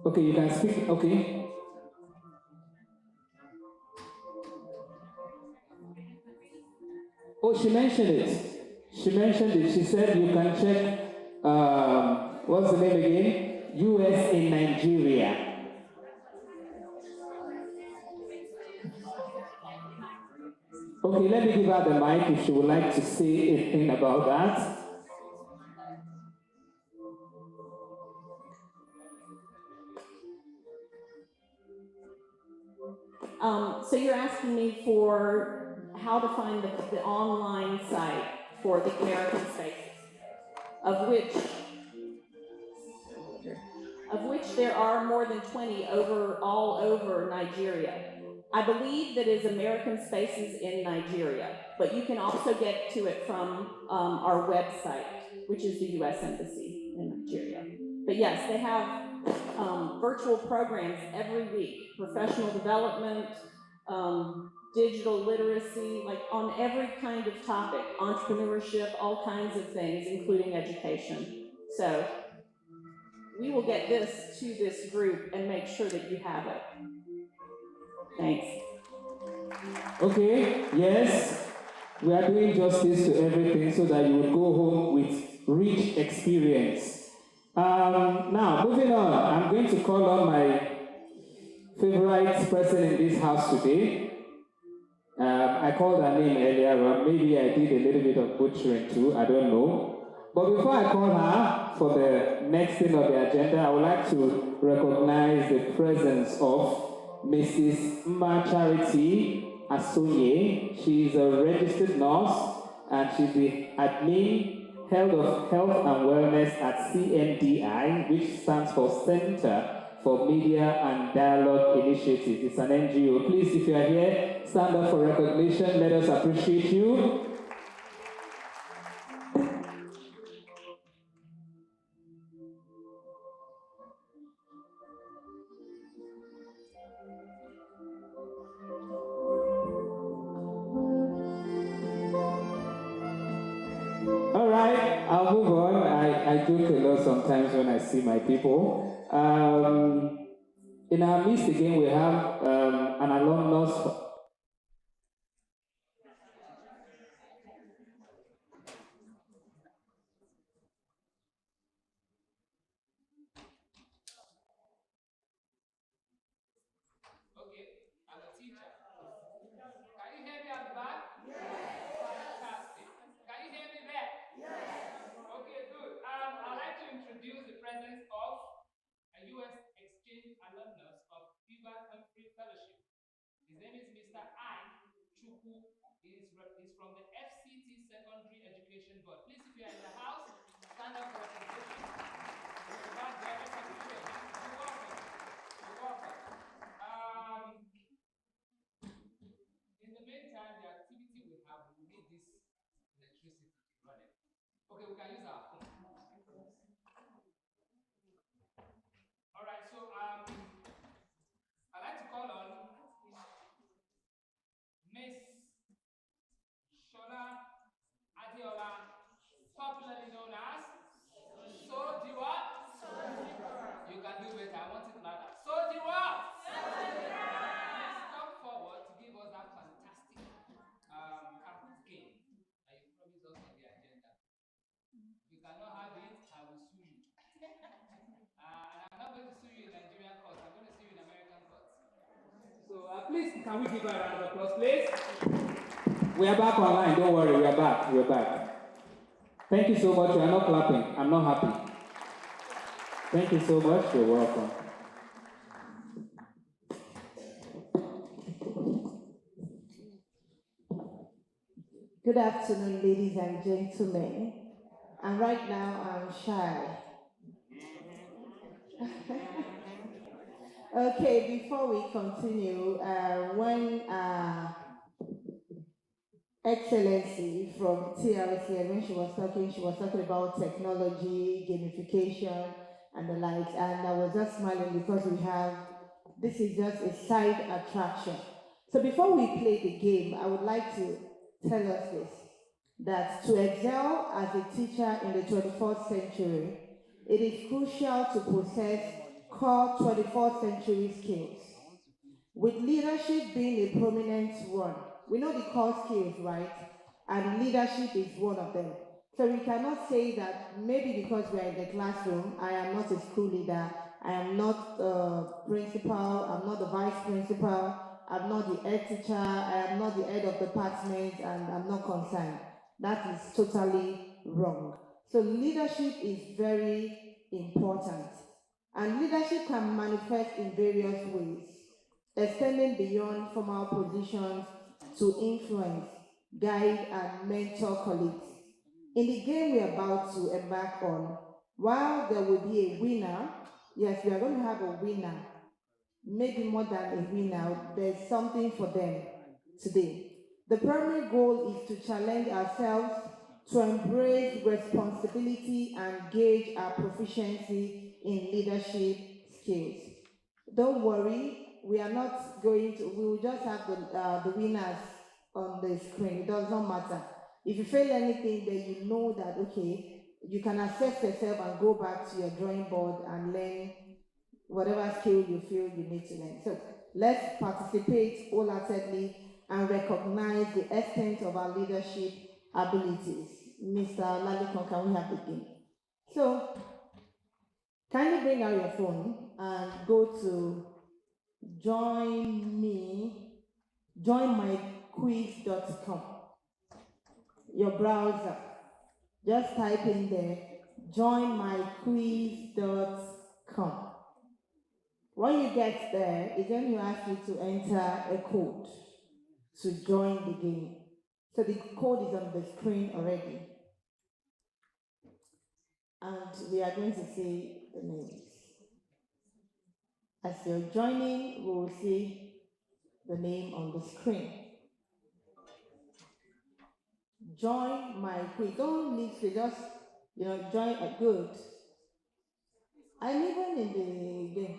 Okay, you can speak. Okay. Oh, she mentioned it. She mentioned it. She said you can check, what's the name again? US in Nigeria. Okay, let me give her the mic if she would like to say a thing about that. So you're asking me for how to find the online site for the American Spaces, of which there are more than 20 all over Nigeria. I believe that is American Spaces in Nigeria, but you can also get to it from our website, which is the U.S. Embassy in Nigeria. But yes, they have virtual programs every week, professional development, digital literacy, like on every kind of topic, entrepreneurship, all kinds of things, including education. So we will get this to this group and make sure that you have it. Thanks. Okay, yes, we are doing justice to everything so that you will go home with rich experience. Now, moving on, I'm going to call on my favorite person in this house today. I called her name earlier on. Maybe I did a little bit of butchering too, I don't know. But before I call her for the next thing on the agenda, I would like to recognize the presence of Mrs. Mma Charity Asonye. She is a registered nurse and she's the admin head of health and wellness at CMDI, which stands for Center for Media and Dialogue Initiative. It's an NGO. Please, if you are here, stand up for recognition. Let us appreciate you. All right, I'll move on. I joke a lot sometimes when I see my people. In our midst again, we have an alumnus. Okay, I'm a teacher. Can you hear me at the back? Yes. Fantastic. Can you hear me there? Yes. Okay, good. I'd like to introduce the presence of a U.S. Exchange alumnus of Cuba Humphrey Fellowship. His name is Mr. I. Chukwu. He's from the FCT Secondary Education Board. Please, if you're in the house, stand up for recognition. You're welcome. You're welcome. In the meantime, the activity we have, we need this electricity running. Okay, we can use our phone. All right, so I'd like to call on Miss Shola Adiola, popularly known as Sojiwa. You can do better. I want it louder. Sojiwa. Please come forward to give us that fantastic capital gain that you promised us on the agenda. If you cannot have it, I will sue you. And I'm not going to sue you in Nigerian courts. I'm going to sue you in American courts. So please, can we give her a round of applause, please? We are back online. Don't worry. We are back. We are back. Thank you so much. You are not clapping. I'm not happy. Thank you so much. You're welcome. Good afternoon, ladies and gentlemen. And right now, I'm shy. Okay, before we continue, when Excellency from TRCN, when she was talking about technology, gamification, and the likes, and I was just smiling because this is just a side attraction. So before we play the game, I would like to tell us this, that to excel as a teacher in the 21st century, it is crucial to possess core 21st century skills, with leadership being a prominent one. We know the core skills, right? And leadership is one of them. So we cannot say that maybe because we are in the classroom, I am not a school leader, I am not the principal, I'm not the vice principal, I'm not the head teacher, I am not the head of department, and I'm not concerned. That is totally wrong. So leadership is very important. And leadership can manifest in various ways, extending beyond formal positions to influence, guide, and mentor colleagues. In the game we are about to embark on, while there will be a winner, yes, we are going to have a winner, maybe more than a winner, there's something for them today. The primary goal is to challenge ourselves to embrace responsibility and gauge our proficiency in leadership skills. Don't worry, we will just have the winners on the screen. It does not matter. If you fail anything, then you know that, okay, you can assess yourself and go back to your drawing board and learn whatever skill you feel you need to learn. So let's participate wholeheartedly and recognize the extent of our leadership abilities. Mr. Lalikon, can we have the game? So kindly bring out your phone and go to joinmyquiz.com, your browser. Just type in there, joinmyquiz.com. When you get there, it's going to ask you to enter a code to join the game. So the code is on the screen already. And we are going to see the names. As you're joining, we will see the name on the screen. Join my quiz. Don't leave, so just join a good. I'm even in the game.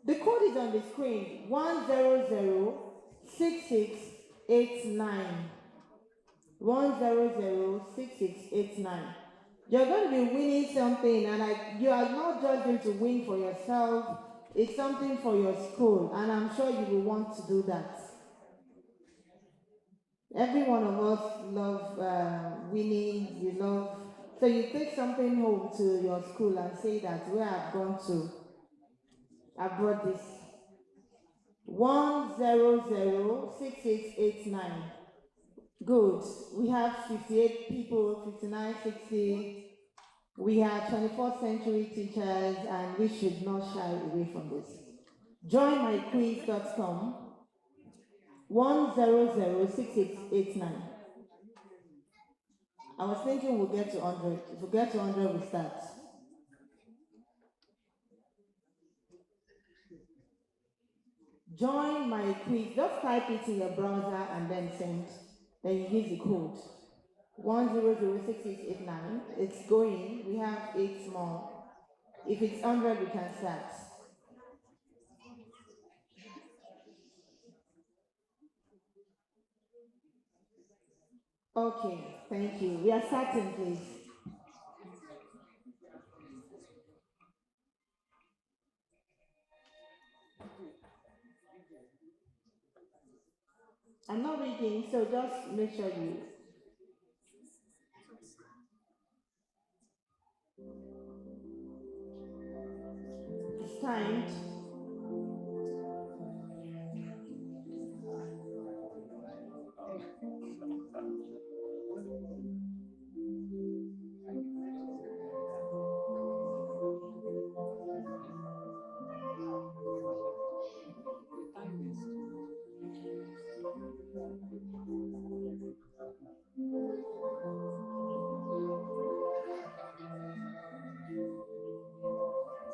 The code is on the screen, 1006689. 1006689. You're going to be winning something, and you are not just going to win for yourself, it's something for your school, and I'm sure you will want to do that. Every one of us love winning, so you take something home to your school and say that where I've gone to, I brought this. 1006689. Good. We have 58 people, 59, 60. We have 24th century teachers, and we should not shy away from this. Joinmyquiz.com, 1006689. I was thinking we'll get to 100. If we get to 100, we start. Join my quiz. Just type it in your browser and then send. Then you use the code 1006689. It's going. We have 8 more. If it's 100, we can start. Okay, thank you. We are starting, please. I'm not reading, so just make sure you. It's timed.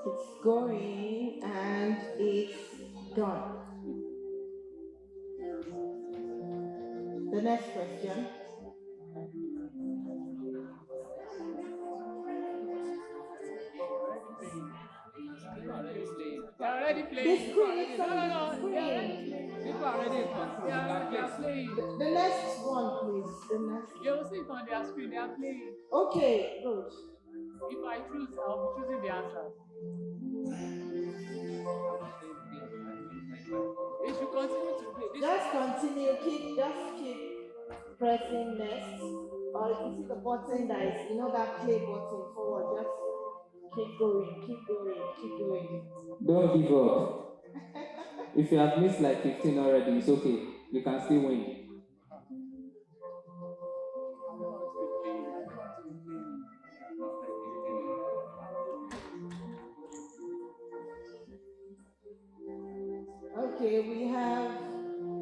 It's going and it's gone. The next question. They're already playing. The screen is on the screen. People are already in control. They are playing. The next one, please. The next. You will see it on their screen. They are playing. Okay, good. If I choose, I'll be choosing the answer. They should continue to play. Just continue. Just keep pressing next. Or if you see the button that is, that play button forward, just keep going. Don't give up. If you have missed like 15 already, it's okay. You can still win. Okay, we have,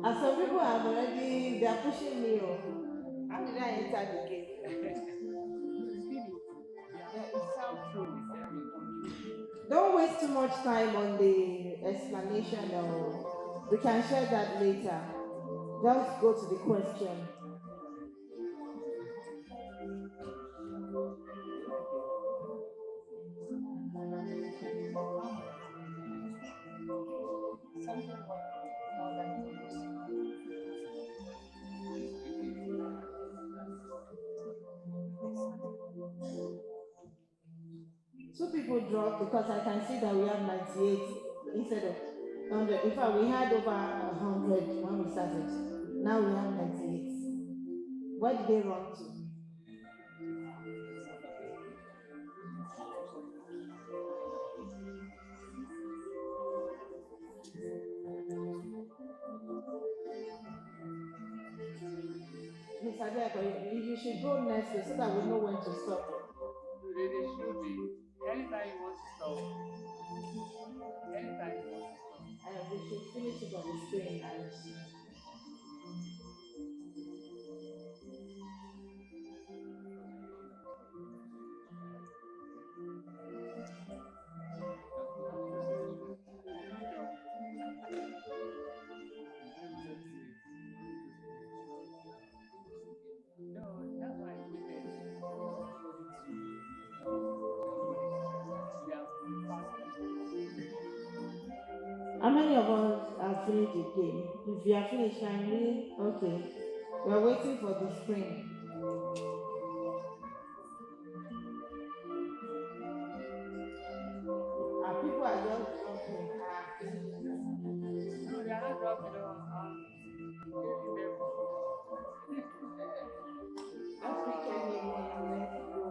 some people have already, they are pushing me. How did I enter the game? Don't waste too much time on the explanation, or we can share that later. Just go to the question. Two people dropped because I can see that we have 98 instead of 100. In fact, we had over 100 when we started. Now we have 98. Where did they run to? Mr. Deco, you should go next so that we know when to stop. They should be. Anytime you want to stop. Anytime you want to stop. We should finish it on the screen and how many of us have finished the game? If you are finished, can we? Okay. We are waiting for the screen. People are just dropping. No, they are not dropping off. Just pick anyone and let's go.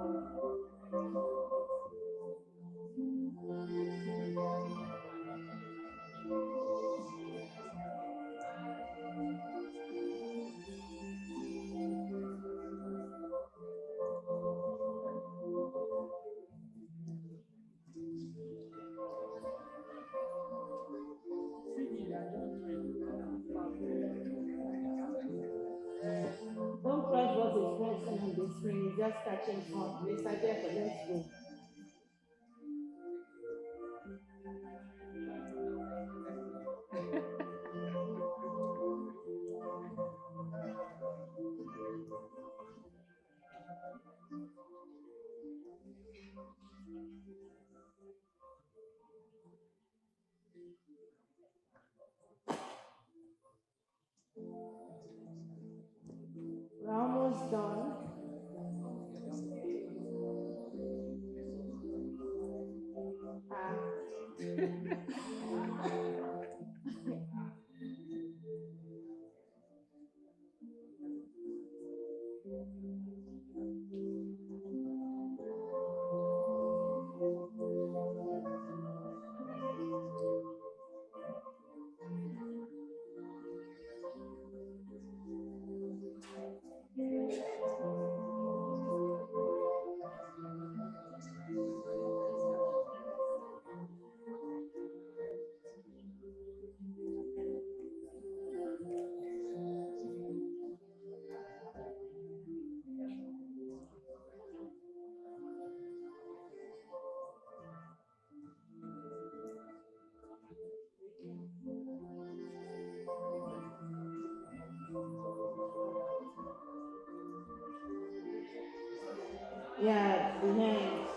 Don't press what is pressing on the screen, it's just catching on. Mr. Jeff, let's go. We're almost done. Yeah, the hands.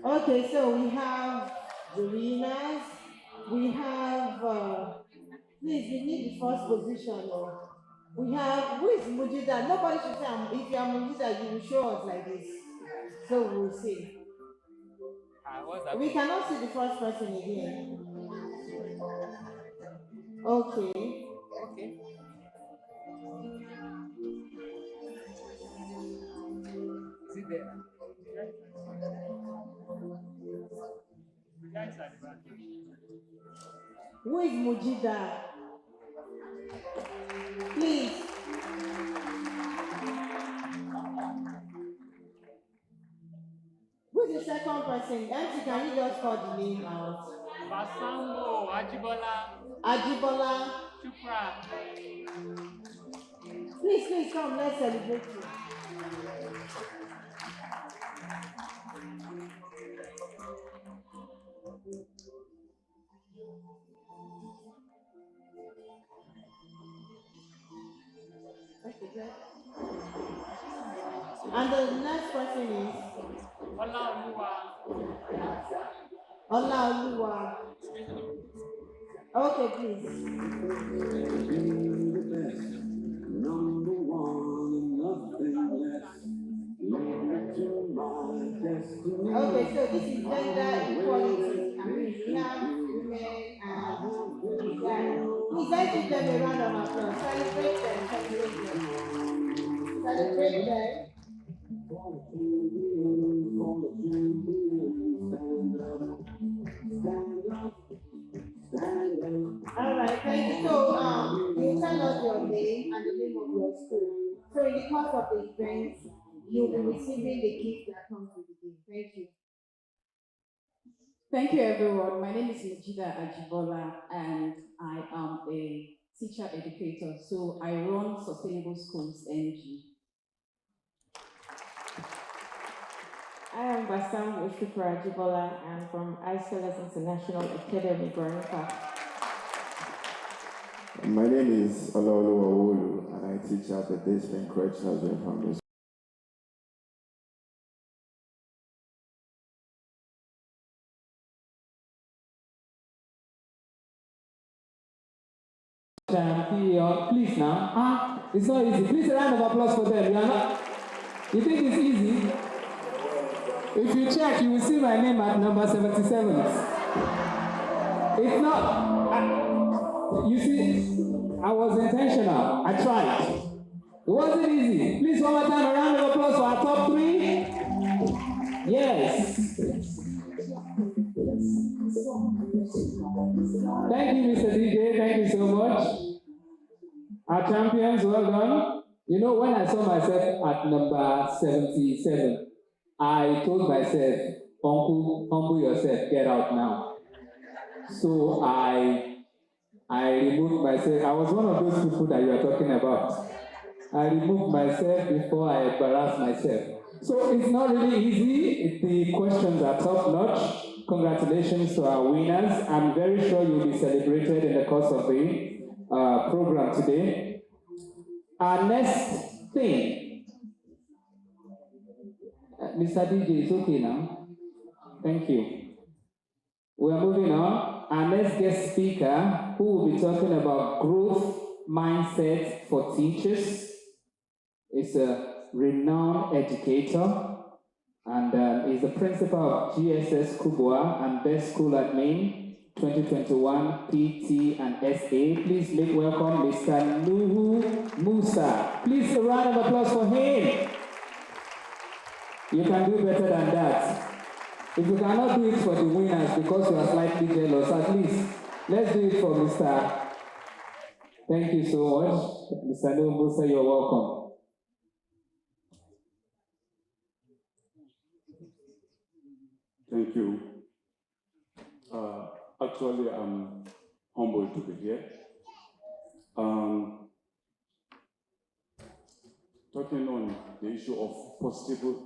Okay, so we have the winners. We have, please, we need the first position. We have, who is Mujida? Nobody should say, if you are Mujida, you will show us like this. So we'll see. We cannot see the first person again. Okay. Okay. Is it there? Who is Mujida? Please. Who is the second person? MC, can you just call the name out? Basambo, Ajibola. Ajibola. Chupra. Please come, let's celebrate you. And the next person is Olaoluwa. Okay, please. Number one, nothing less. Okay, so this is gender equality. I mean, we have women and guys. Please, let's give them a round of applause. Celebrate them, celebrate them. Celebrate them. All right, thank you. So, you tell us your name and the name of your school. So, in the course of the event, you'll be receiving the gift that comes with the game. Thank you. Thank you, everyone. My name is Mujida Ajibola, and I am a teacher educator. So I run Sustainable Schools NG. I am Basam Ushukura Ajibola. I'm from ISLS International Academy, Guarimpa. My name is Olaoluwa Owolu, and I teach at the Discipline Correctional Foundation. Please now. It's not easy. Please a round of applause for them. You think it's easy? If you check, you will see my name at number 77. It's not. You see, I was intentional. I tried. It wasn't easy. Please, one more time, a round of applause for our top three. Yes. Thank you, Mr. DJ. Thank you so much. Our champions, well done. You know, when I saw myself at number 77, I told myself, Uncle, humble yourself, get out now. So I removed myself. I was one of those people that you are talking about. I removed myself before I embarrassed myself. So it's not really easy. The questions are top-notch. Congratulations to our winners. I'm very sure you'll be celebrated in the course of the program today. Our next thing, Mr. DJ, it's okay now. Thank you. We are moving on. Our next guest speaker, who will be talking about growth mindset for teachers, is a renowned educator and is the principal of GSS Kubwa and Best School Admin 2021 PT and SA. Please make welcome Mr. Nuhu Musa. Please a round of applause for him. You can do better than that. If you cannot do it for the winners because you are slightly jealous, at least let's do it for Mr. Thank you so much. Mr. Nombusa, you're welcome. Thank you. Actually, I'm humbled to be here. Talking on the issue of positive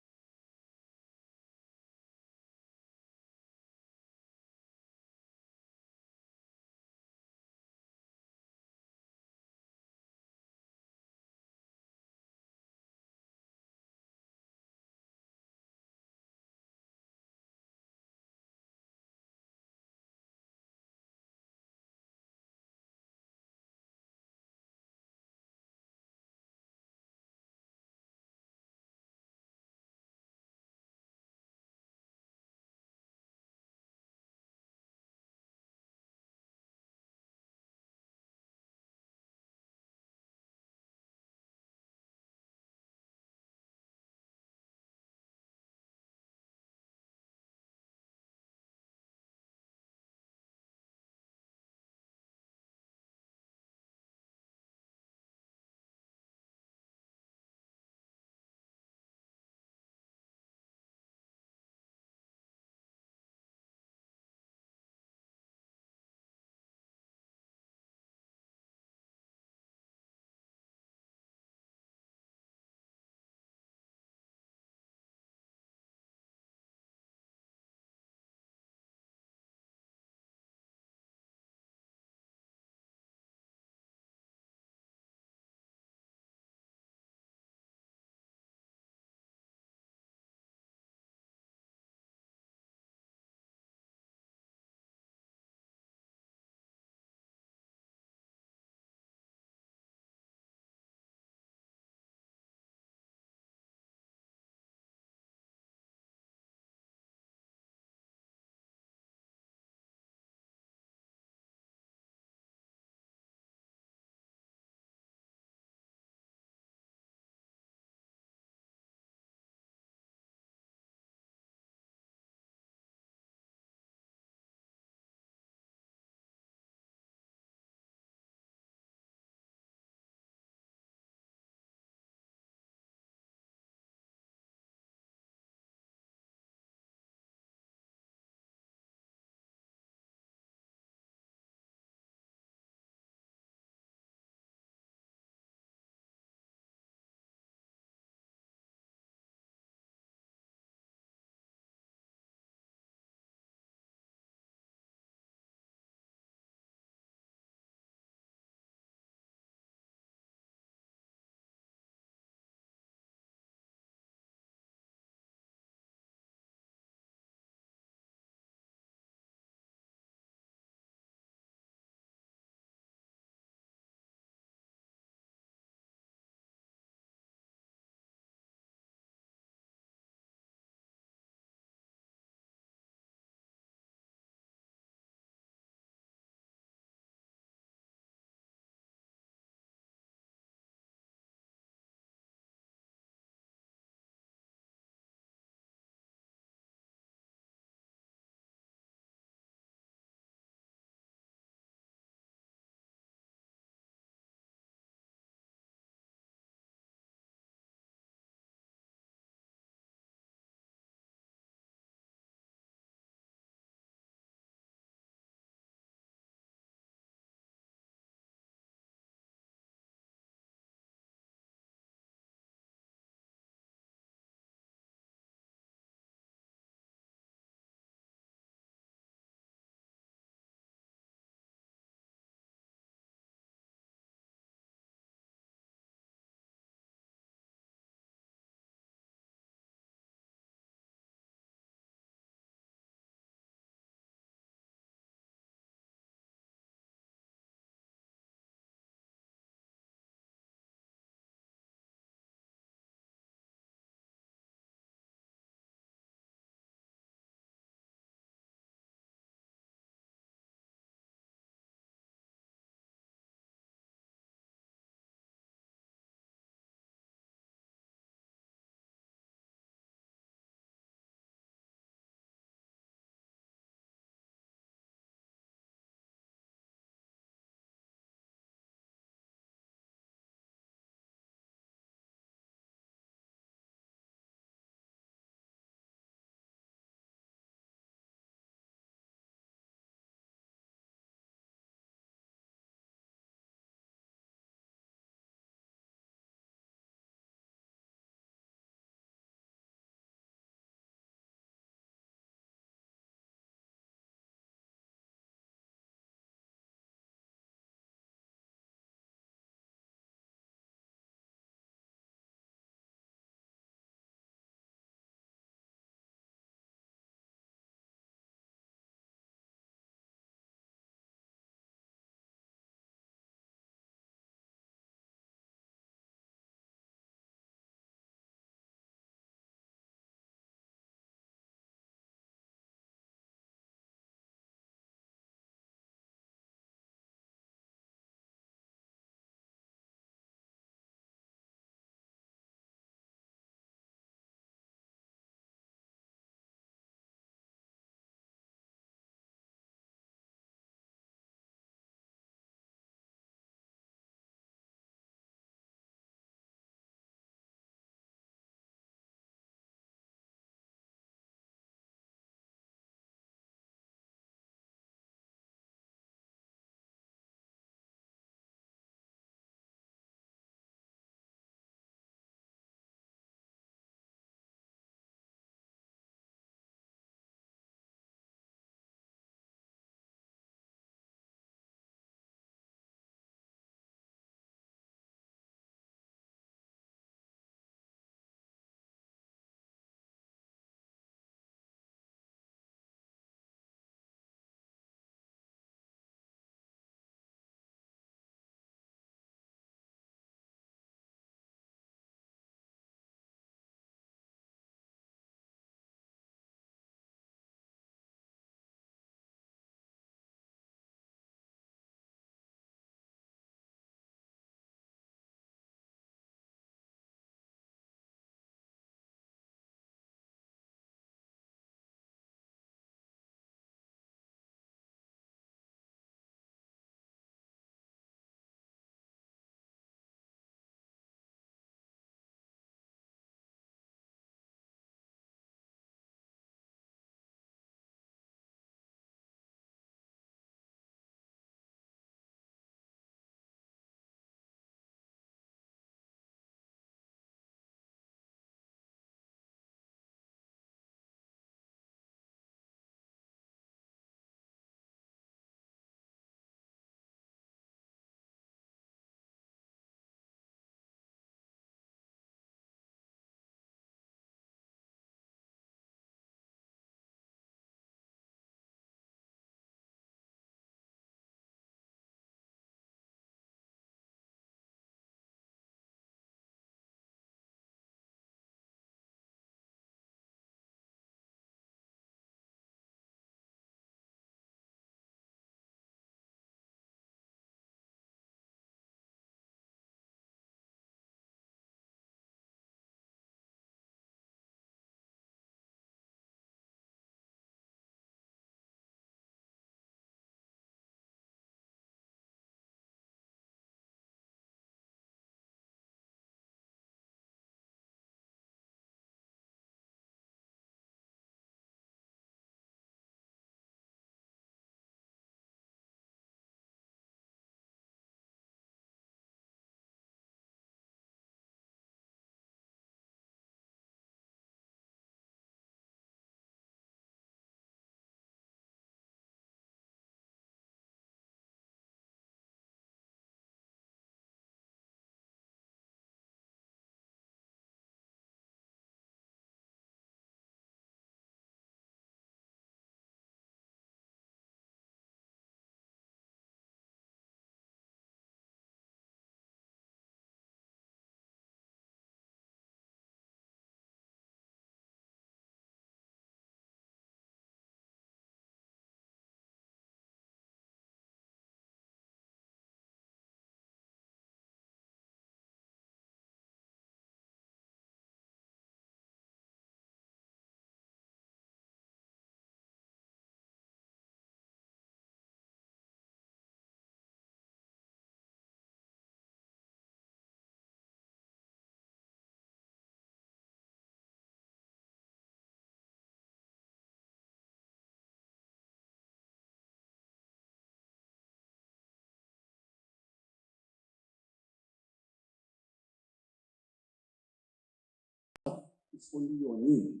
It's only your name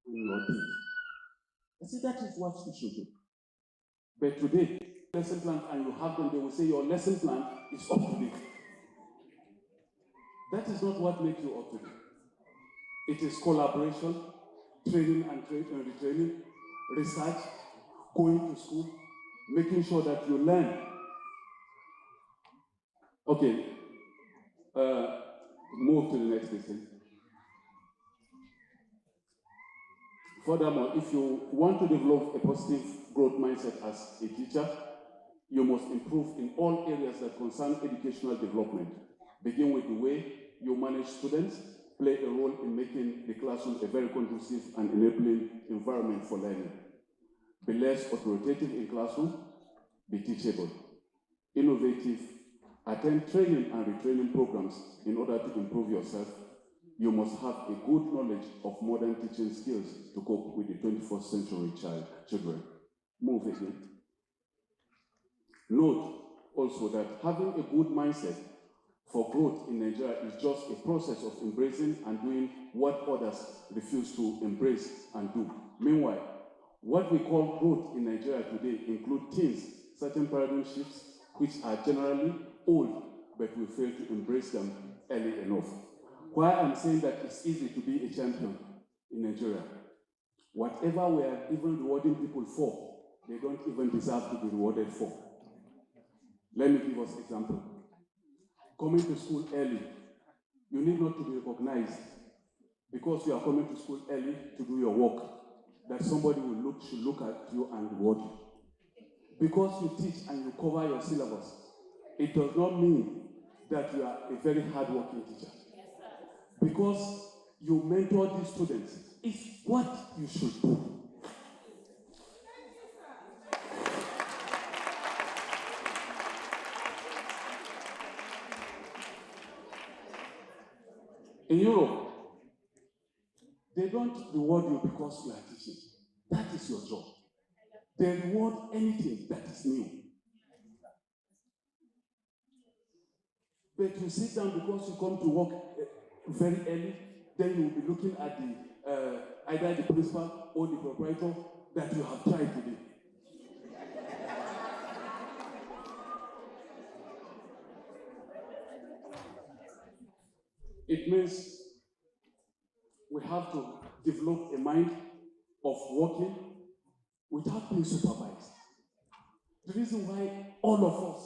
and your date. I said, that is what you should do. But today, lesson plan, and you have them, they will say your lesson plan is up to date. That is not what makes you up to date. It is collaboration, training and retraining, research, going to school, making sure that you learn. Okay, move to the next lesson. Furthermore, if you want to develop a positive growth mindset as a teacher, you must improve in all areas that concern educational development. Begin with the way you manage students, play a role in making the classroom a very conducive and enabling environment for learning. Be less authoritative in classroom, be teachable, innovative, attend training and retraining programs in order to improve yourself. You must have a good knowledge of modern teaching skills to cope with the 21st century children. Move again. Note also that having a good mindset for growth in Nigeria is just a process of embracing and doing what others refuse to embrace and do. Meanwhile, what we call growth in Nigeria today include things, certain paradigm shifts, which are generally old, but we fail to embrace them early enough. Why I'm saying that it's easy to be a champion in Nigeria. Whatever we are even rewarding people for, they don't even deserve to be rewarded for. Let me give us an example. Coming to school early, you need not to be recognized because you are coming to school early to do your work, that somebody should look at you and reward you. Because you teach and you cover your syllabus, it does not mean that you are a very hard-working teacher. Because you mentor these students, it's what you should do. In Europe, they don't reward you because you are teaching. That is your job. They reward anything that is new. But you sit down because you come to work very early, then you will be looking at the either the principal or the proprietor that you have tried today. It means we have to develop a mind of working without being supervised. The reason why all of us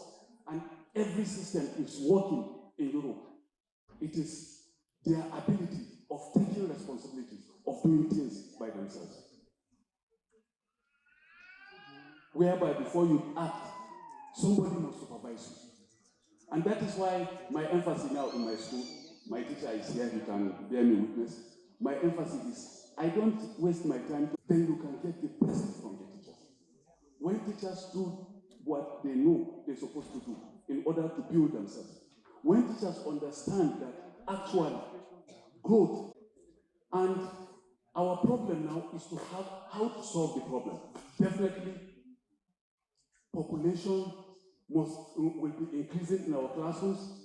and every system is working in Europe, it is their ability of taking responsibilities, of doing things by themselves. Whereby before you act, somebody must supervise you. And that is why my emphasis now in my school, my teacher is here, he can bear me witness. My emphasis is, I don't waste my time, then you can get the best from the teachers. When teachers do what they know they're supposed to do in order to build themselves, when teachers understand that actually growth, and our problem now is to have how to solve the problem. Definitely, population will be increasing in our classrooms.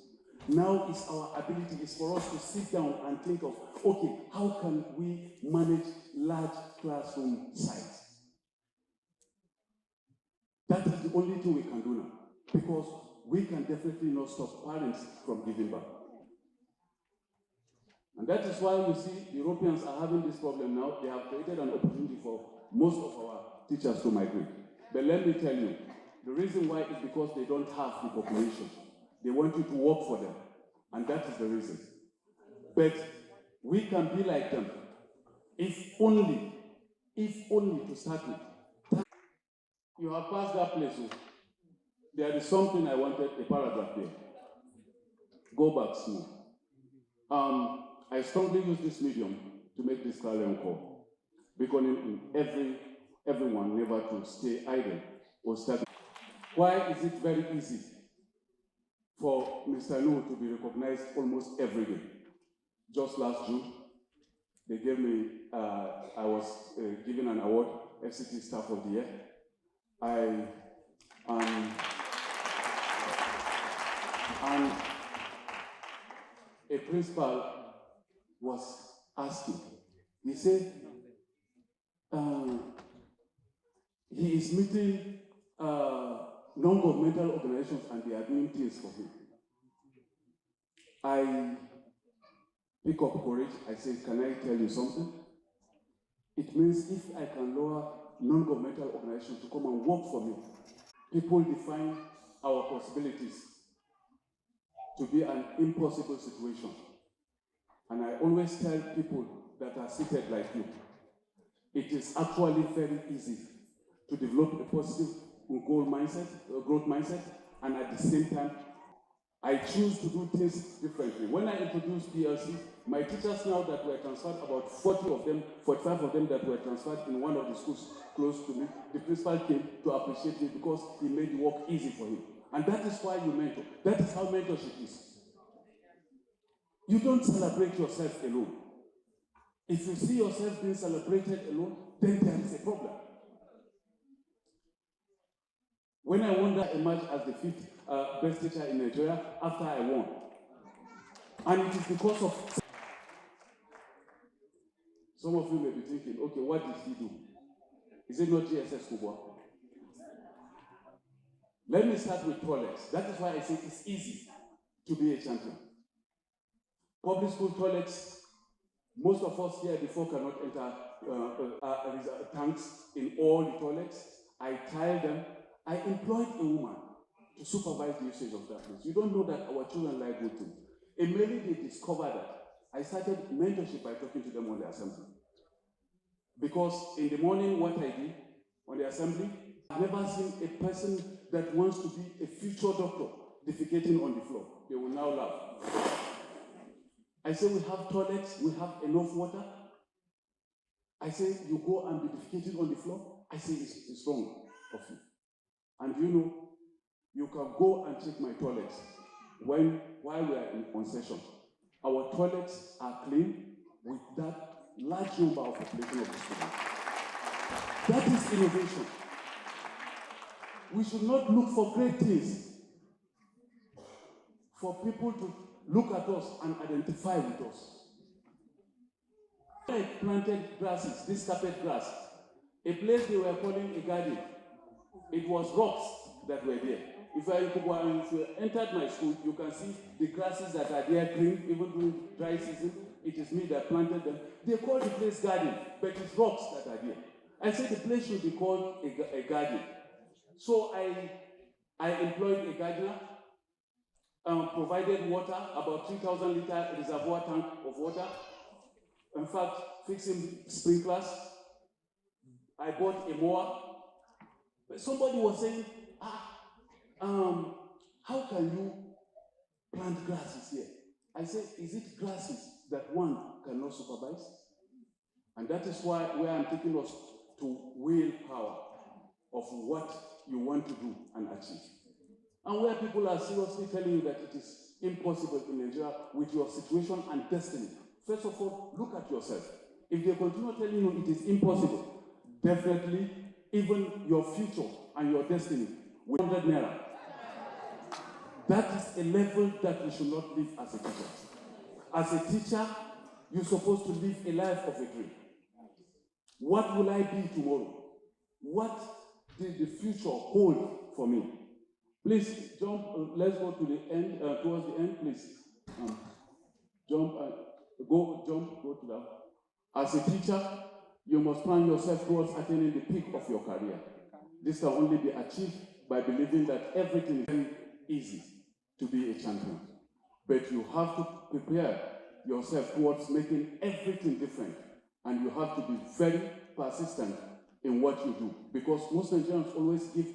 Now is our ability is for us to sit down and think of, okay, how can we manage large classroom size? That is the only thing we can do now, because we can definitely not stop parents from giving back. And that is why you see the Europeans are having this problem now. They have created an opportunity for most of our teachers to migrate. But let me tell you, the reason why is because they don't have the population. They want you to work for them. And that is the reason. But we can be like them, if only to start with. You have passed that place. There is something I wanted, a paragraph there. Go back small. I strongly use this medium to make this clarion call, because everyone never to stay idle or stagnant. Why is it very easy for Mr. No to be recognized almost every day? Just last June, they gave me, I was given an award, FCT Staff of the Year. And a principal was asking, He said he is meeting non-governmental organizations and they are doing things for him. I pick up courage. I say, can I tell you something? It means if I can lower non-governmental organizations to come and work for me, people define our possibilities to be an impossible situation. And I always tell people that are seated like you, it is actually very easy to develop a positive growth mindset, and at the same time, I choose to do things differently. When I introduced TRC, my teachers now that were transferred, about 45 of them that were transferred in one of the schools close to me, the principal came to appreciate me because he made the work easy for him. And that is why you mentor. That is how mentorship is. You don't celebrate yourself alone. If you see yourself being celebrated alone, then there is a problem. When I won that emerged as the 5th best teacher in Nigeria after I won. And it is because of... Some of you may be thinking, okay, what did he do? Is it not GSS Kubwa? Let me start with toilets. That is why I say it's easy to be a champion. Public school toilets, most of us here before cannot enter tanks in all the toilets. I tile them. I employed a woman to supervise the usage of that place. You don't know that our children like good things. Immediately they discovered that, I started mentorship by talking to them on the assembly. Because in the morning, what I did on the assembly, I've never seen a person that wants to be a future doctor defecating on the floor. They will now laugh. I say we have toilets, we have enough water. I say you go and be defecating on the floor. I say it's wrong of you. And you know, you can go and check my toilets while we are on session. Our toilets are clean with that large number of population of the students. That is innovation. We should not look for great things, for people to look at us and identify with us. I planted grasses, this carpet grass, a place they were calling a garden. It was rocks that were there. If you entered my school, you can see the grasses that are there green, even during dry season. It is me that planted them. They call the place garden, but it's rocks that are there. I said the place should be called a garden. So I employed a gardener, provided water, about 3,000 liter reservoir tank of water. In fact, fixing sprinklers. I bought a mower. But somebody was saying, how can you plant grasses here? I said, is it grasses that one cannot supervise? And that is where I'm taking us to willpower of what you want to do and achieve. And where people are seriously telling you that it is impossible in Nigeria with your situation and destiny. First of all, look at yourself. If they continue telling you it is impossible, definitely even your future and your destiny will 100 naira. That is a level that we should not live as a teacher. As a teacher, you're supposed to live a life of a dream. What will I be tomorrow? What did the future hold for me? Please jump, let's go to the end, towards the end, please. Go to that. As a teacher, you must plan yourself towards attaining the peak of your career. This can only be achieved by believing that everything is very easy to be a champion. But you have to prepare yourself towards making everything different. And you have to be very persistent in what you do. Because most Nigerians always give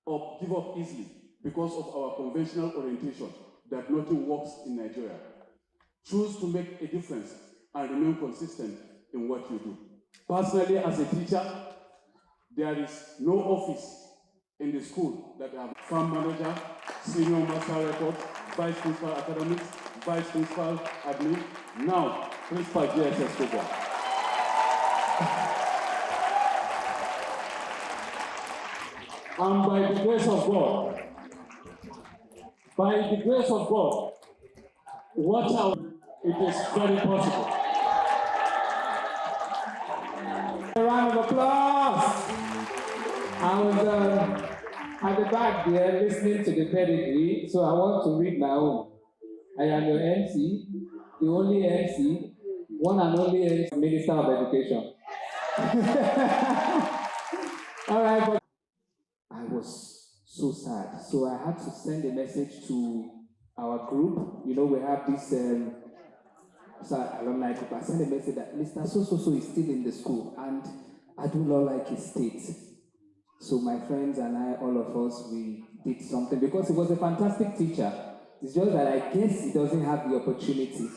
up easily because of our conventional orientation that nothing works in Nigeria. Choose to make a difference and remain consistent in what you do. Personally, as a teacher, there is no office in the school that I have farm manager, senior master record, vice principal academics, vice principal admin, now principal GSS program. And by the grace of God, watch out, it is very possible. applause. I was at the back there listening to the pedigree, so I want to read my own. I am your MC, the only MC, one and only MC, Minister of Education. All right, but I was so sad, so I had to send a message to our group. You know, we have this alumni group. I sent a message that Mr. So is still in the school, and I do not like his state. So my friends and I, all of us, we did something because he was a fantastic teacher. It's just that I guess he doesn't have the opportunity.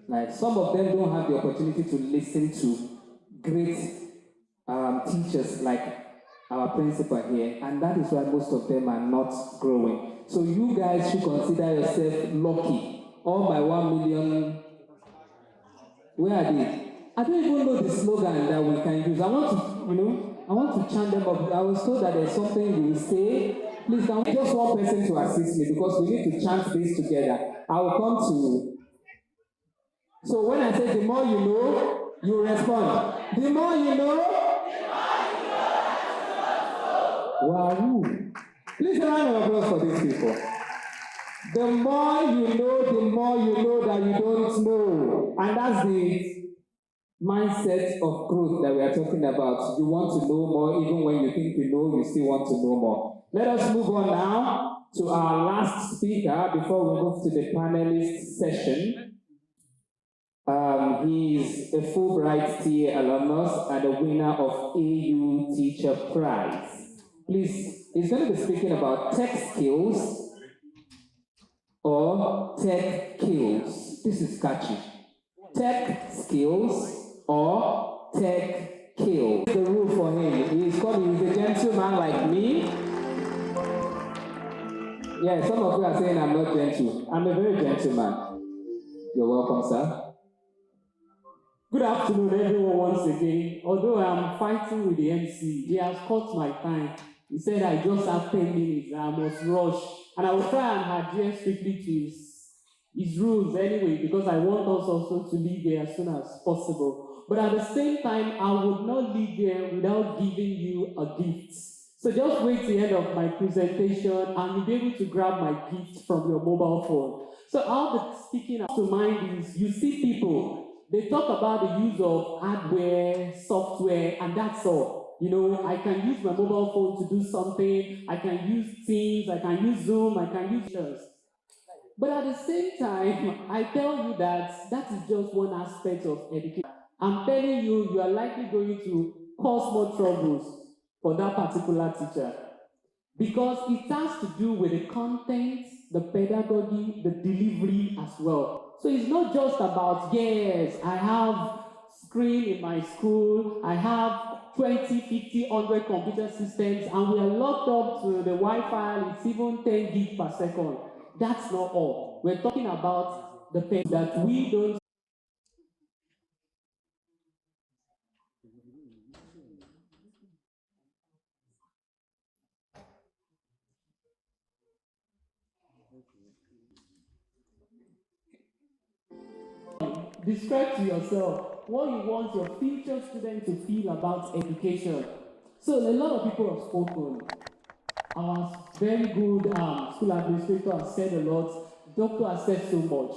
Like some of them don't have the opportunity to listen to great teachers like our principal here, and that is why most of them are not growing. So you guys should consider yourself lucky. All my 1 million, where are they? I don't even know the slogan that we can use. I want to chant them up. I was told that there's something you will say. Please, can we just one person to assist me because we need to chant this together. I will come to you. So when I say the more you know, you respond. The more you know. Wow. Please round of applause for these people. The more you know that you don't know. And that's the mindset of growth that we are talking about. You want to know more, even when you think you know, you still want to know more. Let us move on now to our last speaker before we move to the panelist session. He is a Fulbright TA alumnus and a winner of AU Teacher Prize. Please, he's going to be speaking about tech skills or tech kills. This is catchy. Tech skills or tech kills. The rule for him. He's a gentleman like me. Yeah, some of you are saying I'm not gentle. I'm a very gentleman. You're welcome, sir. Good afternoon, everyone, once again. Although I'm fighting with the MC, he has cut my time. He said I just have 10 minutes and I must rush. And I will try and adhere strictly to his rules anyway, because I want us also to leave here as soon as possible. But at the same time, I would not leave here without giving you a gift. So just wait till the end of my presentation and you'll be able to grab my gift from your mobile phone. So I'll be speaking to mind is, you see people, they talk about the use of hardware, software, and that's all. You know, I can use my mobile phone to do something, I can use Teams, I can use Zoom, I can use shows. But at the same time, I tell you that that is just one aspect of education. I'm telling you, you are likely going to cause more troubles for that particular teacher. Because it has to do with the content, the pedagogy, the delivery as well. So it's not just about, yes, I have screen in my school, I have 20, 50, 100 computer systems, and we are locked up to the Wi-Fi, it's even 10 gig per second. That's not all. We're talking about the things that we don't. Describe to yourself what you want your future student to feel about education. So a lot of people have spoken. Our very good school administrator has said a lot. Doctor has said so much.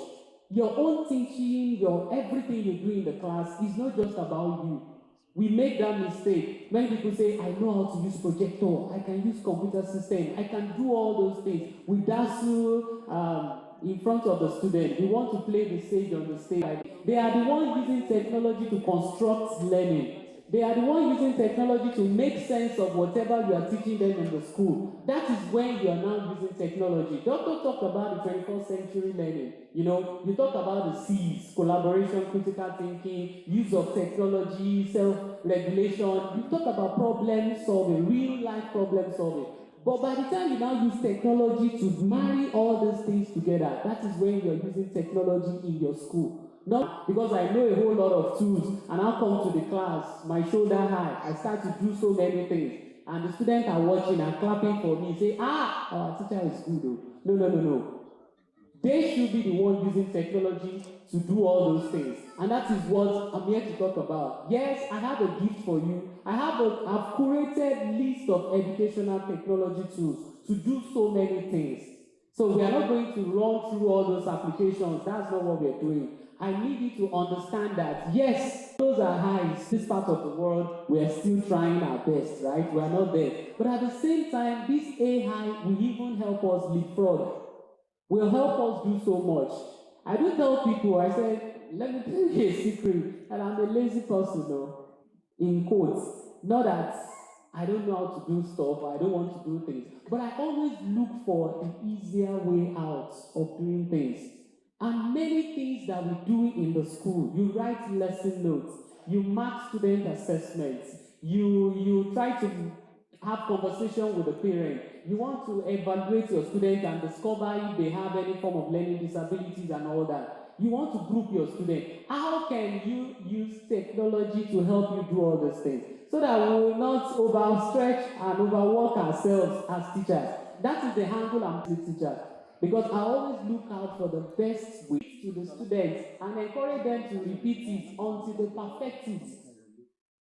Your own teaching, your everything you do in the class is not just about you. We make that mistake. Many people say, I know how to use projector, I can use computer system, I can do all those things. We dazzle in front of the student. We want to play the stage on the stage. They are the ones using technology to construct learning. They are the ones using technology to make sense of whatever you are teaching them in the school. That is when you are now using technology. Doctor talked about the 21st century learning. You know, you talk about the C's, collaboration, critical thinking, use of technology, self-regulation. You talk about problem solving, real life problem solving. But by the time you now use technology to marry all these things together, that is when you're using technology in your school. Not because I know a whole lot of tools and I'll come to the class, my shoulder high, I start to do so many things. And the students are watching and clapping for me, say, our teacher is good though. No. They should be the ones using technology to do all those things. And that is what I'm here to talk about. Yes, I have a gift for you. I've curated list of educational technology tools to do so many things. So we are not going to run through all those applications. That's not what we're doing. I need you to understand that, yes, those are highs. This part of the world, we are still trying our best, right? We are not there. But at the same time, this AI will even help us leapfrog. Will help us do so much. I do tell people, I said, let me tell you a secret, that I'm a lazy person, though, in quotes. Not that I don't know how to do stuff, or I don't want to do things, but I always look for an easier way out of doing things. And many things that we do in the school, you write lesson notes, you mark student assessments, you try to have conversation with the parent, you want to evaluate your students and discover if they have any form of learning disabilities and all that. You want to group your students. How can you use technology to help you do all these things? So that we will not overstretch and overwork ourselves as teachers. That is the angle I'm a teacher. Because I always look out for the best way to the students and encourage them to repeat it until they perfect it.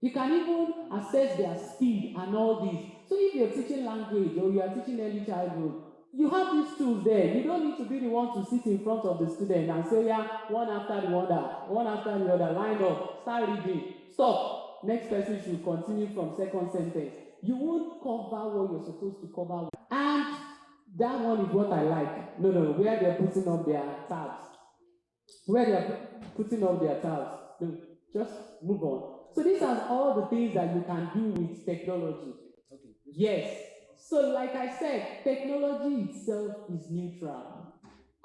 You can even assess their speed and all this. So if you're teaching language or you are teaching early childhood, you have these tools there. You don't need to be the one to sit in front of the student and say, yeah, one after the other, line up, start reading, stop. Next person should continue from second sentence. You won't cover what you're supposed to cover. And that one is what I like. No, where they're putting up their tabs. Where they're putting up their tabs. No, just move on. So these are all the things that you can do with technology. Okay. Yes. So like I said, technology itself is neutral.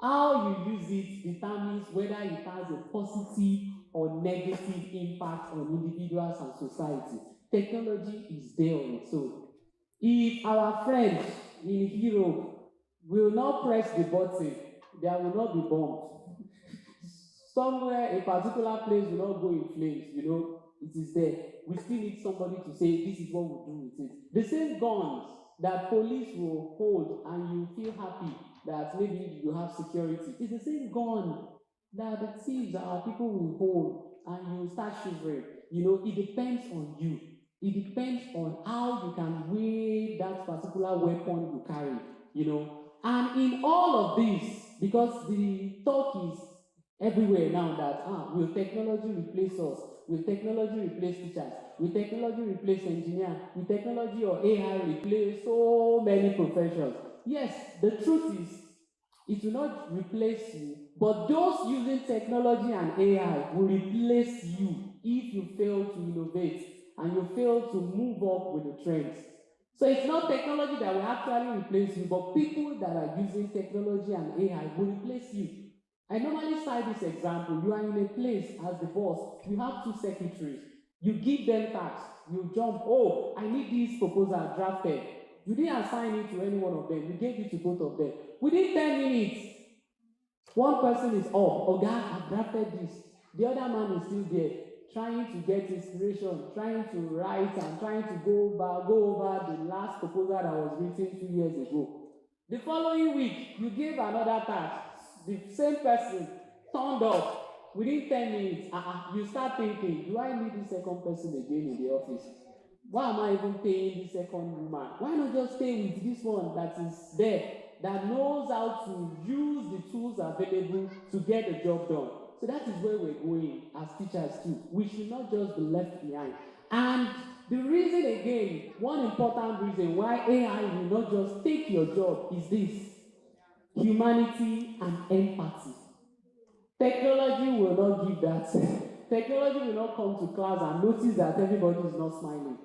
How you use it determines whether it has a positive or negative impact on individuals and society. Technology is there on its own. If our friends in Europe will not press the button, there will not be bombs. Somewhere, a particular place will not go in flames, it is there. We still need somebody to say, this is what we'll do with it. The same guns that police will hold and you feel happy that maybe you have security, it's the same gun that the thieves, our people will hold and you start shivering. It depends on you. It depends on how you can weigh that particular weapon you carry, And in all of this, because the talk is everywhere now that, will technology replace us? Will technology replace teachers? Will technology replace engineers? Will technology or AI replace so many professions? Yes, the truth is, it will not replace you, but those using technology and AI will replace you if you fail to innovate and you fail to move up with the trends. So it's not technology that will actually replace you, but people that are using technology and AI will replace you. I normally cite this example. You are in a place as the boss, you have two secretaries. You give them tasks, you jump, I need this proposal drafted. You didn't assign it to any one of them, you gave it to both of them. Within 10 minutes, one person is off. I've drafted this. The other man is still there, trying to get inspiration, trying to write and trying to go over the last proposal that was written 2 years ago. The following week, you gave another task. The same person turned up within 10 minutes. You start thinking, do I need this second person again in the office? Why am I even paying this second woman? Why not just stay with this one that is there, that knows how to use the tools available to get the job done? So that is where we're going as teachers too. We should not just be left behind. And the reason again, one important reason why AI will not just take your job is this: humanity and empathy. Technology will not give that. Technology will not come to class and notice that everybody is not smiling.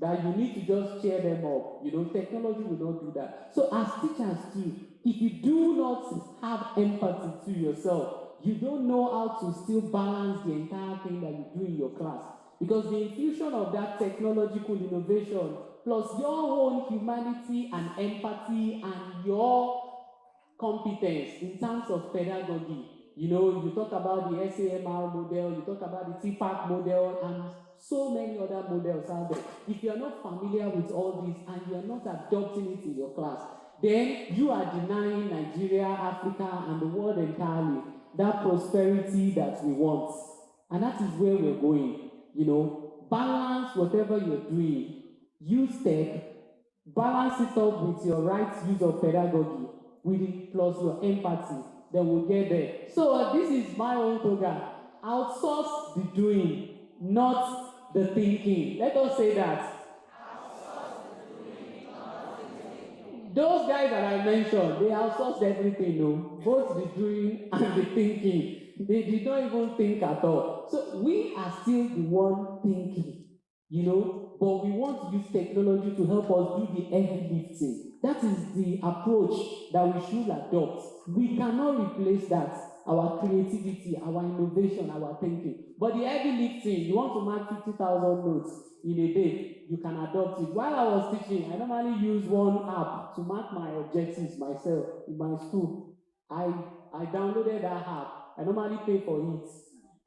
That you need to just cheer them up. Technology will not do that. So as teachers too, if you do not have empathy to yourself, you don't know how to still balance the entire thing that you do in your class. Because the infusion of that technological innovation, plus your own humanity and empathy and your competence in terms of pedagogy. You talk about the SAMR model, you talk about the TPAC model, and so many other models out there. If you are not familiar with all this and you are not adopting it in your class, then you are denying Nigeria, Africa, and the world entirely that prosperity that we want. And that is where we're going. You know, balance whatever you're doing. Use tech, balance it up with your right use of pedagogy, with it plus your empathy. Then we'll get there. So this is my own program. Outsource the doing, not the thinking. Let us say that. Those guys that I mentioned, they outsourced everything, no? Both the doing and the thinking. They did not even think at all. So we are still the one thinking, you know, but we want to use technology to help us do the heavy lifting. That is the approach that we should adopt. We cannot replace that, our creativity, our innovation, our thinking. But the heavy lifting, you want to mark 50,000 notes in a day, you can adopt it. While I was teaching, I normally use one app to mark my objectives myself in my school. I downloaded that app. I normally pay for it.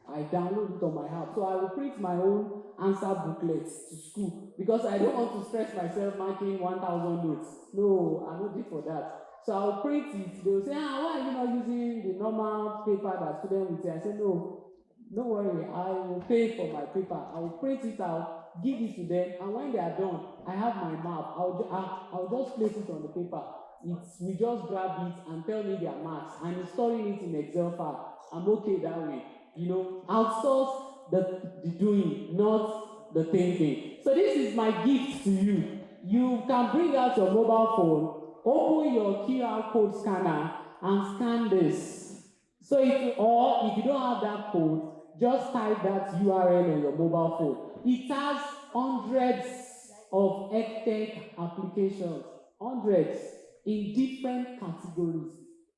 I download it on my app. So I will print my own answer booklets to school because I don't want to stress myself marking 1,000 notes. No, I don't do for that. So I'll print it. They will say, why are you not using the normal paper that students will say? I say, no, don't worry, I will pay for my paper. I will print it out, give it to them, and when they are done, I have my map. I'll just place it on the paper. We just grab it and tell me their marks, and installing it in Excel file. I'm okay that way. You know, outsource the doing, not the thinking. So this is my gift to you. You can bring out your mobile phone, open your QR code scanner, and scan this. So or if you don't have that code, just type that URL on your mobile phone. It has hundreds of EdTech applications, hundreds in different categories.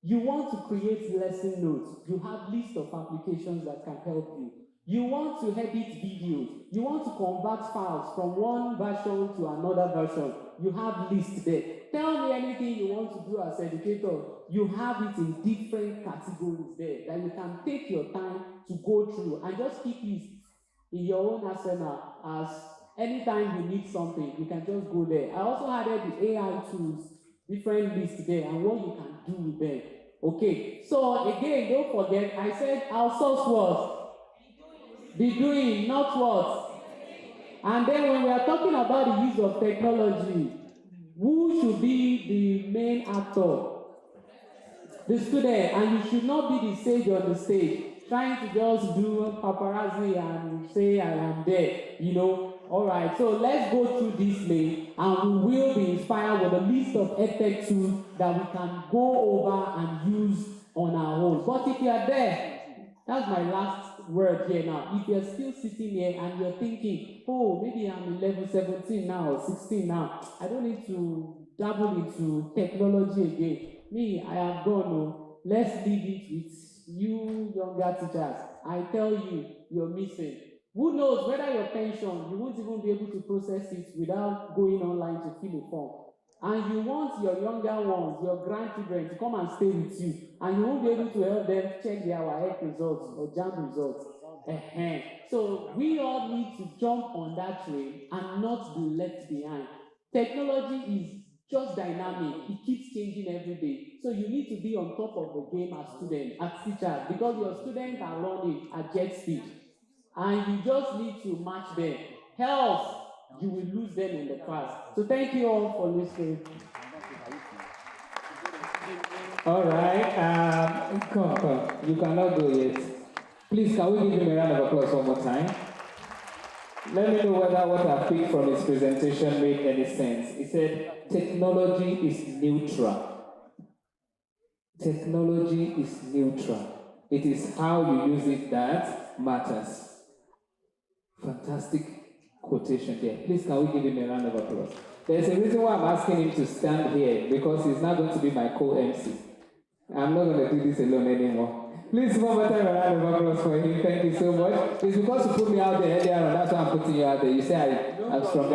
You want to create lesson notes, you have list of applications that can help you. You want to edit videos, you want to convert files from one version to another version, you have list there. Tell me anything you want to do as educator, you have it in different categories there that you can take your time to go through and just keep it in your own arsenal as anytime you need something, you can just go there. I also added the AI tools, different lists there and what you can do with them. Okay, so again, don't forget, I said outsource what? The doing, not what? And then when we are talking about the use of technology, who should be the main actor? The student, and you should not be the sage on the stage, trying to just do paparazzi and say I am there, you know. All right, so let's go through this lane and we will be inspired with a list of EdTech tools that we can go over and use on our own. But if you are there, that's my last word here now. If you're still sitting here and you're thinking, oh, maybe I'm in level 17 now or 16 now, I don't need to dabble into technology again. Me, I have gone. Oh, let's leave it with you younger teachers. I tell you, you're missing. Who knows whether your pension, you won't even be able to process it without going online to fill a form. And you want your younger ones, your grandchildren, to come and stay with you, and you won't be able to help them check their WAEC results or JAMB results. So we all need to jump on that train and not be left behind. Technology is just dynamic, it keeps changing every day. So you need to be on top of the game as students, as teachers, because your students are running at jet speed. And you just need to match them. Else, you will lose them in the class. So thank you all for listening. All right, come. You cannot go yet. Please, can we give him a round of applause one more time? Let me know whether what I picked from his presentation made any sense. He said, technology is neutral. Technology is neutral. It is how you use it that matters. Fantastic quotation there. Please, can we give him a round of applause? There's a reason why I'm asking him to stand here, because he's not going to be my co-MC. I'm not going to do this alone anymore. Please, one more time, a round of applause for him. Thank you so much. It's because you put me out there earlier on, that's why I'm putting you out there. You say I'm strong.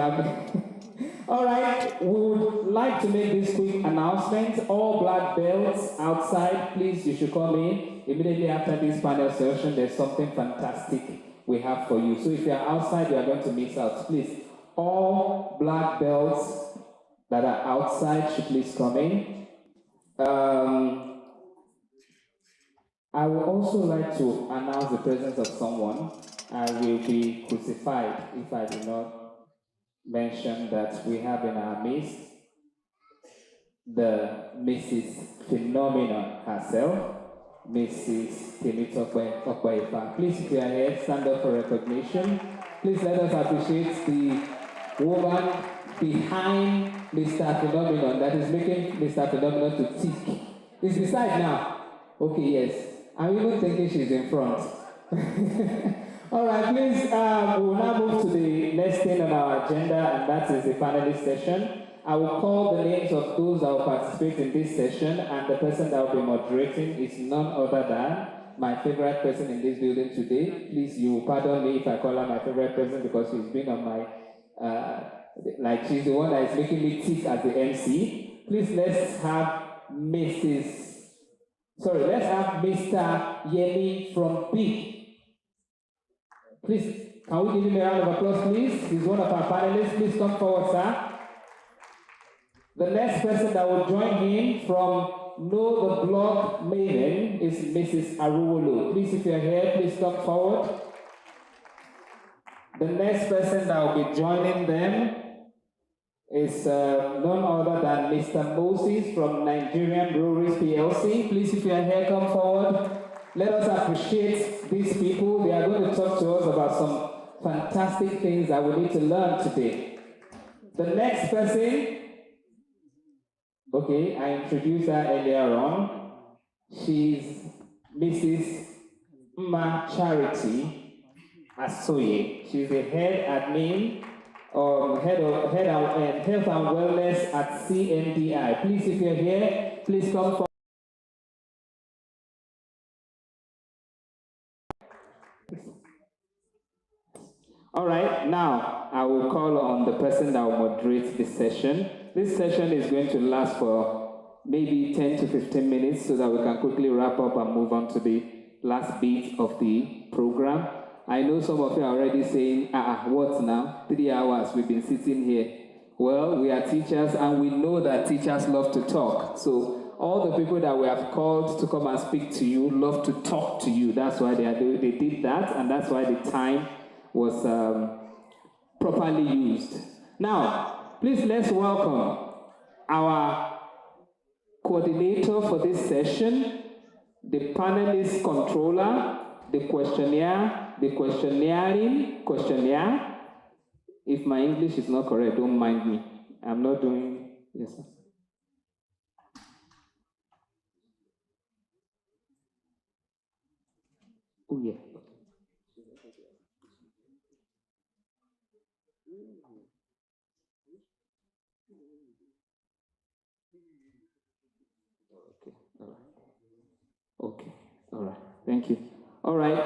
All right, we would like to make this quick announcement. All black belts outside, please, you should come in. Immediately after this panel session, there's something fantastic we have for you. So if you're outside, you are going to miss out. Please, all black belts that are outside should please come in. I would also like to announce the presence of someone. I will be crucified if I do not mention that we have in our midst the Mrs. Phenomenon herself, Mrs. Keynote Okwaefa. Please, if you are here, stand up for recognition. Please let us appreciate the woman behind Mr. Phenomenon that is making Mr. Phenomenon to tick. Is beside now? Okay, yes. I'm even thinking she's in front. All right, please, we'll now move to the next thing on our agenda, and that is the panelist session. I will call the names of those that will participate in this session, and the person that will be moderating is none other than my favorite person in this building today. Please, you will pardon me if I call her my favorite person because she's been on my, like she's the one that is making me tick as the MC. Please, let's have let's have Mr. Yemi from B. Please, can we give him a round of applause, please? He's one of our panelists. Please come forward, sir. The next person that will join him from Know the Blog Maven is Mrs. Aruwolo. Please, if you're here, please come forward. The next person that will be joining them is none other than Mr. Moses from Nigerian Breweries PLC. Please, if you are here, come forward. Let us appreciate these people. They are going to talk to us about some fantastic things that we need to learn today. The next person, okay, I introduced her earlier on. She's Mrs. Mma Charity Asoye. She's the head admin head of health and wellness at CNDI. Please, if you're here, please come forward. All right, now I will call on the person that will moderate this session. This session is going to last for maybe 10 to 15 minutes so that we can quickly wrap up and move on to the last bit of the program. I know some of you are already saying, what now? 3 hours we've been sitting here. Well, we are teachers and we know that teachers love to talk. So all the people that we have called to come and speak to you love to talk to you. That's why they did that, and that's why the time was properly used. Now, please let's welcome our coordinator for this session, the panelist controller, the questionnaire, the questionnaire. If my English is not correct, don't mind me. I'm not doing, yes, sir. Oh, yeah. Okay, all right, thank you. All right,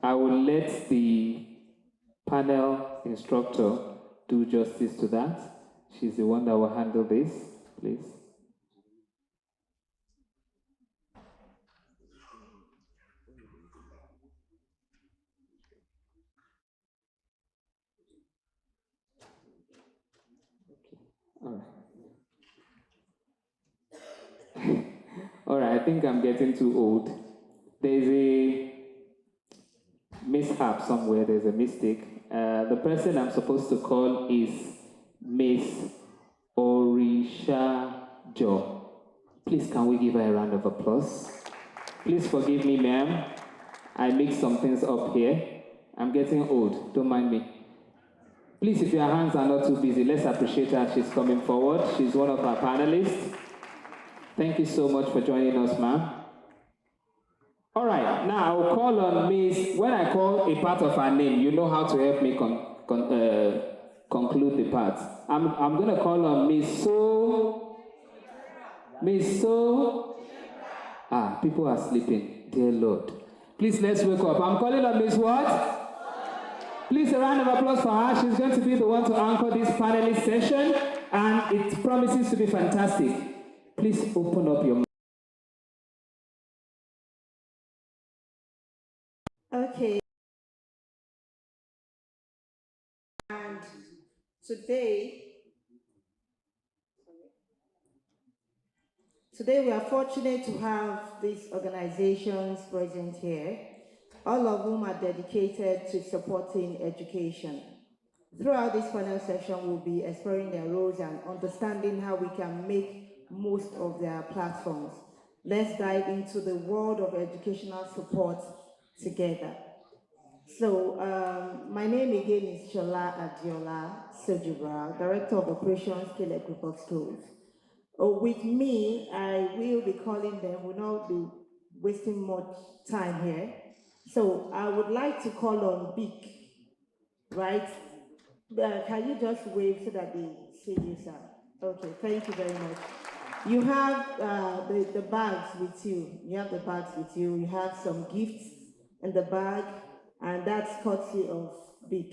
I will let the panel instructor do justice to that. She's the one that will handle this, please. All right. All right, I think I'm getting too old. There's a mishap somewhere, there's a mistake. The person I'm supposed to call is Miss Orisha Jo. Please, can we give her a round of applause? Please forgive me, ma'am. I mixed some things up here. I'm getting old, don't mind me. Please, if your hands are not too busy, let's appreciate her. She's coming forward. She's one of our panelists. Thank you so much for joining us, ma'am. All right, now I will call on Miss. When I call a part of her name, you know how to help me conclude the part. I'm going to call on Miss So. Miss So. People are sleeping. Dear Lord. Please, let's wake up. I'm calling on Miss what? Please, a round of applause for her. She's going to be the one to anchor this panelist session, and it promises to be fantastic. Please open up your mouth. Okay. And today, Today we are fortunate to have these organizations present here, all of whom are dedicated to supporting education. Throughout this panel session, we'll be exploring their roles and understanding how we can make most of their platforms. Let's dive into the world of educational support together. So, my name again is Shola Adiola Sojubra, Director of Operations, Keynote Group of Schools. With me, I will be calling them, will not be wasting much time here. So, I would like to call on Vic, right? Can you just wave so that they see you, sir? Okay, thank you very much. You have the bags with you. You have the bags with you. You have some gifts in the bag, and that's courtesy of Vic.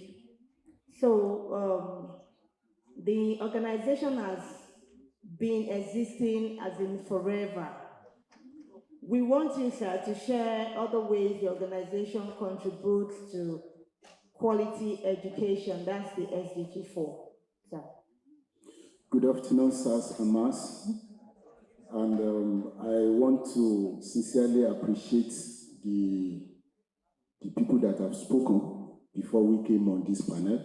So the organization has been existing as in forever. We want you, sir, to share other ways the organization contributes to quality education. That's the SDG 4, sir. Good afternoon, sirs and ma'ams. And I want to sincerely appreciate the people that have spoken before we came on this panel.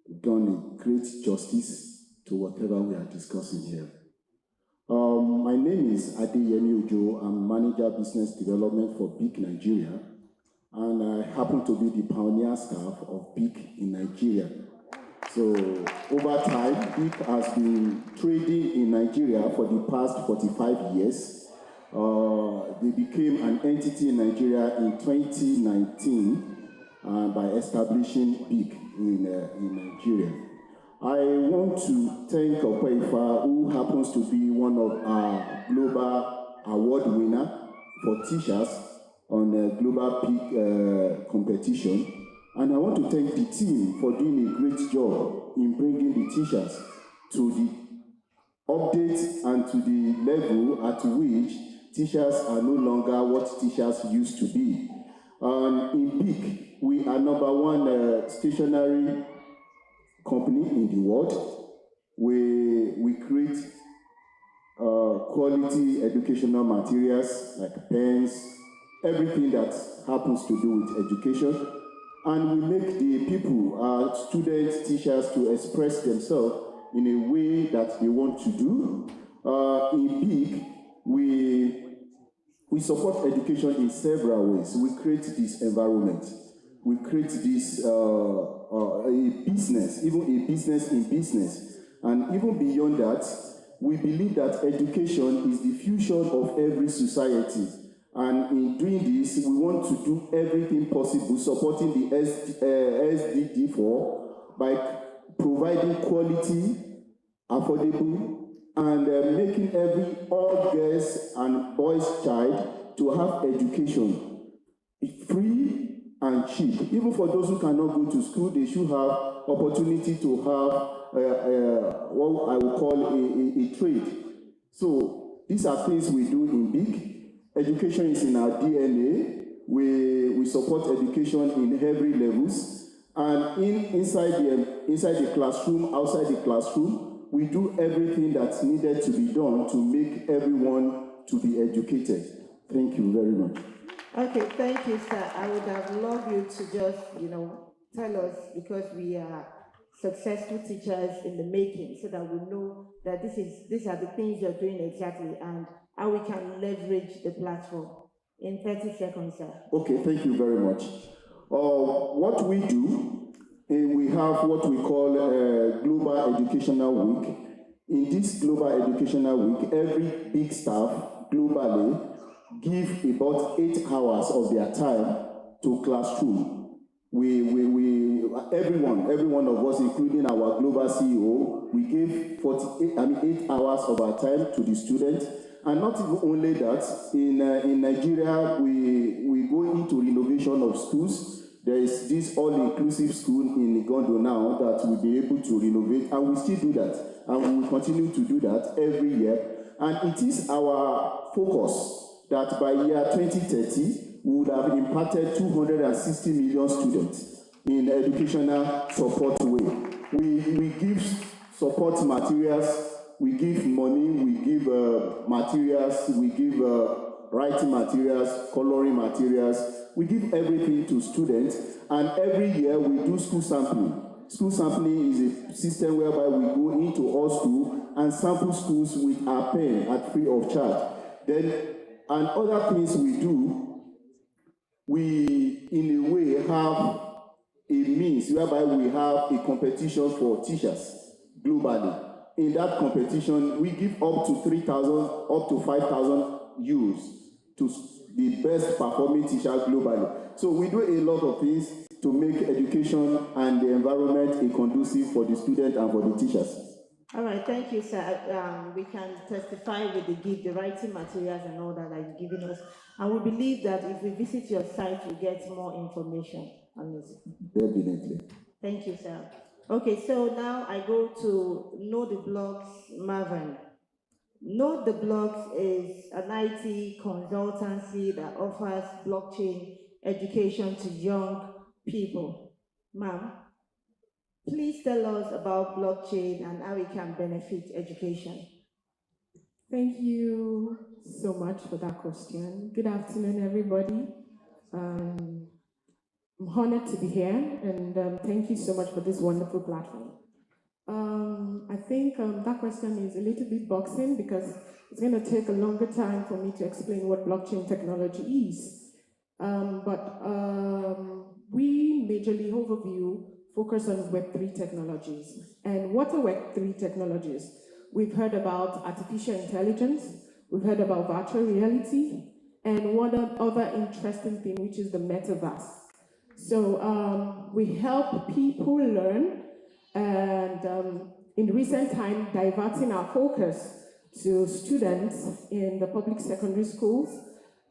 We've done a great justice to whatever we are discussing here. My name is Adeyemi Ojo. I'm Manager Business Development for BIC Nigeria, and I happen to be the pioneer staff of BIC in Nigeria. So over time, BIC has been trading in Nigeria for the past 45 years. They became an entity in Nigeria in 2019 by establishing BIC in Nigeria. I want to thank Okweifa, who happens to be one of our global award winners for teachers on the global PIC competition. And I want to thank the team for doing a great job in bringing the teachers to the update and to the level at which teachers are no longer what teachers used to be. In BIC, we are #1 stationery company in the world. We create quality educational materials like pens, everything that happens to do with education. And we make the people, students, teachers, to express themselves in a way that they want to do. In BIC, we support education in several ways. We create this environment. We create this a business, even a business in business. And even beyond that, we believe that education is the future of every society. And in doing this, we want to do everything possible, supporting the SDG 4 by providing quality, affordable, and making all girls and boys' child to have education. It's free and cheap. Even for those who cannot go to school, they should have opportunity to have what I would call a trade. So these are things we do in BIC. Education is in our DNA. We support education in every levels. And inside the classroom, outside the classroom, we do everything that's needed to be done to make everyone to be educated. Thank you very much. Okay, thank you, sir. I would have loved you to just, tell us, because we are successful teachers in the making, so that we know that these are the things you're doing exactly and how we can leverage the platform. In 30 seconds, sir. Okay, thank you very much. What we do, we have what we call Global Educational Week. In this Global Educational Week, every BIC staff globally give about 8 hours of their time to classroom. Every one of us, including our global CEO, we give 8 hours of our time to the students. And not even only that, in Nigeria, we go into renovation of schools. There is this all-inclusive school in Igondo now that we'll be able to renovate, and we still do that. And we will continue to do that every year. And it is our focus that by year 2030, we would have impacted 260 million students in educational support way. We give support materials we give money, we give materials, we give writing materials, coloring materials, we give everything to students, and every year we do school sampling. School sampling is a system whereby we go into all schools and sample schools with our pen at free of charge. Then, and other things we do, we in a way have a means whereby we have a competition for teachers globally. In that competition, we give up to 3,000, up to 5,000 euros to the best performing teachers globally. So we do a lot of things to make education and the environment conducive for the students and for the teachers. All right, thank you, sir. We can testify with the writing materials and all that you've given us. And we believe that if we visit your site, we get more information on this. Definitely. Thank you, sir. Okay, so now I go to Know the Blocks, Marvin. Know the Blocks is an IT consultancy that offers blockchain education to young people. Ma'am, please tell us about blockchain and how it can benefit education. Thank you so much for that question. Good afternoon, everybody. I'm honored to be here, and thank you so much for this wonderful platform. I think that question is a little bit boxing because it's going to take a longer time for me to explain what blockchain technology is. We majorly overview focus on Web3 technologies. And what are Web3 technologies? We've heard about artificial intelligence, we've heard about virtual reality, and one other interesting thing, which is the metaverse. So we help people learn, and in recent time, diverting our focus to students in the public secondary schools,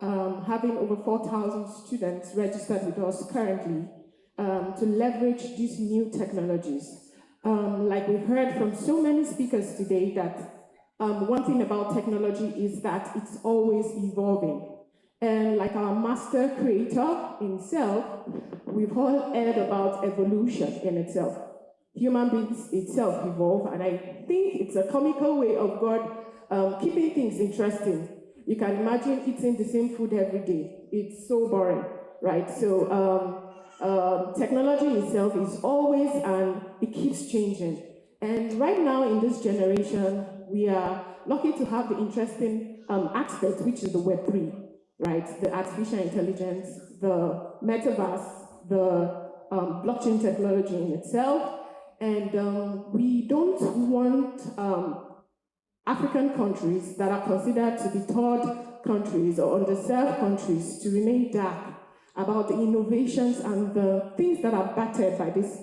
having over 4,000 students registered with us currently to leverage these new technologies. Like we've heard from so many speakers today that one thing about technology is that it's always evolving. And like our master creator himself, we've all heard about evolution in itself. Human beings itself evolve, and I think it's a comical way of God keeping things interesting. You can imagine eating the same food every day. It's so boring, right? So technology itself is always, and it keeps changing. And right now in this generation, we are lucky to have the interesting aspect, which is the Web3, right? The artificial intelligence, the metaverse, the blockchain technology in itself. And we don't want African countries that are considered to be third countries or underserved countries to remain dark about the innovations and the things that are battered by these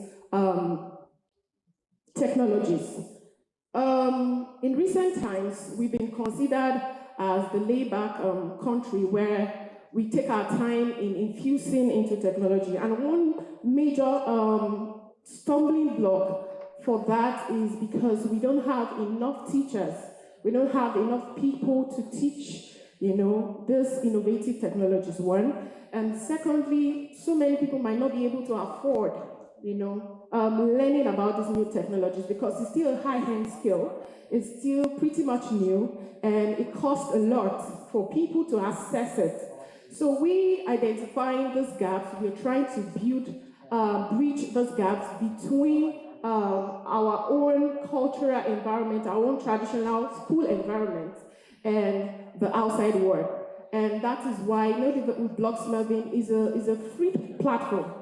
technologies. In recent times, we've been considered as the layback country where we take our time in infusing into technology. And one major stumbling block for that is because we don't have enough teachers. We don't have enough people to teach, this innovative technologies, one. And secondly, so many people might not be able to afford, learning about these new technologies because it's still a high-end skill. It's still pretty much new, and it costs a lot for people to access it. So we identifying these gaps, we're trying to bridge those gaps between our own cultural environment, our own traditional school environment, and the outside world. And that is why with Blocks Melvin is a free platform,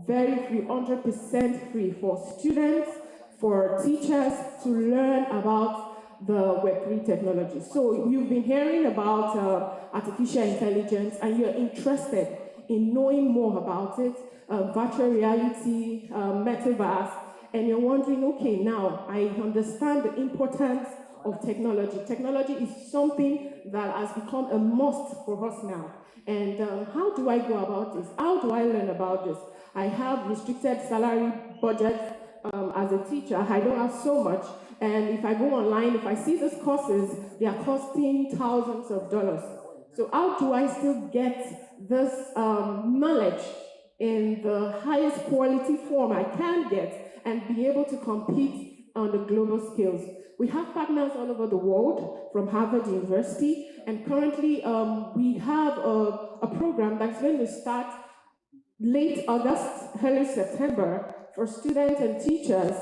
very free, 100% free for students, for teachers to learn about the Web3 technology. So you've been hearing about artificial intelligence, and you're interested in knowing more about it, virtual reality, metaverse, and you're wondering, okay, now I understand the importance of technology. Technology is something that has become a must for us now. And how do I go about this? How do I learn about this? I have restricted salary budget as a teacher. I don't have so much. And if I go online, if I see these courses, they are costing thousands of dollars. So how do I still get this knowledge in the highest quality form I can get and be able to compete on the global scales. We have partners all over the world, from Harvard University, and currently we have a program that's going to start late August, early September for students and teachers,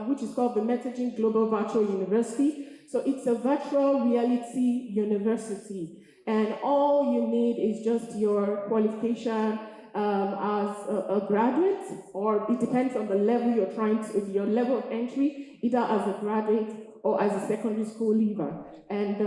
which is called the Messaging Global Virtual University. So it's a virtual reality university, and all you need is just your qualification as a graduate, or it depends on the level you're trying to, your level of entry, either as a graduate or as a secondary school leaver. And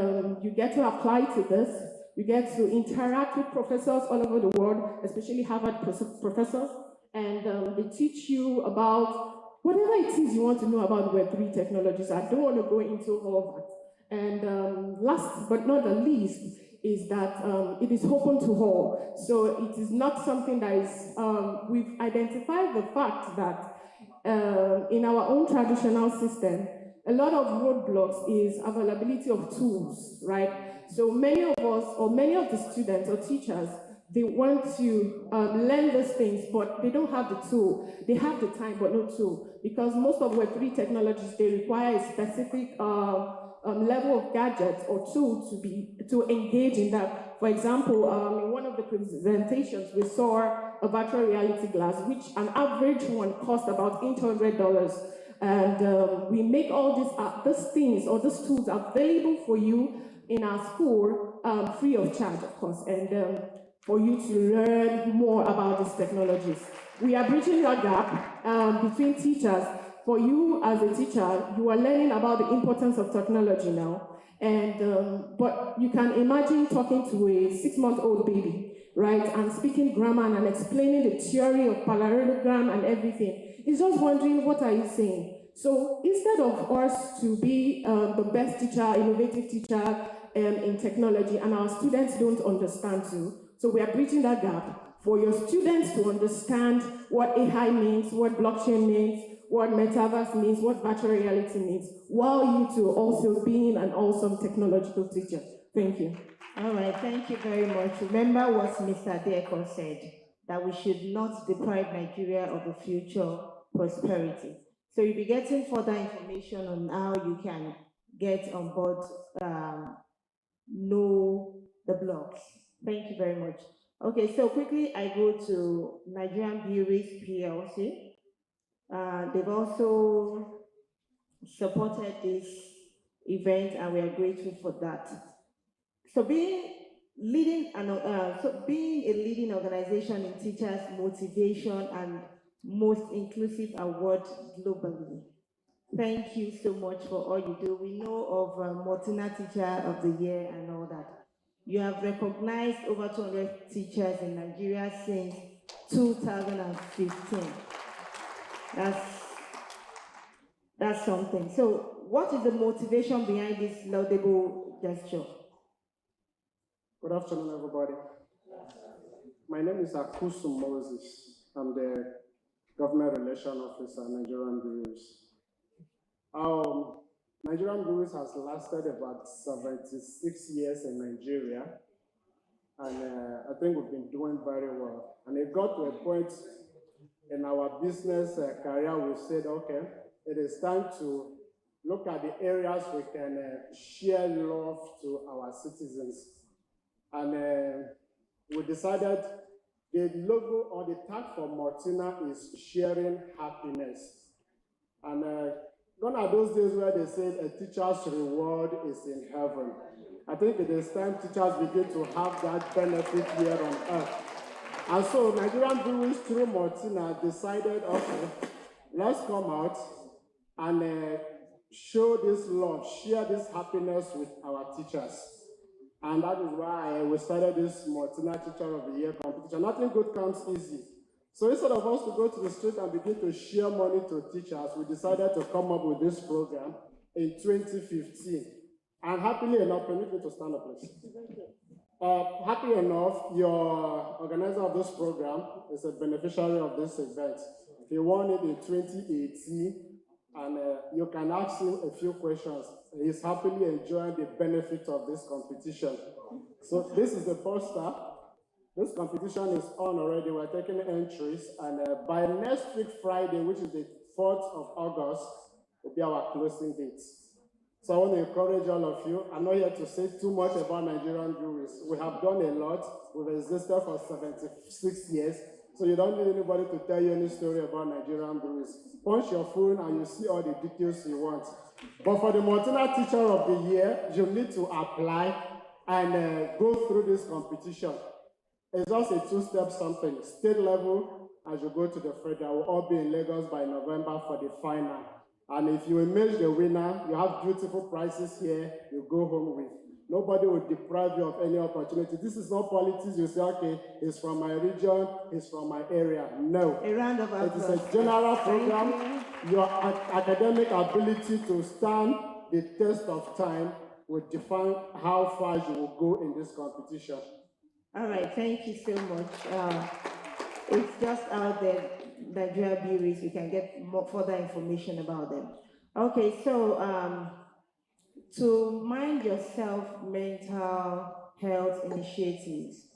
you get to apply to this. You get to interact with professors all over the world, especially Harvard professors, and they teach you about whatever it is you want to know about Web3 technologies. I don't want to go into all of that. And last but not the least is that it is open to all. So it is not something that is, we've identified the fact that in our own traditional system, a lot of roadblocks is availability of tools, right? So many of us, or many of the students or teachers, they want to learn those things, but they don't have the tool. They have the time, but no tool. Because most of Web3 technologies, they require a specific level of gadgets or tool to engage in that. For example, in one of the presentations, we saw a virtual reality glass, which an average one cost about $800. And we make all these things or these tools available for you in our school, free of charge, of course, and for you to learn more about these technologies. We are bridging that gap between teachers. For you as a teacher, you are learning about the importance of technology now. And but you can imagine talking to a 6-month-old baby, right, and speaking grammar and explaining the theory of parallelogram and everything. He's just wondering, what are you saying? So instead of us to be the best teacher, innovative teacher in technology, and our students don't understand too, so we are bridging that gap for your students to understand what AI means, what blockchain means, what metaverse means, what virtual reality means, while you two also being an awesome technological teacher. Thank you. All right, thank you very much. Remember what Mr. Deko said, that we should not deprive Nigeria of the future prosperity. So you'll be getting further information on how you can get on board, know the blocks. Thank you very much. Okay, so quickly I go to Nigerian Breweries PLC. They've also supported this event, and we are grateful for that. So being a leading organization in teachers' motivation and most inclusive award globally. Thank you so much for all you do. We know of Mortina Teacher of the Year and all that. You have recognized over 200 teachers in Nigeria since 2015. That's something. So what is the motivation behind this laudable gesture? Good afternoon, everybody. My name is Akusu Moses. I'm the Government Relations Officer at Nigerian Breweries. Nigerian Breweries has lasted about 76 years in Nigeria, and I think we've been doing very well. And it got to a point in our business career, we said, okay, it is time to look at the areas we can share love to our citizens. And we decided the logo or the tag for Mortina is sharing happiness. And gone are those days where they said a teacher's reward is in heaven. I think it is time teachers begin to have that benefit here on earth. And so Nigerian Breweries through Mortina decided, okay, let's come out and show this love, share this happiness with our teachers. And that is why we started this Mortina Teacher of the Year competition. Nothing good comes easy. So instead of us to go to the street and begin to share money to teachers, we decided to come up with this program in 2015. And happily enough, permit me to stand up, please. Happy enough, your organizer of this program is a beneficiary of this event. He won it in 2018, and you can ask him a few questions. He's happily enjoying the benefit of this competition. So this is the poster. This competition is on already. We're taking entries, and by next week, Friday, which is the 4th of August, will be our closing date. So I want to encourage all of you. I'm not here to say too much about Nigerian breweries. We have done a lot. We've existed for 76 years. So you don't need anybody to tell you any story about Nigerian breweries. Punch your phone and you see all the details you want. But for the Montana Teacher of the Year, you need to apply and go through this competition. It's just a two-step something. State level, as you go to the federal, we'll all be in Lagos by November for the final. And if you emerge the winner, you have beautiful prizes here, you go home with. Nobody will deprive you of any opportunity. This is not politics. You say, okay, it's from my region, it's from my area. No. A round of applause. It is a general program. Your academic ability to stand the test of time will define how far you will go in this competition. All right, thank you so much. It's just out there, Nigeria breweries, you can get more further information about them. Okay, so to Mind Yourself Mental Health Initiatives,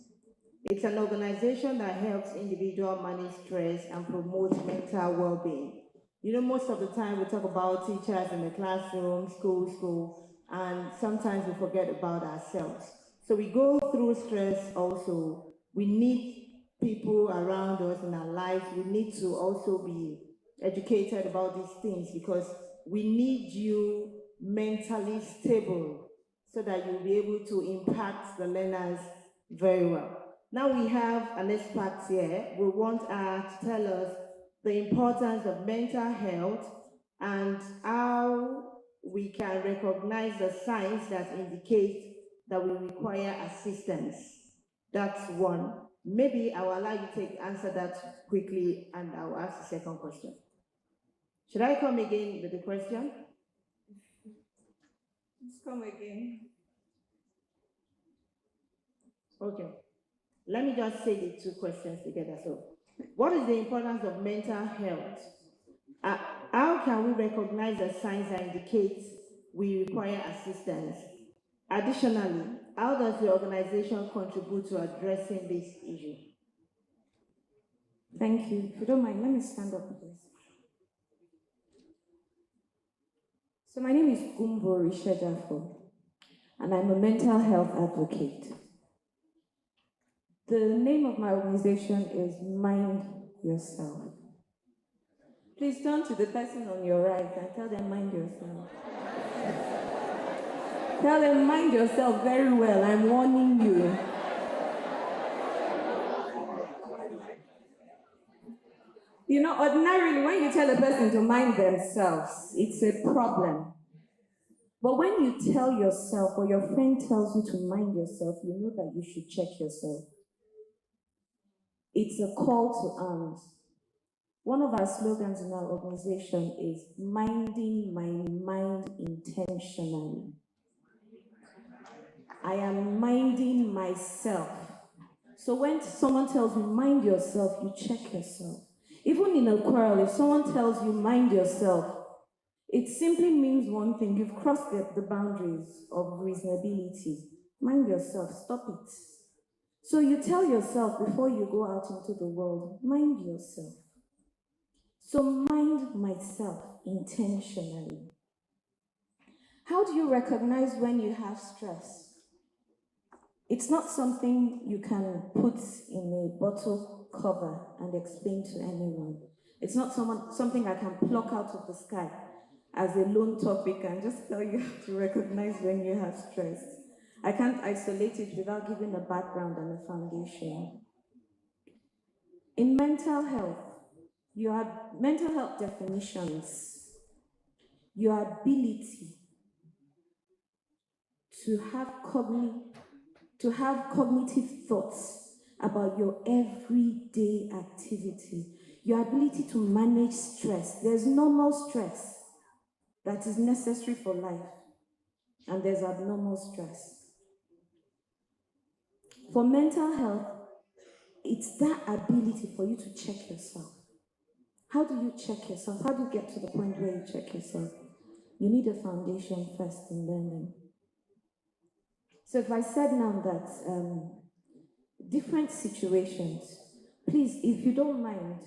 it's an organization that helps individuals manage stress and promote mental well-being. You know, most of the time we talk about teachers in the classroom, school, and sometimes we forget about ourselves. So we go through stress also. We need people around us in our lives. We need to also be educated about these things because we need you mentally stable so that you'll be able to impact the learners very well. Now we have an expert here. We want her to tell us the importance of mental health and how we can recognize the signs that indicate that we require assistance. That's one. Maybe I will allow you to answer that quickly and I will ask the second question. Should I come again with the question? Let's come again. Okay. Let me just say the two questions together. So, what is the importance of mental health? How can we recognize the signs that indicate we require assistance? Additionally, how does the organization contribute to addressing this issue? Thank you. If you don't mind, let me stand up, please. So my name is Gumbo Rishedafo, and I'm a mental health advocate. The name of my organization is Mind Yourself. Please turn to the person on your right and tell them, mind yourself. Tell them, mind yourself very well. I'm warning you. You know, ordinarily, when you tell a person to mind themselves, it's a problem. But when you tell yourself or your friend tells you to mind yourself, you know that you should check yourself. It's a call to arms. One of our slogans in our organization is minding my mind intentionally. I am minding myself. So when someone tells you mind yourself, you check yourself. Even in a quarrel, if someone tells you mind yourself, it simply means one thing: you've crossed the boundaries of reasonability. Mind yourself, stop it. So you tell yourself before you go out into the world, mind yourself. So mind myself intentionally. How do you recognize when you have stress? It's not something you can put in a bottle cover and explain to anyone. It's not something I can pluck out of the sky as a lone topic and just tell you how to recognize when you have stress. I can't isolate it without giving a background and a foundation. In mental health, your mental health definitions, your ability to have cognitive thoughts about your everyday activity, your ability to manage stress. There's normal stress that is necessary for life, and there's abnormal stress. For mental health, it's that ability for you to check yourself. How do you check yourself? How do you get to the point where you check yourself? You need a foundation first in learning. So if I said now that different situations, please, if you don't mind,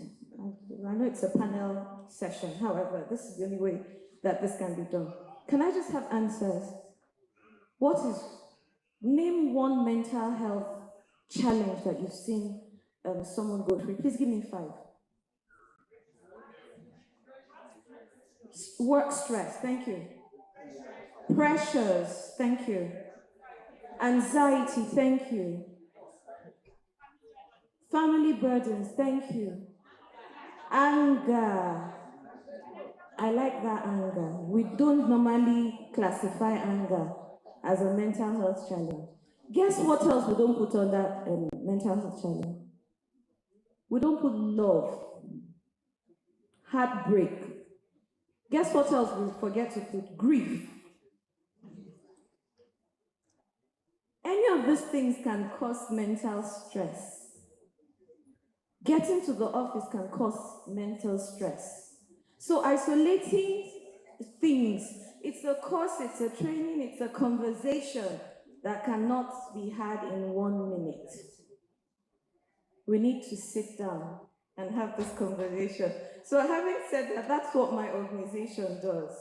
I know it's a panel session, however, this is the only way that this can be done. Can I just have answers? Name one mental health challenge that you've seen someone go through. Please give me 5. Work stress, thank you. Pressures, thank you. Anxiety, thank you. Family burdens, thank you. Anger, I like that anger. We don't normally classify anger as a mental health challenge. Guess what else we don't put under mental health challenge? We don't put love, heartbreak. Guess what else we forget to put? Grief. Any of these things can cause mental stress. Getting to the office can cause mental stress. So isolating things, it's a course, it's a training, it's a conversation that cannot be had in 1 minute. We need to sit down and have this conversation. So having said that, that's what my organization does.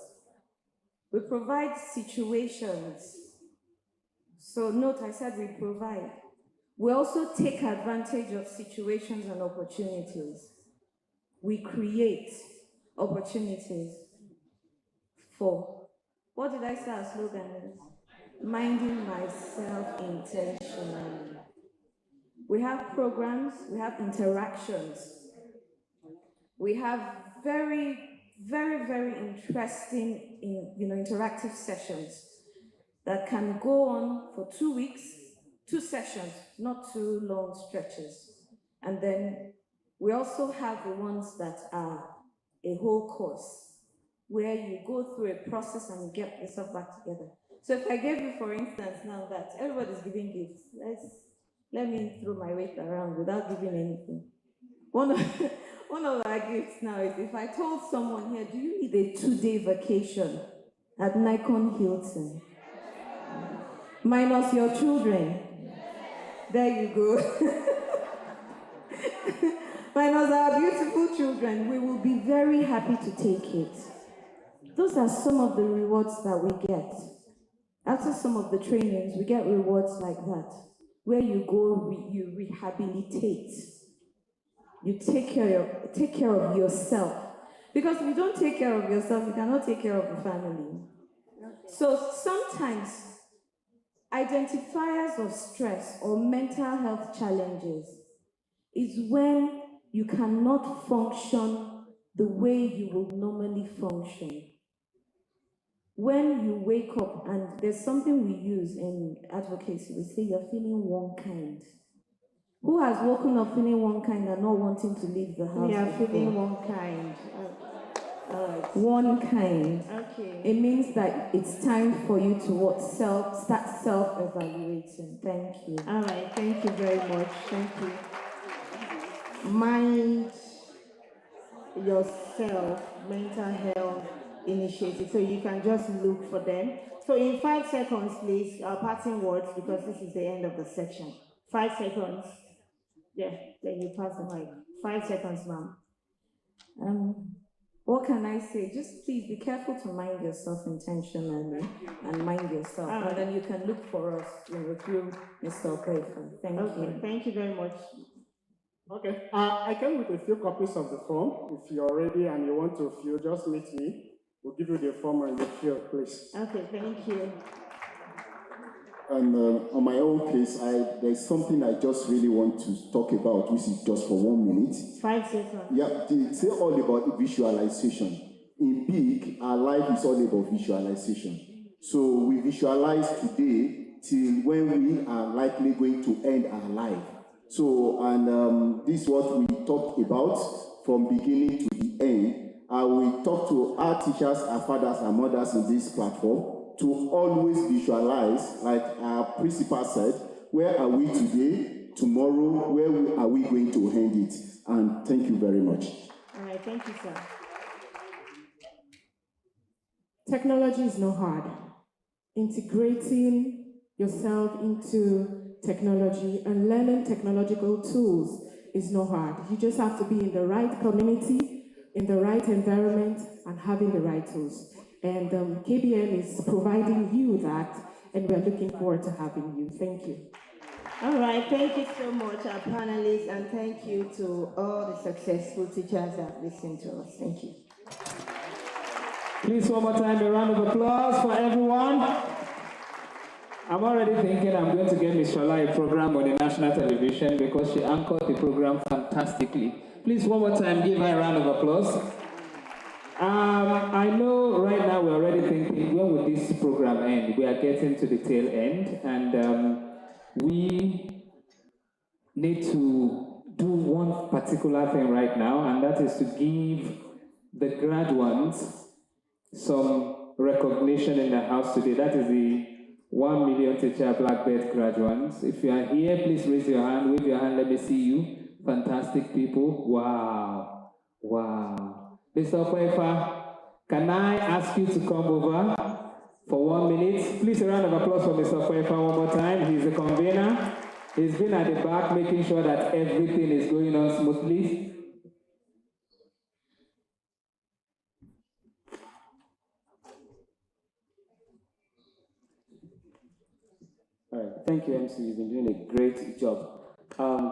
We provide situations. So note I said we provide. We also take advantage of situations and opportunities. We create opportunities for, what did I say our slogan is? Minding myself intentionally. We have programs, we have interactions. We have very, very, very interesting interactive sessions that can go on for 2 weeks, 2 sessions, not too long stretches. And then we also have the ones that are a whole course, where you go through a process and you get yourself back together. So if I gave you, for instance, now that everybody's giving gifts, let me throw my weight around without giving anything. One of our gifts now is if I told someone here, do you need a 2-day vacation at Nikon Hilton? Minus your children. There you go. Minus our beautiful children, we will be very happy to take it. Those are some of the rewards that we get. After some of the trainings, we get rewards like that, where you go, you rehabilitate. You take care of yourself. Because if you don't take care of yourself, you cannot take care of the family. So sometimes, identifiers of stress or mental health challenges is when you cannot function the way you would normally function. When you wake up, and there's something we use in advocacy, we say you're feeling one kind. Who has woken up feeling one kind and not wanting to leave the house? Yeah, feeling one kind. One kind. Okay. It means that it's time for you to start self-evaluating. Thank you. All right, thank you very much. Thank you. Mind yourself, mental health initiative. So you can just look for them. So in 5 seconds, please, our parting words, because this is the end of the section. 5 seconds. Yeah, then you pass the mic. 5 seconds, ma'am. What can I say? Just please be careful to mind yourself intentionally and mind yourself. And then you can look for us through Mr. Opefa. Thank you. Thank you very much. Okay, I came with a few copies of the form. If you're ready and you want to fill, just meet me. We'll give you the form and you fill, please. Okay, thank you. And on my own case, there's something I just really want to talk about, which is just for 1 minute. 5 seconds. Yeah, it's all about visualization. In big, our life is all about visualization. So we visualize today till when we are likely going to end our life. So, and this is what we talked about from beginning to the end. We talk to our teachers, our fathers, and mothers in this platform to always visualize, like our principal said, where are we today, tomorrow, where are we going to end it? And thank you very much. All right, thank you, sir. Technology is not hard. Integrating yourself into technology and learning technological tools is not hard. You just have to be in the right community, in the right environment, and having the right tools. And KBN is providing you that, and we're looking forward to having you. Thank you. All right, thank you so much, our panelists, and thank you to all the successful teachers that listened to us. Thank you. Please, one more time, a round of applause for everyone. I'm already thinking I'm going to get Ms. Shola a program on the national television because she anchored the program fantastically. Please, one more time, give her a round of applause. I know right now we're already thinking, when will this program end? We are getting to the tail end, and we need to do one particular thing right now, and that is to give the graduates some recognition in the house today. That is the 1 million teacher black belt graduates. If you are here, please raise your hand, wave your hand, let me see you. Fantastic people. Wow. Wow. Mr. Okwefa, can I ask you to come over for 1 minute? Please, a round of applause for Mr. Okwefa one more time. He's the convener. He's been at the back making sure that everything is going on smoothly. All right, thank you, MC. You've been doing a great job.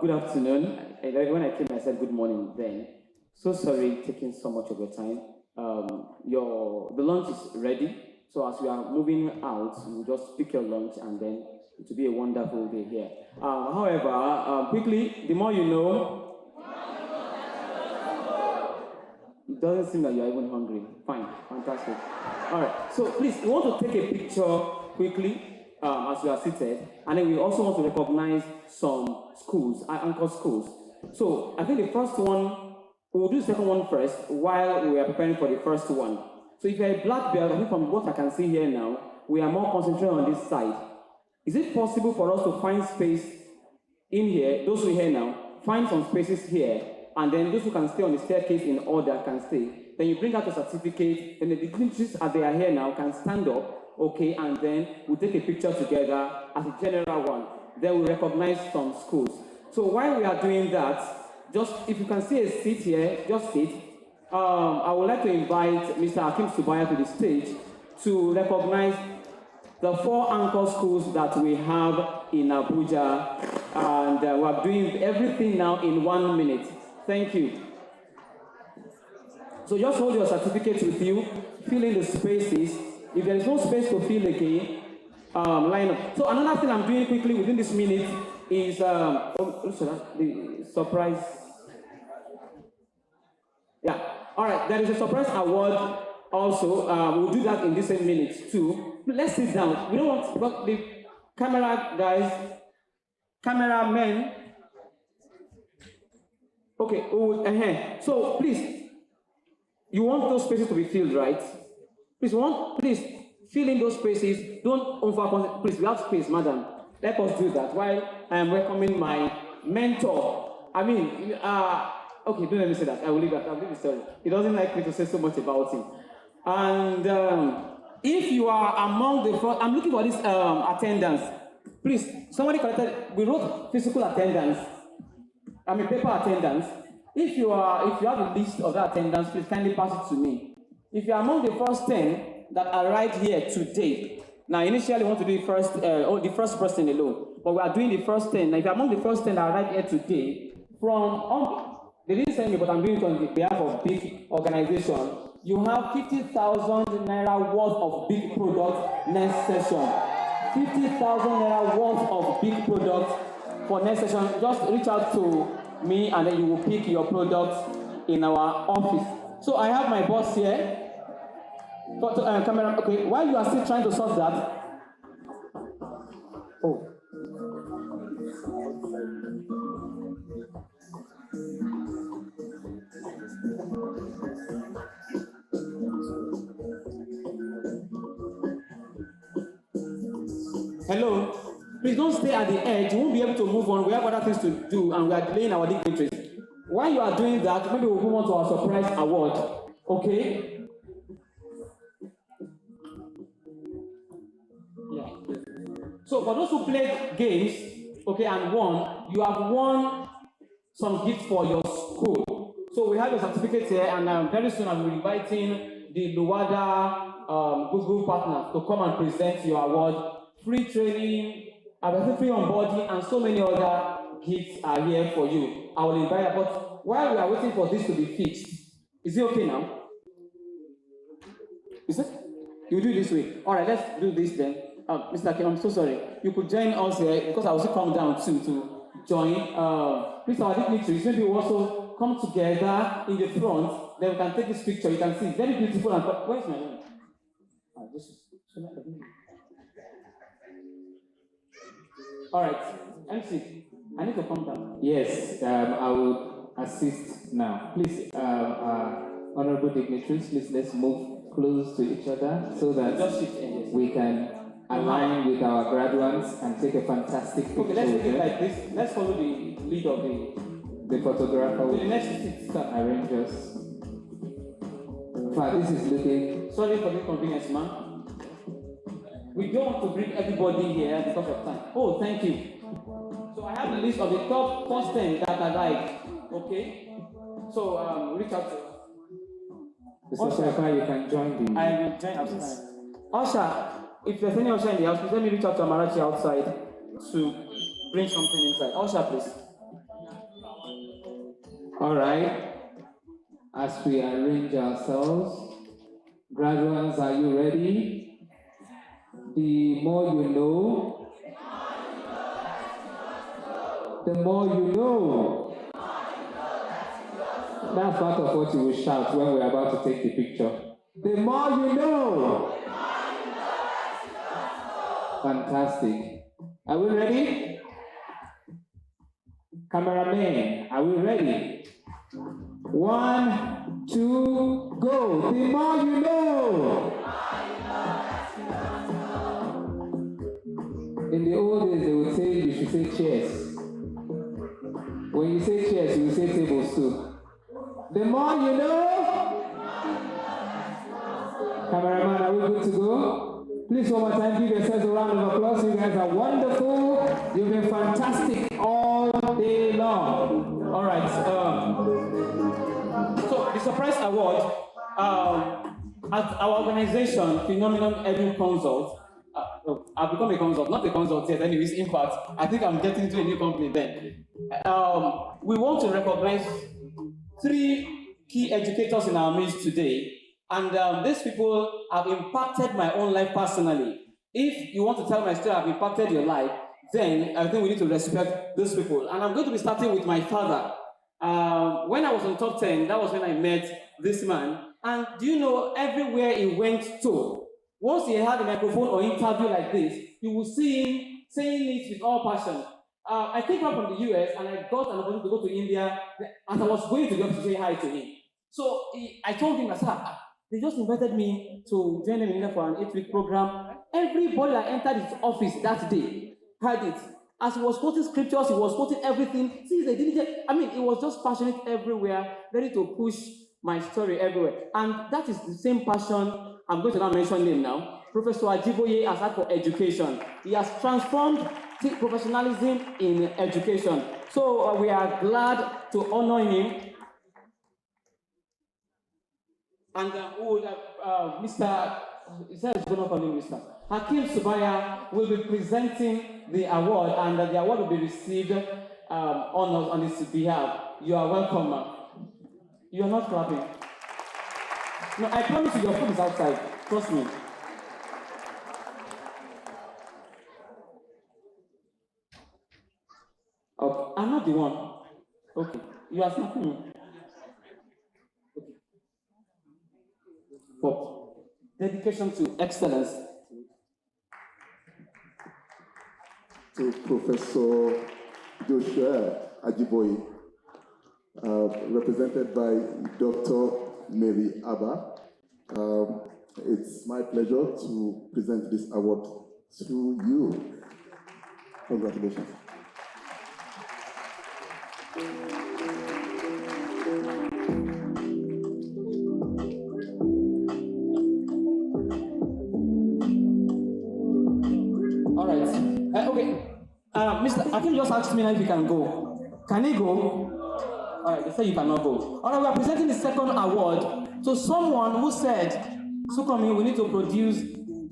Good afternoon. When I came, I said good morning then. So sorry taking so much of your time. The lunch is ready. So as we are moving out, you just pick your lunch and then it will be a wonderful day here. However, quickly, the more you know, it doesn't seem that you're even hungry. Fine, fantastic. All right, so please, we want to take a picture quickly as we are seated, and then we also want to recognize some schools, anchor schools. So I think the first one, we'll do the second one first while we are preparing for the first one. So if you're a black belt, I think from what I can see here now, we are more concentrated on this side. Is it possible for us to find space in here, those who are here now, find some spaces here, and then those who can stay on the staircase in order can stay. Then you bring out your certificate, and the dignitaries as they are here now can stand up, okay, and then we'll take a picture together as a general one. Then we'll recognize some schools. So while we are doing that, just if you can see a seat here, just sit. I would like to invite Mr. Hakim Subaya to the stage to recognize the 4 anchor schools that we have in Abuja, and we're doing everything now in 1 minute. Thank you. So just hold your certificate with you, fill in the spaces. If there is no space to fill again, line up. So another thing I'm doing quickly within this minute is the surprise. Yeah, all right, there is a surprise award also. We'll do that in this same minute too. Let's sit down. We don't want, but the camera guys, cameramen. Okay, so please, you want those spaces to be filled, right? Please fill in those spaces. Don't over, please, we have space, madam. Let us do that while I am welcoming my mentor. I mean, okay, don't let me say that. I will leave that. I'll leave the story. He doesn't like me to say so much about him. And if you are among the first, I'm looking for this attendance. Please, somebody collected, we wrote physical attendance. I mean paper attendance. If you have a list of the attendance, please kindly pass it to me. If you are among the first 10 that arrived here today, now initially we want to do the first person alone, but we are doing the first 10. Now if you are among the first 10 that arrived here today, they didn't send me, but I'm doing it on behalf of big organization. You have 50,000 naira worth of big products next session. 50,000 naira worth of big products for next session. Just reach out to me and then you will pick your products in our office. So I have my boss here. Camera, okay, while you are still trying to sort that. Oh. Hello, please don't stay at the edge. You won't be able to move on. We have other things to do and we are delaying our dignitaries. While you are doing that, maybe we'll move on to our surprise award. Okay? Yeah. So for those who played games, okay, and won, you have won some gifts for your school. So we have your certificate here, and very soon I'm inviting the Luwada Google partners to come and present your award. Free training, free onboarding, and so many other gifts are here for you. I will invite you, but while we are waiting for this to be fixed, is it okay now? Is it? You do it this way. All right, let's do this then. Mr. Kim, I'm so sorry. You could join us here because I will still come down too to join. Please, our dignitaries, maybe we also come together in the front. Then we can take this picture. You can see it's very beautiful. And where's my name? All right, MC, I need to come down. Yes, I will assist now. Please, honorable dignitaries, please let's move close to each other so that we can align with our graduates and take a fantastic picture. Okay, let's make it like this. Let's follow the lead of the photographer. The next seat, arrange us. In fact, this is looking. Sorry for the inconvenience, ma'am. We don't want to bring everybody here because of time. Oh, thank you. So I have the list of the top first 10 that arrived. Okay? So reach out to Mr. Usher, you can join the. I will join outside. Usher, if there's any Usher in the house, please let me reach out to Amarachi outside to bring something inside. Usher, please. All right. As we arrange ourselves, graduates, are you ready? The more you know, the more you know. That's part of what you will shout when we're about to take the picture. The more you know. Fantastic. Are we ready? Cameraman, are we ready? 1, 2, go. The more you know. In the old days, they would say you should say chairs. When you say chairs, you will say tables too. The more you know. Cameraman, are we good to go? Please, one more time, give yourselves a round of applause. You guys are wonderful. You've been fantastic all day long. All right. So the surprise award at our organization, Phenomenon Edu Consult. I've become a consult, not a consult yet. Anyways, in fact, I think I'm getting to a new company then. We want to recognize 3 key educators in our midst today. And these people have impacted my own life personally. If you want to tell my story, I've impacted your life, then I think we need to respect those people. And I'm going to be starting with my father. When I was on top 10, that was when I met this man. And do you know, everywhere he went to, once he had a microphone or interview like this, you will see him saying it with all passion. I came back from the US and I got an opportunity to go to India, and I was going to go to say hi to him. So I told him, I said, they just invited me to join them in India for an 8-week program. Everybody that entered his office that day heard it. As he was quoting scriptures, he was quoting everything. See, they didn't get, he was just passionate everywhere, ready to push my story everywhere. And that is the same passion. I'm going to now mention him now. Professor Ajiboye has had for education. He has transformed professionalism in education. So we are glad to honor him. And Mr. Hakim Subaya will be presenting the award, and the award will be received on his behalf. You are welcome, ma'am. You are not clapping. No, I promise you, your food is outside. Trust me. Okay, I'm not the one. Okay, you are snapping me. Okay. For dedication to excellence. To Professor Joshua Ajiboye, represented by Dr. Mary Abba. It's my pleasure to present this award to you. Congratulations. All right. Okay. Mr. Akim just asked me if he can go. Can he go? All right, they say you cannot go. All right, we are presenting the second award to someone who said, Sukomi, we need to produce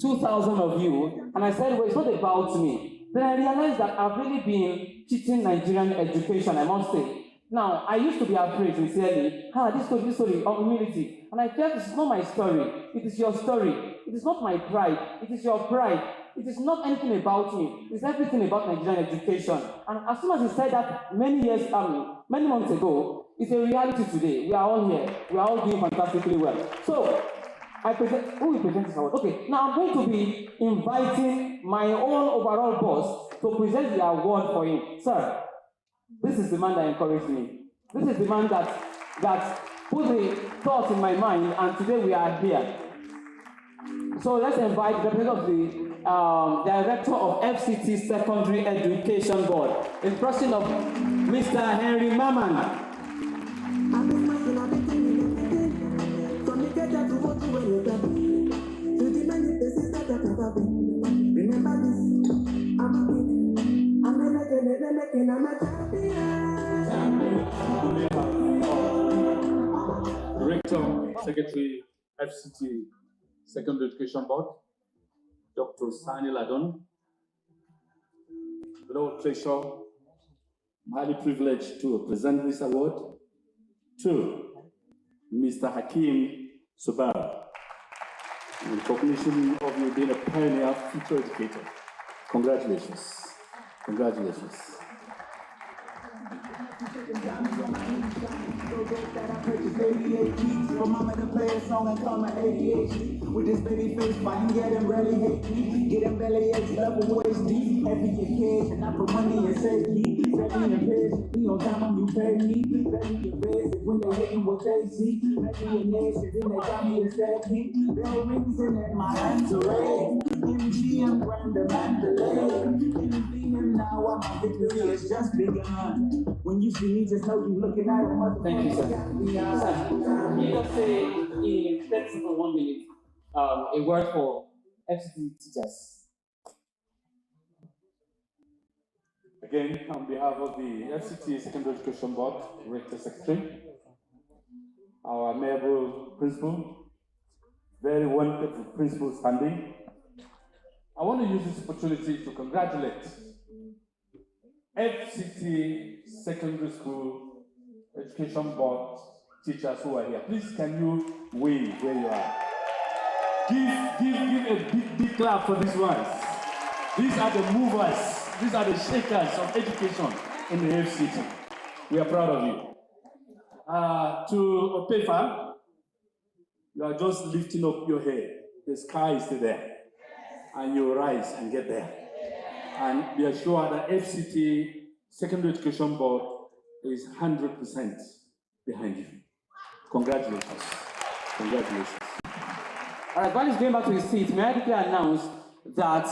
2,000 of you. And I said, well, it's not about me. Then I realized that I've really been cheating Nigerian education, I must say. Now, I used to be afraid, sincerely. This story of humility. And I felt this is not my story. It is your story. It is not my pride. It is your pride. It is not anything about me. It's everything about Nigerian education. And as soon as he said that many months ago, it's a reality today. We are all here. We are all doing fantastically well. So, who will present this award? Okay, now I'm going to be inviting my own overall boss to present the award for him. Sir, this is the man that encouraged me. This is the man that put the thoughts in my mind, and today we are here. So let's invite the president of the director of FCT Secondary Education Board, in person of Mr. Henry Maman. Director, Secretary, FCT Secondary Education Board, Dr. Sani Ladon. With all pleasure, I'm highly privileged to present this award to Mr. Hakeem Subar, in recognition of you being a pioneer future educator. Congratulations. Congratulations. For mama to play a song and call my ADHD. With this baby face, fighting, get him really hate me. Get him belly aches, level waist deep. Every occasion, I put money in safety. Ready and patient, be on time when you pay me. Ready to face it when they hitting what they see. Ready and nation, then they got me to stay me. Bell rings and my hands are red. MGM, Brandon, Mandalay. Anything now, my victory has just begun. When you see me, just know you looking at a motherfucker. Thank you, sir. Sir, can you just say in 30 seconds, 1 minute, a word for FCT teachers? Again, on behalf of the FCT Secondary Education Board, Rector Secretary, our amiable principal, very wonderful principal standing, I want to use this opportunity to congratulate FCT Secondary School Education Board teachers who are here. Please, can you wave where you are? Give a big clap for these ones. These are the movers. These are the shakers of education in the FCT. We are proud of you. To Opefa, you are just lifting up your head. The sky is still there. And you rise and get there. And be assured that FCT Secondary Education Board is 100% behind you. Congratulations. Congratulations. All right, while he's going back to his seat, may I quickly announce that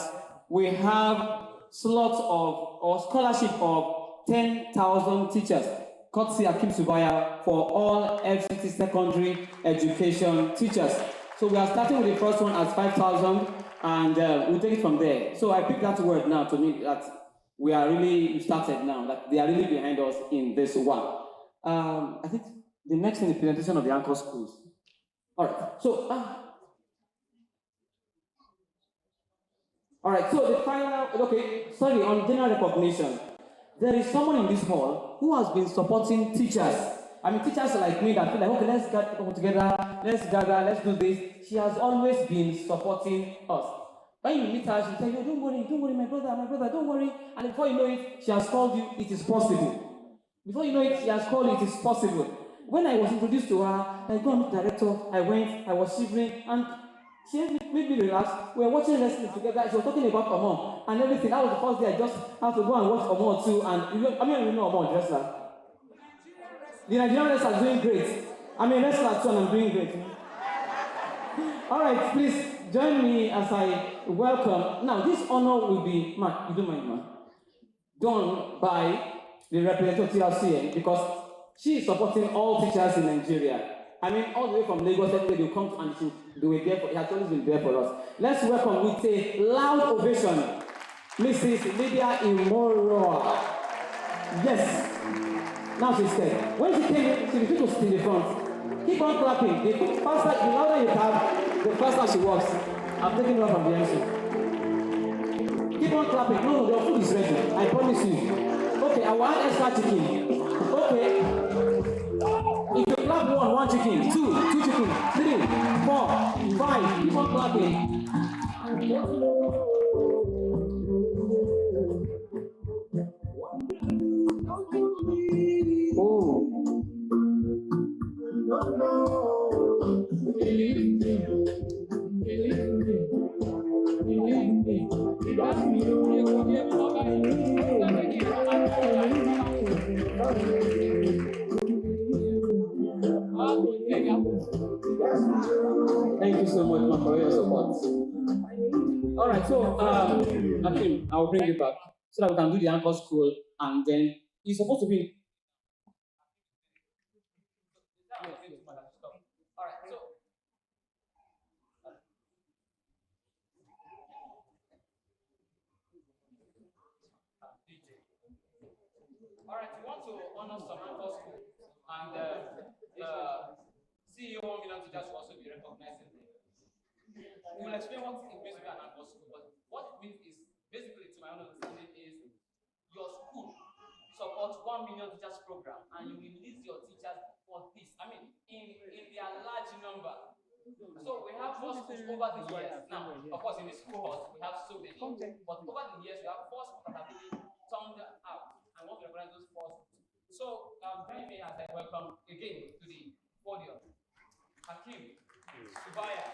we have slots of, or scholarship of 10,000 teachers, courtesy Hakeem Subaya, for all FCT secondary education teachers. So we are starting with the first one as 5,000, and we'll take it from there. So I picked that word now to mean that we are really started now, that they are really behind us in this one. I think the next thing is presentation of the anchor schools. All right, so all right, so the final, okay, sorry, on general recognition, there is someone in this hall who has been supporting teachers. I mean, teachers like me that feel like, okay, let's get together, let's gather, let's do this. She has always been supporting us. When you meet her, she tell you, don't worry, my brother, don't worry. And before you know it, she has called you, it is possible. Before you know it, she has called you, it is possible. When I was introduced to her, I go and meet the director, I went, I was shivering, and she made me relax. We were watching wrestling together. She was talking about Omon and everything. That was the first day I just had to go and watch Omon too. And you know Omon wrestler. The Nigerian wrestler is doing great. I'm a wrestler too, and I'm doing great. All right, please join me as I welcome. Now, this honor will be, man, you don't mind, man, done by the representative of TRCN, because she is supporting all teachers in Nigeria. I mean, all the way from Lagos, every day they come and they were there for, it has always been there for us. Let's welcome with a loud ovation, Mrs. Lydia Imoro. Yes. Now she's there. When she came in, she refused to sit in the front. Keep on clapping. The faster, the louder you clap, The first time she walks, I'm taking her from the MC. Keep on clapping. No, your food is ready. I promise you. Okay, I want extra chicken. Okay. If you clap one chicken, two chicken, 3, 4, 5, keep on clapping. Oh. Thank you so much, man, for your support. All right, so Akim, I'll bring you back so that we can do the anchor school, and then it's supposed to be. All right, we want to honor some anchor school, and the CEO Milan teachers will also be recognizing them. We will explain what it means to be an anchor school, but what it means is basically, to my own understanding, is your school supports 1 million teachers program, and you release your teachers for this. I mean, in their large number. So we have 4 schools over the years. Now, of course, in this cohort we have so many, but over the years we have 4 schools that have really turned out, and want to recognize those 4 schools. So join me as I welcome again to the podium Hakim, Subaya.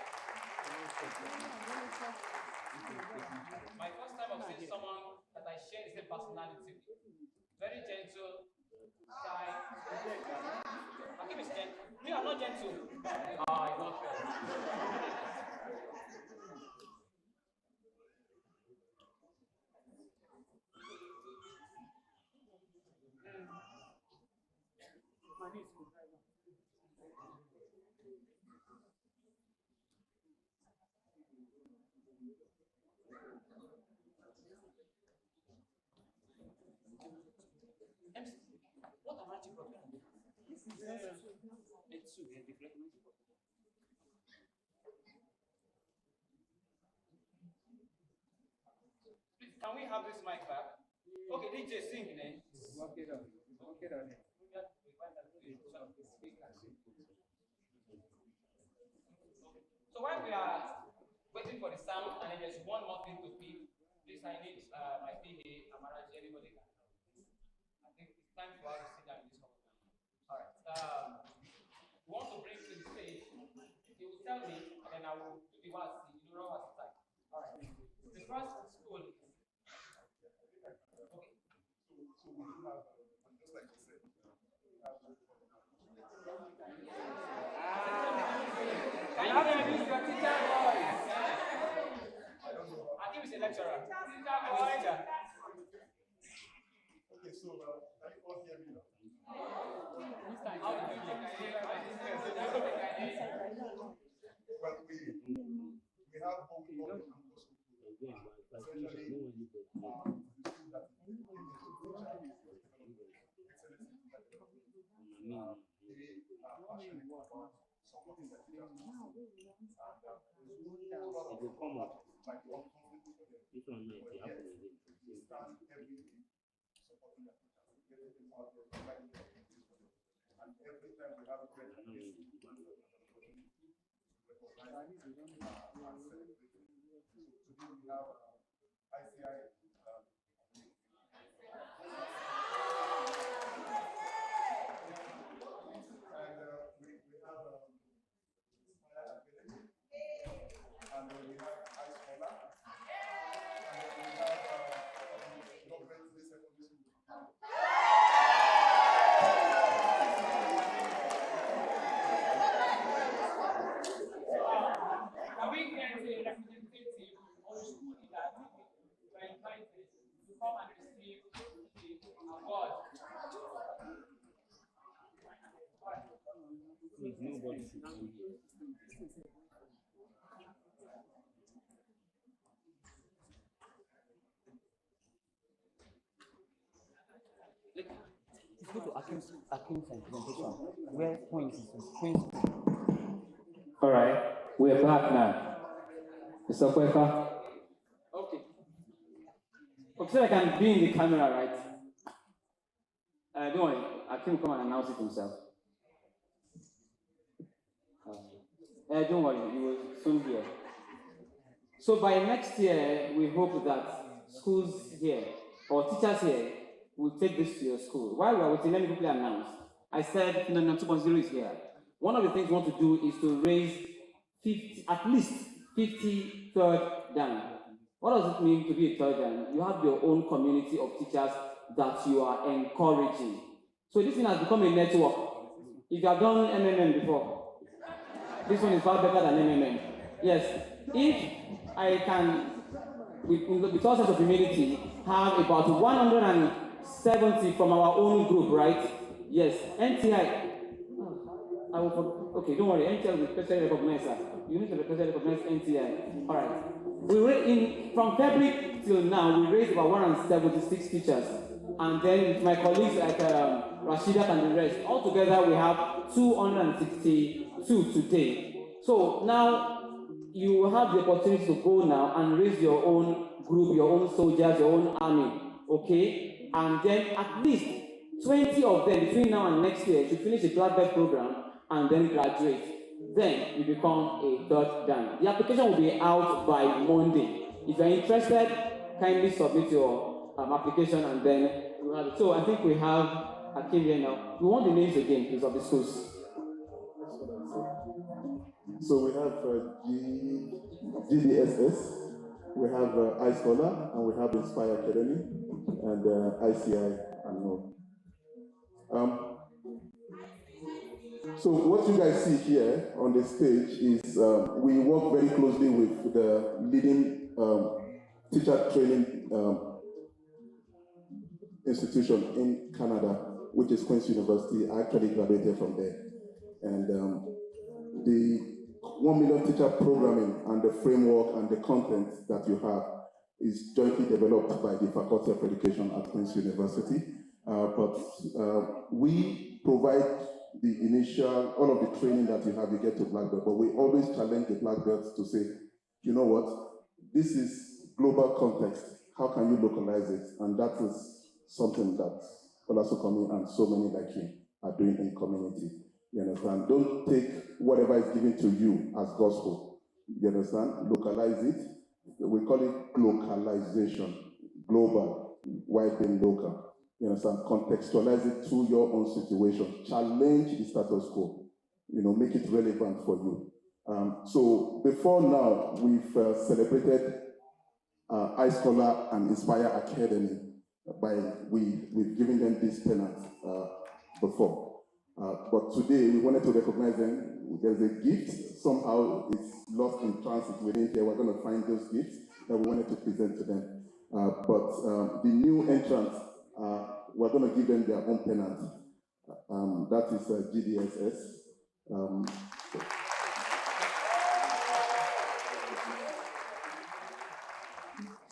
My first time of seeing someone that I share the same personality with. Very gentle, shy. Hakim is gentle. Me, I'm not gentle. Ah, it's not fair. What am I to brought? It's so good. Please, can we have this mic back? Okay, DJ, sing then. Walk it on. Walk it on. So while we are waiting for the sound, and then there's one more thing to pick, please, I need my PA, Amaraji, anybody can help. I think it's time for us to sit down in this hall. All right. We want to bring to the stage. He will tell me, and then I will do the what's time. All right. The first school is. Okay. So we have, just like you said, can you hear me? Your teacher voice. I think he's a lecturer. Teacher voice. Okay, so can you all hear me now? How do you think I hear? Well, we have what we call the campus school. Essentially, the school that passionate about supporting the teachers and there's a lot of like we stand every day supporting the teachers, getting them out there, and every time we have a great occasion, we recognize and celebrate. So today we have ICI. Let's go to Akim's presentation, where points is. All right. We're back now. Mr. Kweka. Okay. Okay, so I can be in the camera, right? Don't worry, Akim will come and announce it himself. Don't worry, he will soon hear. So by next year, we hope that schools here, or teachers here, will take this to your school. While we are waiting, let me quickly announce. I said Keynote 2.0 is here. One of the things we want to do is to raise 50, at least 50 third dan. What does it mean to be a third dan? You have your own community of teachers that you are encouraging. So this thing has become a network. If you have done MMM before, this one is far better than MMM. Yes, if I can, with all sense of humility, have about 170 from our own group, right? Yes, NTI. I will, okay, don't worry, NTI will specially recognize that. You need to specially recognize NTI. All right. From February till now, we raised about 176 teachers. And then with my colleagues like Rashida and the rest, altogether we have 262 today. So now you will have the opportunity to go now and raise your own group, your own soldiers, your own army, okay? And then at least 20 of them between now and next year should finish the Black Belt program and then graduate. Then you become a third dan. The application will be out by Monday. If you're interested, kindly submit your application and then we'll have it. So I think we have Akim here now. We want the names again, please, of the schools. So we have GDSS, we have iScholar, and we have Inspire Academy, and ICI, and more. So what you guys see here on the stage is we work very closely with the leading teacher training institution in Canada, which is Queen's University. I actually graduated from there. And the 1 million teacher programming and the framework and the content that you have is jointly developed by the Faculty of Education at Queen's University. But we provide the initial, all of the training that you have, you get to Black Belt, but we always challenge the Black Belts to say, you know what, this is global context, how can you localize it? And that is something that Olasokomi and so many like him are doing in community. You understand? Don't take whatever is given to you as gospel. You understand? Localize it. We call it localization. Global, while being local. You understand? Contextualize it to your own situation. Challenge the status quo. You know, make it relevant for you. So before now, we've celebrated iScholar and Inspire Academy we've given them this pennant before. But today we wanted to recognize them. There's a gift, somehow it's lost in transit within here. We're going to find those gifts that we wanted to present to them. But the new entrants, we're going to give them their own pennant. That is GDSS.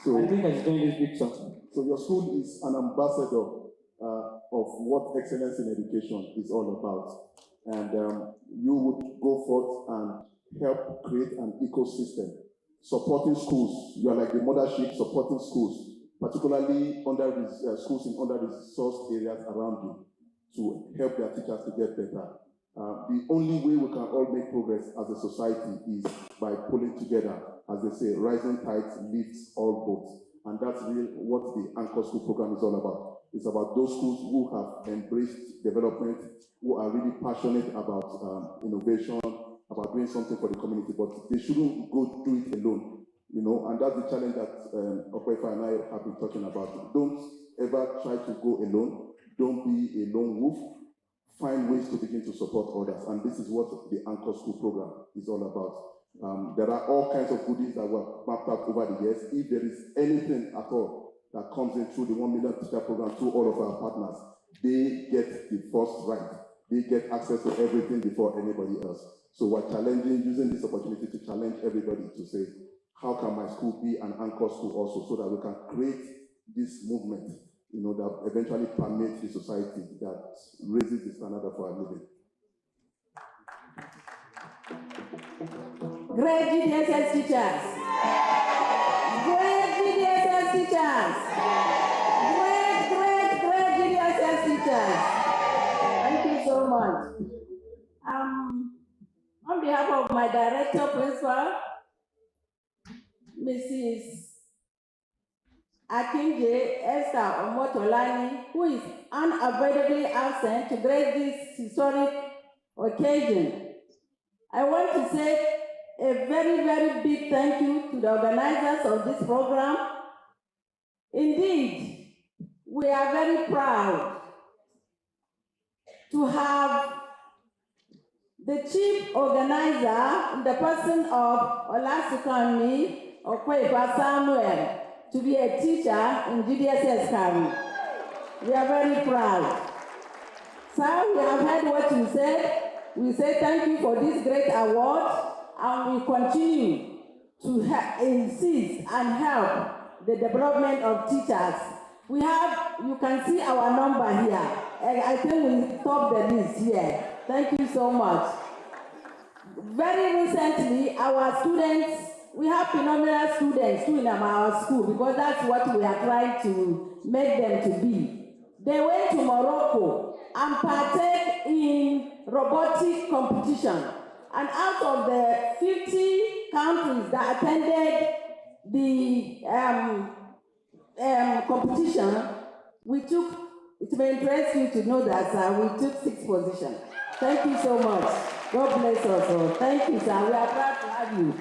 So, I think I should this picture. So your school is an ambassador of what excellence in education is all about. And you would go forth and help create an ecosystem, supporting schools. You are like the mothership supporting schools, particularly schools in under-resourced areas around you, to help their teachers to get better. The only way we can all make progress as a society is by pulling together, as they say, rising tides lifts all boats. And that's really what the Anchor School program is all about. It's about those schools who have embraced development, who are really passionate about innovation, about doing something for the community, but they shouldn't go do it alone, you know, and that's the challenge that Okwefa and I have been talking about. Don't ever try to go alone. Don't be a lone wolf. Find ways to begin to support others, and this is what the Anchor School program is all about. There are all kinds of goodies that were mapped out over the years. If there is anything at all that comes in through the 1 million teacher program to all of our partners, they get the first right. They get access to everything before anybody else. So we're using this opportunity to challenge everybody to say, how can my school be an anchor school also, so that we can create this movement, you know, that eventually permeates the society, that raises the standard of our living. Great GDSS teachers. Great GDSS teachers. Great GDSS teachers. Thank you so much. On behalf of my director principal, Mrs. Akinje Esther Omotolani, who is unavoidably absent to grace this historic occasion, I want to say a very, very big thank you to the organizers of this program. Indeed, we are very proud to have the chief organizer in the person of Olasukanmi Okwepa Samuel to be a teacher in GDSS Kari. We are very proud. Sir, we have heard what you said. We say thank you for this great award, and we continue to insist and help the development of teachers. We have, you can see our number here. I think we top the list here. Thank you so much. Very recently, our students, we have phenomenal students too in our school because that's what we are trying to make them to be. They went to Morocco and partake in robotic competition. And out of the 50 countries that attended the competition, we took, it may interest you to know that we took 6th position. Thank you so much. God bless us all. Thank you, sir. We are proud to have you.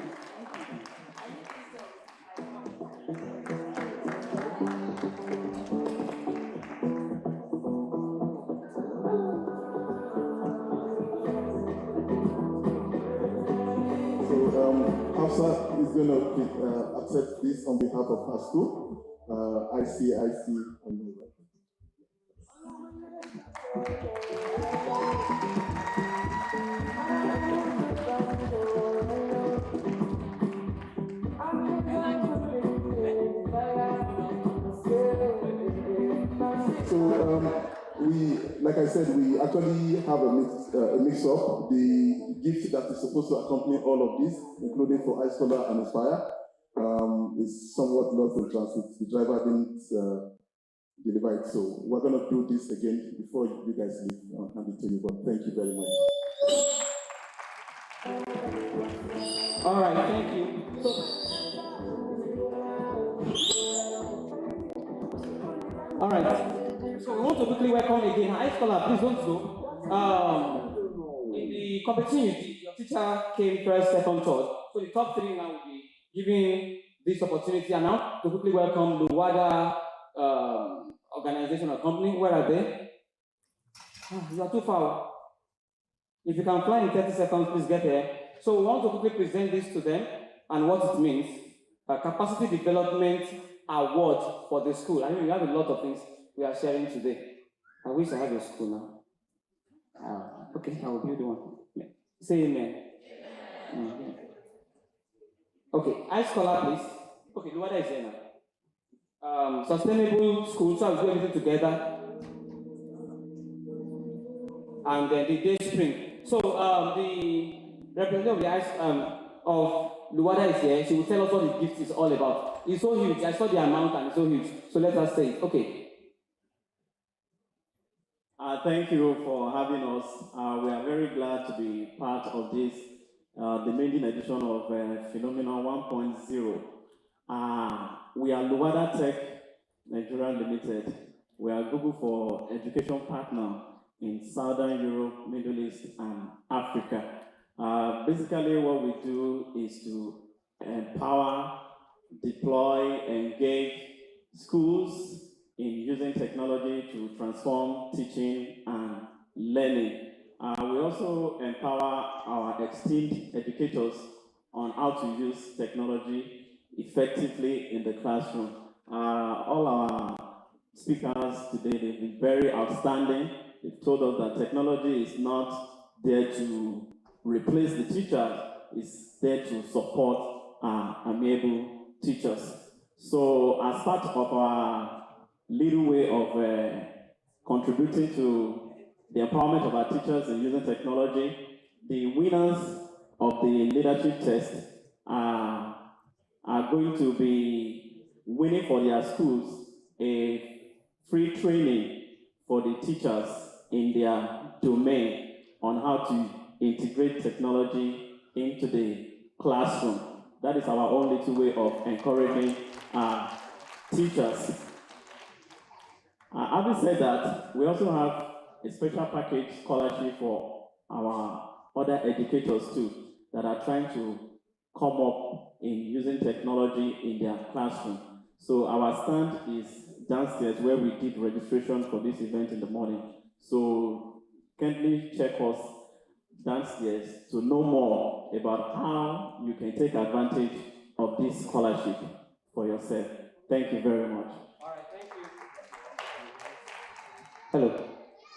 Hafsa is going to accept this on behalf of her school. ICIC. So we, like I said, we actually have a mix-up. The gift that is supposed to accompany all of this, including for iScholar and Aspire, is somewhat lost in transit. The driver didn't deliver it, so we're going to do this again before you guys leave. I'll hand it to you, but thank you very much. All right, thank you. All right. So we want to quickly welcome again high scholar. Please don't go. In the competition, your teacher came first, second, third. So the top 3 now will be giving this opportunity. And now to quickly welcome the wider organization or company. Where are they? You are too far. If you can fly in 30 seconds, please get here. So we want to quickly present this to them and what it means. A capacity development award for the school. I mean, we have a lot of things we are sharing today. I wish I had a school now. Okay, I will build one. Say amen. Mm-hmm. Okay, iScholar, please. Okay, what is here now? Sustainable school, so I will do everything together. And then the day spring. So the representative of the of Luwada is here. She will tell us what the gift is all about. It's so huge. I saw the amount and it's so huge. So let us say it. Okay. Thank you for having us. We are very glad to be part of this, the maiden edition of Phenomenon 1.0. We are Luwada Tech Nigeria Limited. We are Google for Education Partner in Southern Europe, Middle East, and Africa. Basically, what we do is to empower, deploy, engage schools in using technology to transform teaching and learning. We also empower our esteemed educators on how to use technology effectively in the classroom. All our speakers today, they've been very outstanding. They've told us that technology is not there to replace the teacher, it's there to support amiable teachers. So as part of our little way of contributing to the empowerment of our teachers in using technology, the winners of the leadership test are going to be winning for their schools a free training for the teachers in their domain on how to integrate technology into the classroom. That is our own little way of encouraging teachers. Having said that, we also have a special package scholarship for our other educators too that are trying to come up in using technology in their classroom. So our stand is downstairs where we did registration for this event in the morning. So kindly check us downstairs to know more about how you can take advantage of this scholarship for yourself. Thank you very much. All right, thank you. Hello.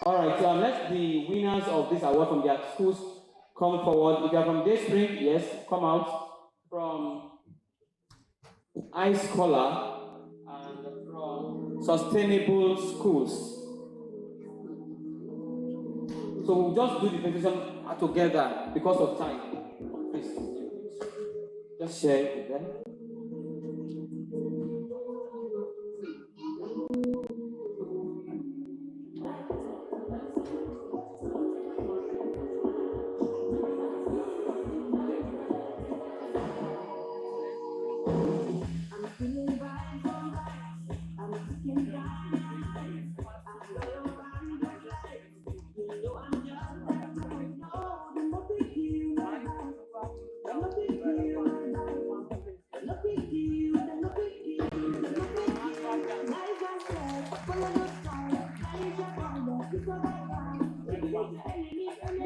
All right, so let the winners of this award from their schools come forward. If you are from Dayspring, yes, come out. From Ice Scholar and from Sustainable Schools. So we'll just do the presentation together because of time. Please, just share it with them.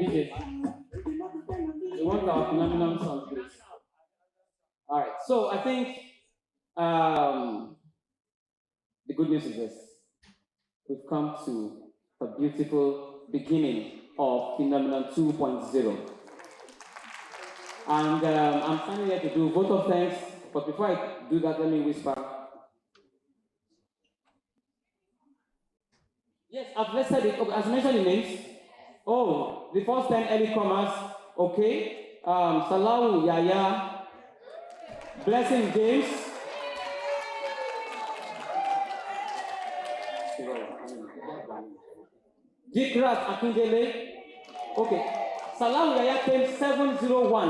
DJ, you want our phenomenal song, please? All right, so I think the good news is this. We've come to a beautiful beginning of Phenomenon 2.0. And I'm standing here to do vote of thanks, but before I do that, let me whisper. Yes, I've listed it. Okay, as mentioned the names. Oh, the first 10 early comers, okay. Salahu Yaya, Blessing James, Dikrat Akindele, okay. Salahu Yaya came 701.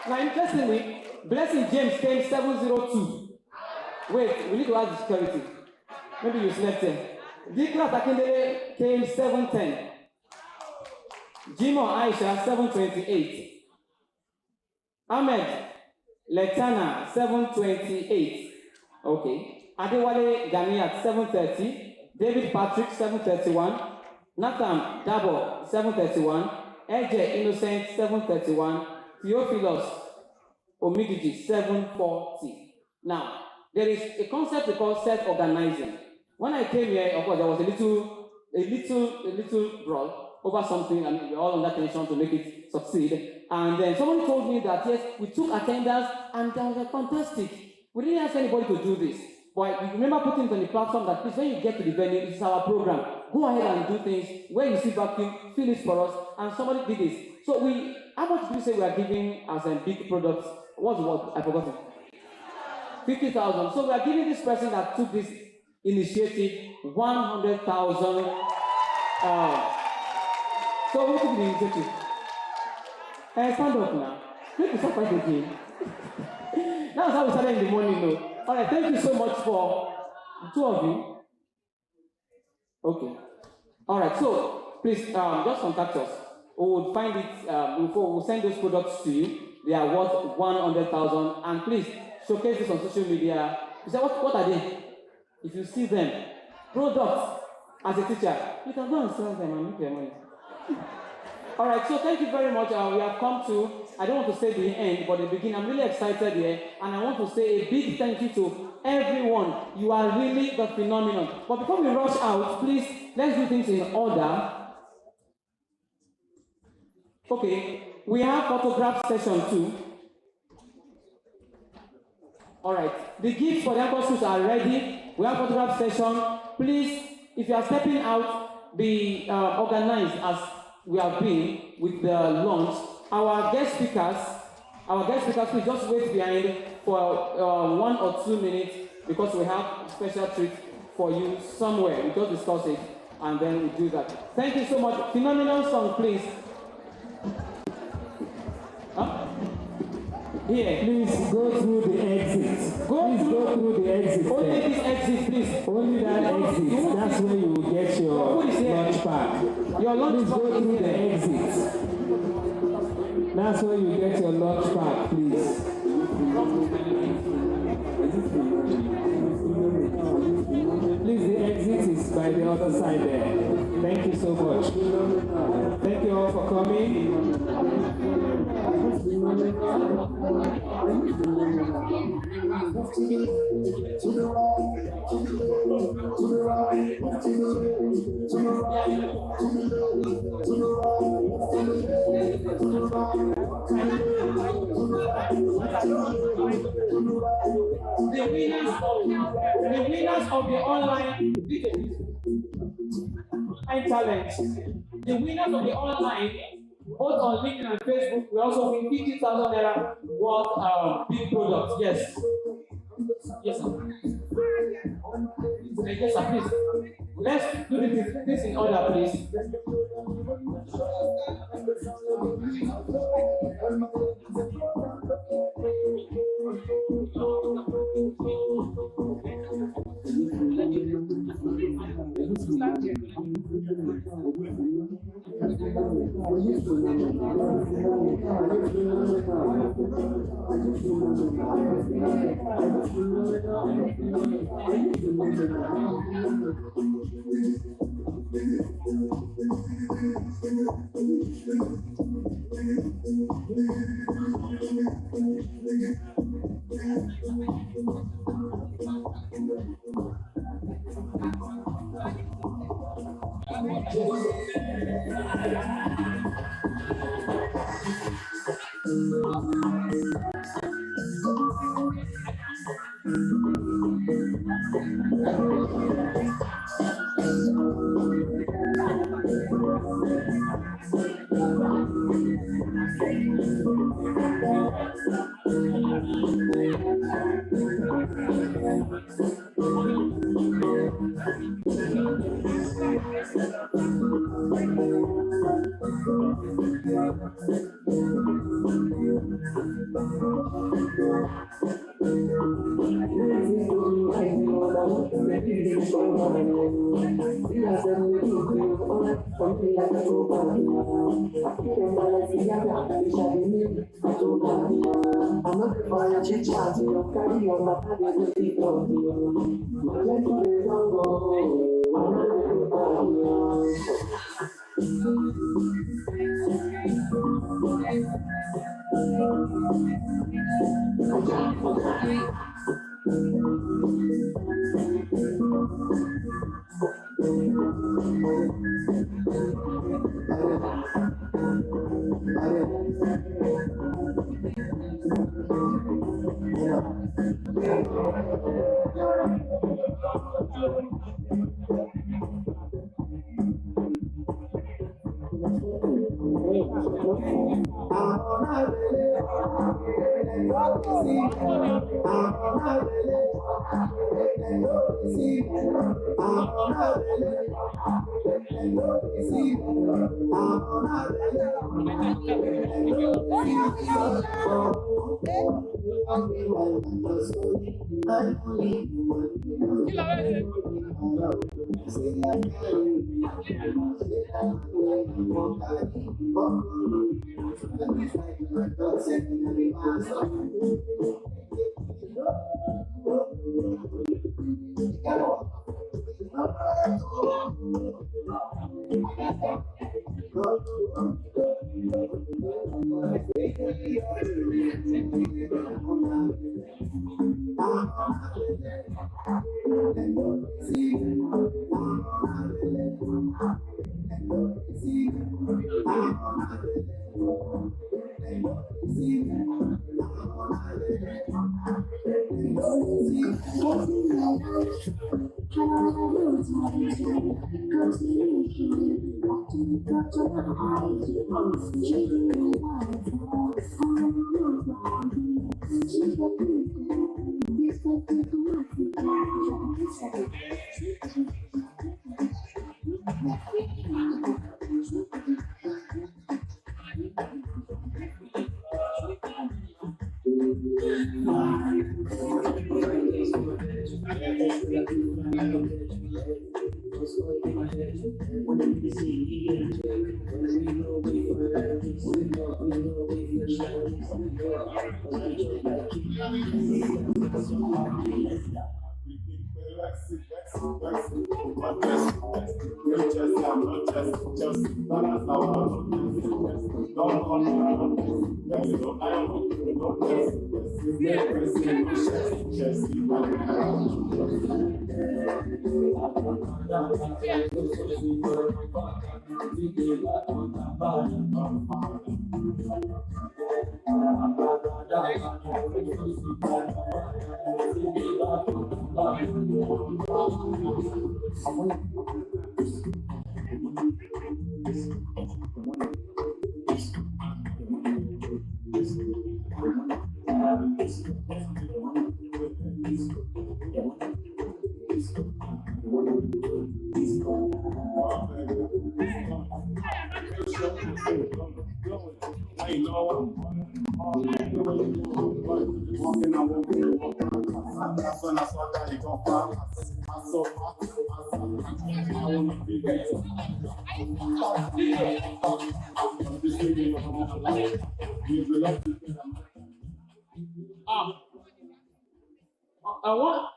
Now, interestingly, Blessing James came 702. Wait, we need to ask the security. Maybe you slept there. Dikrat Akindele came 710. Jimo Aisha 728. Ahmed Letana 728. Okay. Adewale Ganiat 730. David Patrick 731. Nathan Dabo 731. Eje Innocent 731. Theophilus Omidiji 740. Now, there is a concept we call self-organizing. When I came here, of course, there was a little brawl over something, and we were all under tension to make it succeed. And then someone told me that, yes, we took attendance, and they were fantastic. We didn't ask anybody to do this. But we remember putting it on the platform that, please, when you get to the venue, this is our program. Go ahead and do things. Where you see vacuum, fill it for us. And somebody did this. So how much do you say we are giving as a big product? What's the word? I forgot it. 50,000. So we are giving this person that took this initiative 100,000. So we took the initiative. Stand up now. Make me start again. That's how we started in the morning, though. All right, thank you so much for the two of you. Okay. All right, so please just contact us. We will find it. We'll send those products to you. They are worth 100,000, and please showcase this on social media. You say, what are they? If you see them, products as a teacher, you can go and sell them and make your money. All right, so thank you very much. We have come to, I don't want to say the end, but the beginning. I'm really excited here, and I want to say a big thank you to everyone. You are really the phenomenon. But before we rush out, please, let's do things in order. Okay, we have photograph session too. All right, the gifts for the apostles are ready. We have photograph session. Please, if you are stepping out, be organized as we have been with the launch. Our guest speakers, will just wait behind for 1 or 2 minutes because we have a special treat for you somewhere. We just discuss it and then we do that. Thank you so much. Phenomenal song, please. Huh? Here. Please go through the exit. Go through the exit. Only this exit, please. Only that exit. That's where you will get your lunch pack. Your lunch pack. Please go through the exit. That's where you get your lunch pack, please. Please, the exit is by the other side there. Thank you so much. Thank you all for coming. The winners of the online challenge. The winners of the online, both on LinkedIn and Facebook, we also win 50,000 naira worth big products. Yes. Yes, sir. Yes, sir, please. Let's do this in order, please.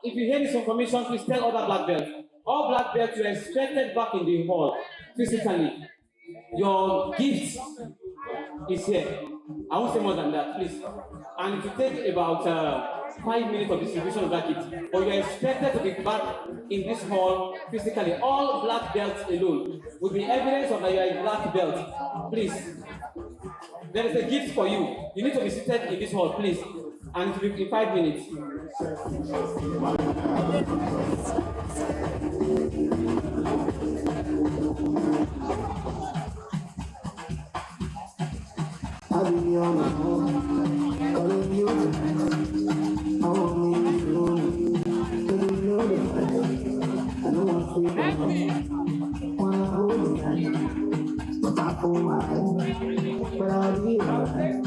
If you hear this information, please tell other black belts. All black belts were expected back in the hall physically. Your gift is here. I won't say more than that, please. And it will take about 5 minutes of distribution of that gift. But you are expected to be back in this hall physically. All black belts alone will be evidence of that you are a black belt. Please. There is a gift for you. You need to be seated in this hall, please. And it will be in 5 minutes. I'll be on my own, calling you. I want me to do me. Do you know the fight? I know I'm free. Wanna hold you tight, but I pull my own. But I'll be alright.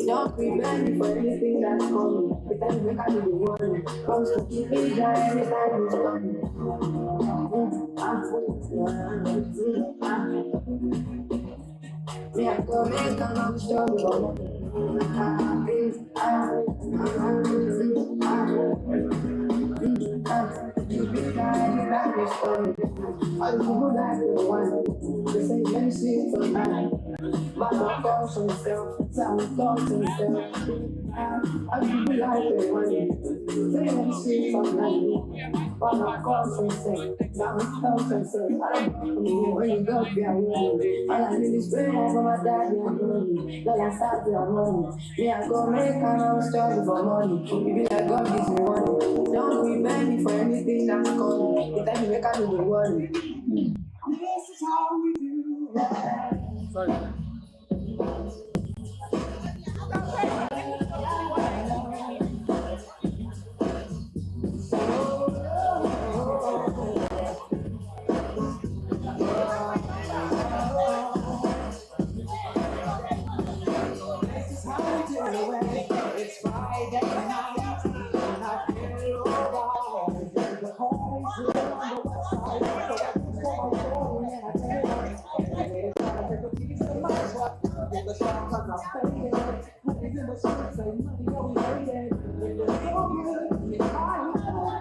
Don't prepare me for anything that's coming. The time make I do the one. Comes to keep me down anytime it's coming. Me, I go make a long story. All the people that they want, they say, let me see it tonight. But I call for myself, sound call to myself. All the people like they want, say, let me see it tonight. But I call for myself, sound call to myself. I don't know when you go, be a woman. All I need is prayer for my daddy and money. Then I start with money. Me, I go make a long story for money. You be like, God gives me money. Don't prepare me for anything that's coming. The time you make I do the worry. This is how we do it. Sorry. This is how we do it. It's Friday night, and I feel alright. The home is here on the west side, so I push for my story and I tell it. I made it try to take a piece of my truck. Get the shot cause I'm faded. Honey's in the streets, say money always hated. It was so good, it's my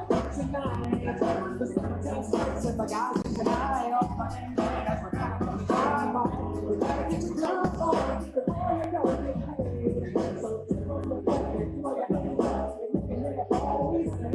life tonight. The summertime starts and the guys tonight. Off my name, that's what kind of drive. We gotta get the club on before you go get paid. So take a look at it, throw your hands up, and you can make it always say.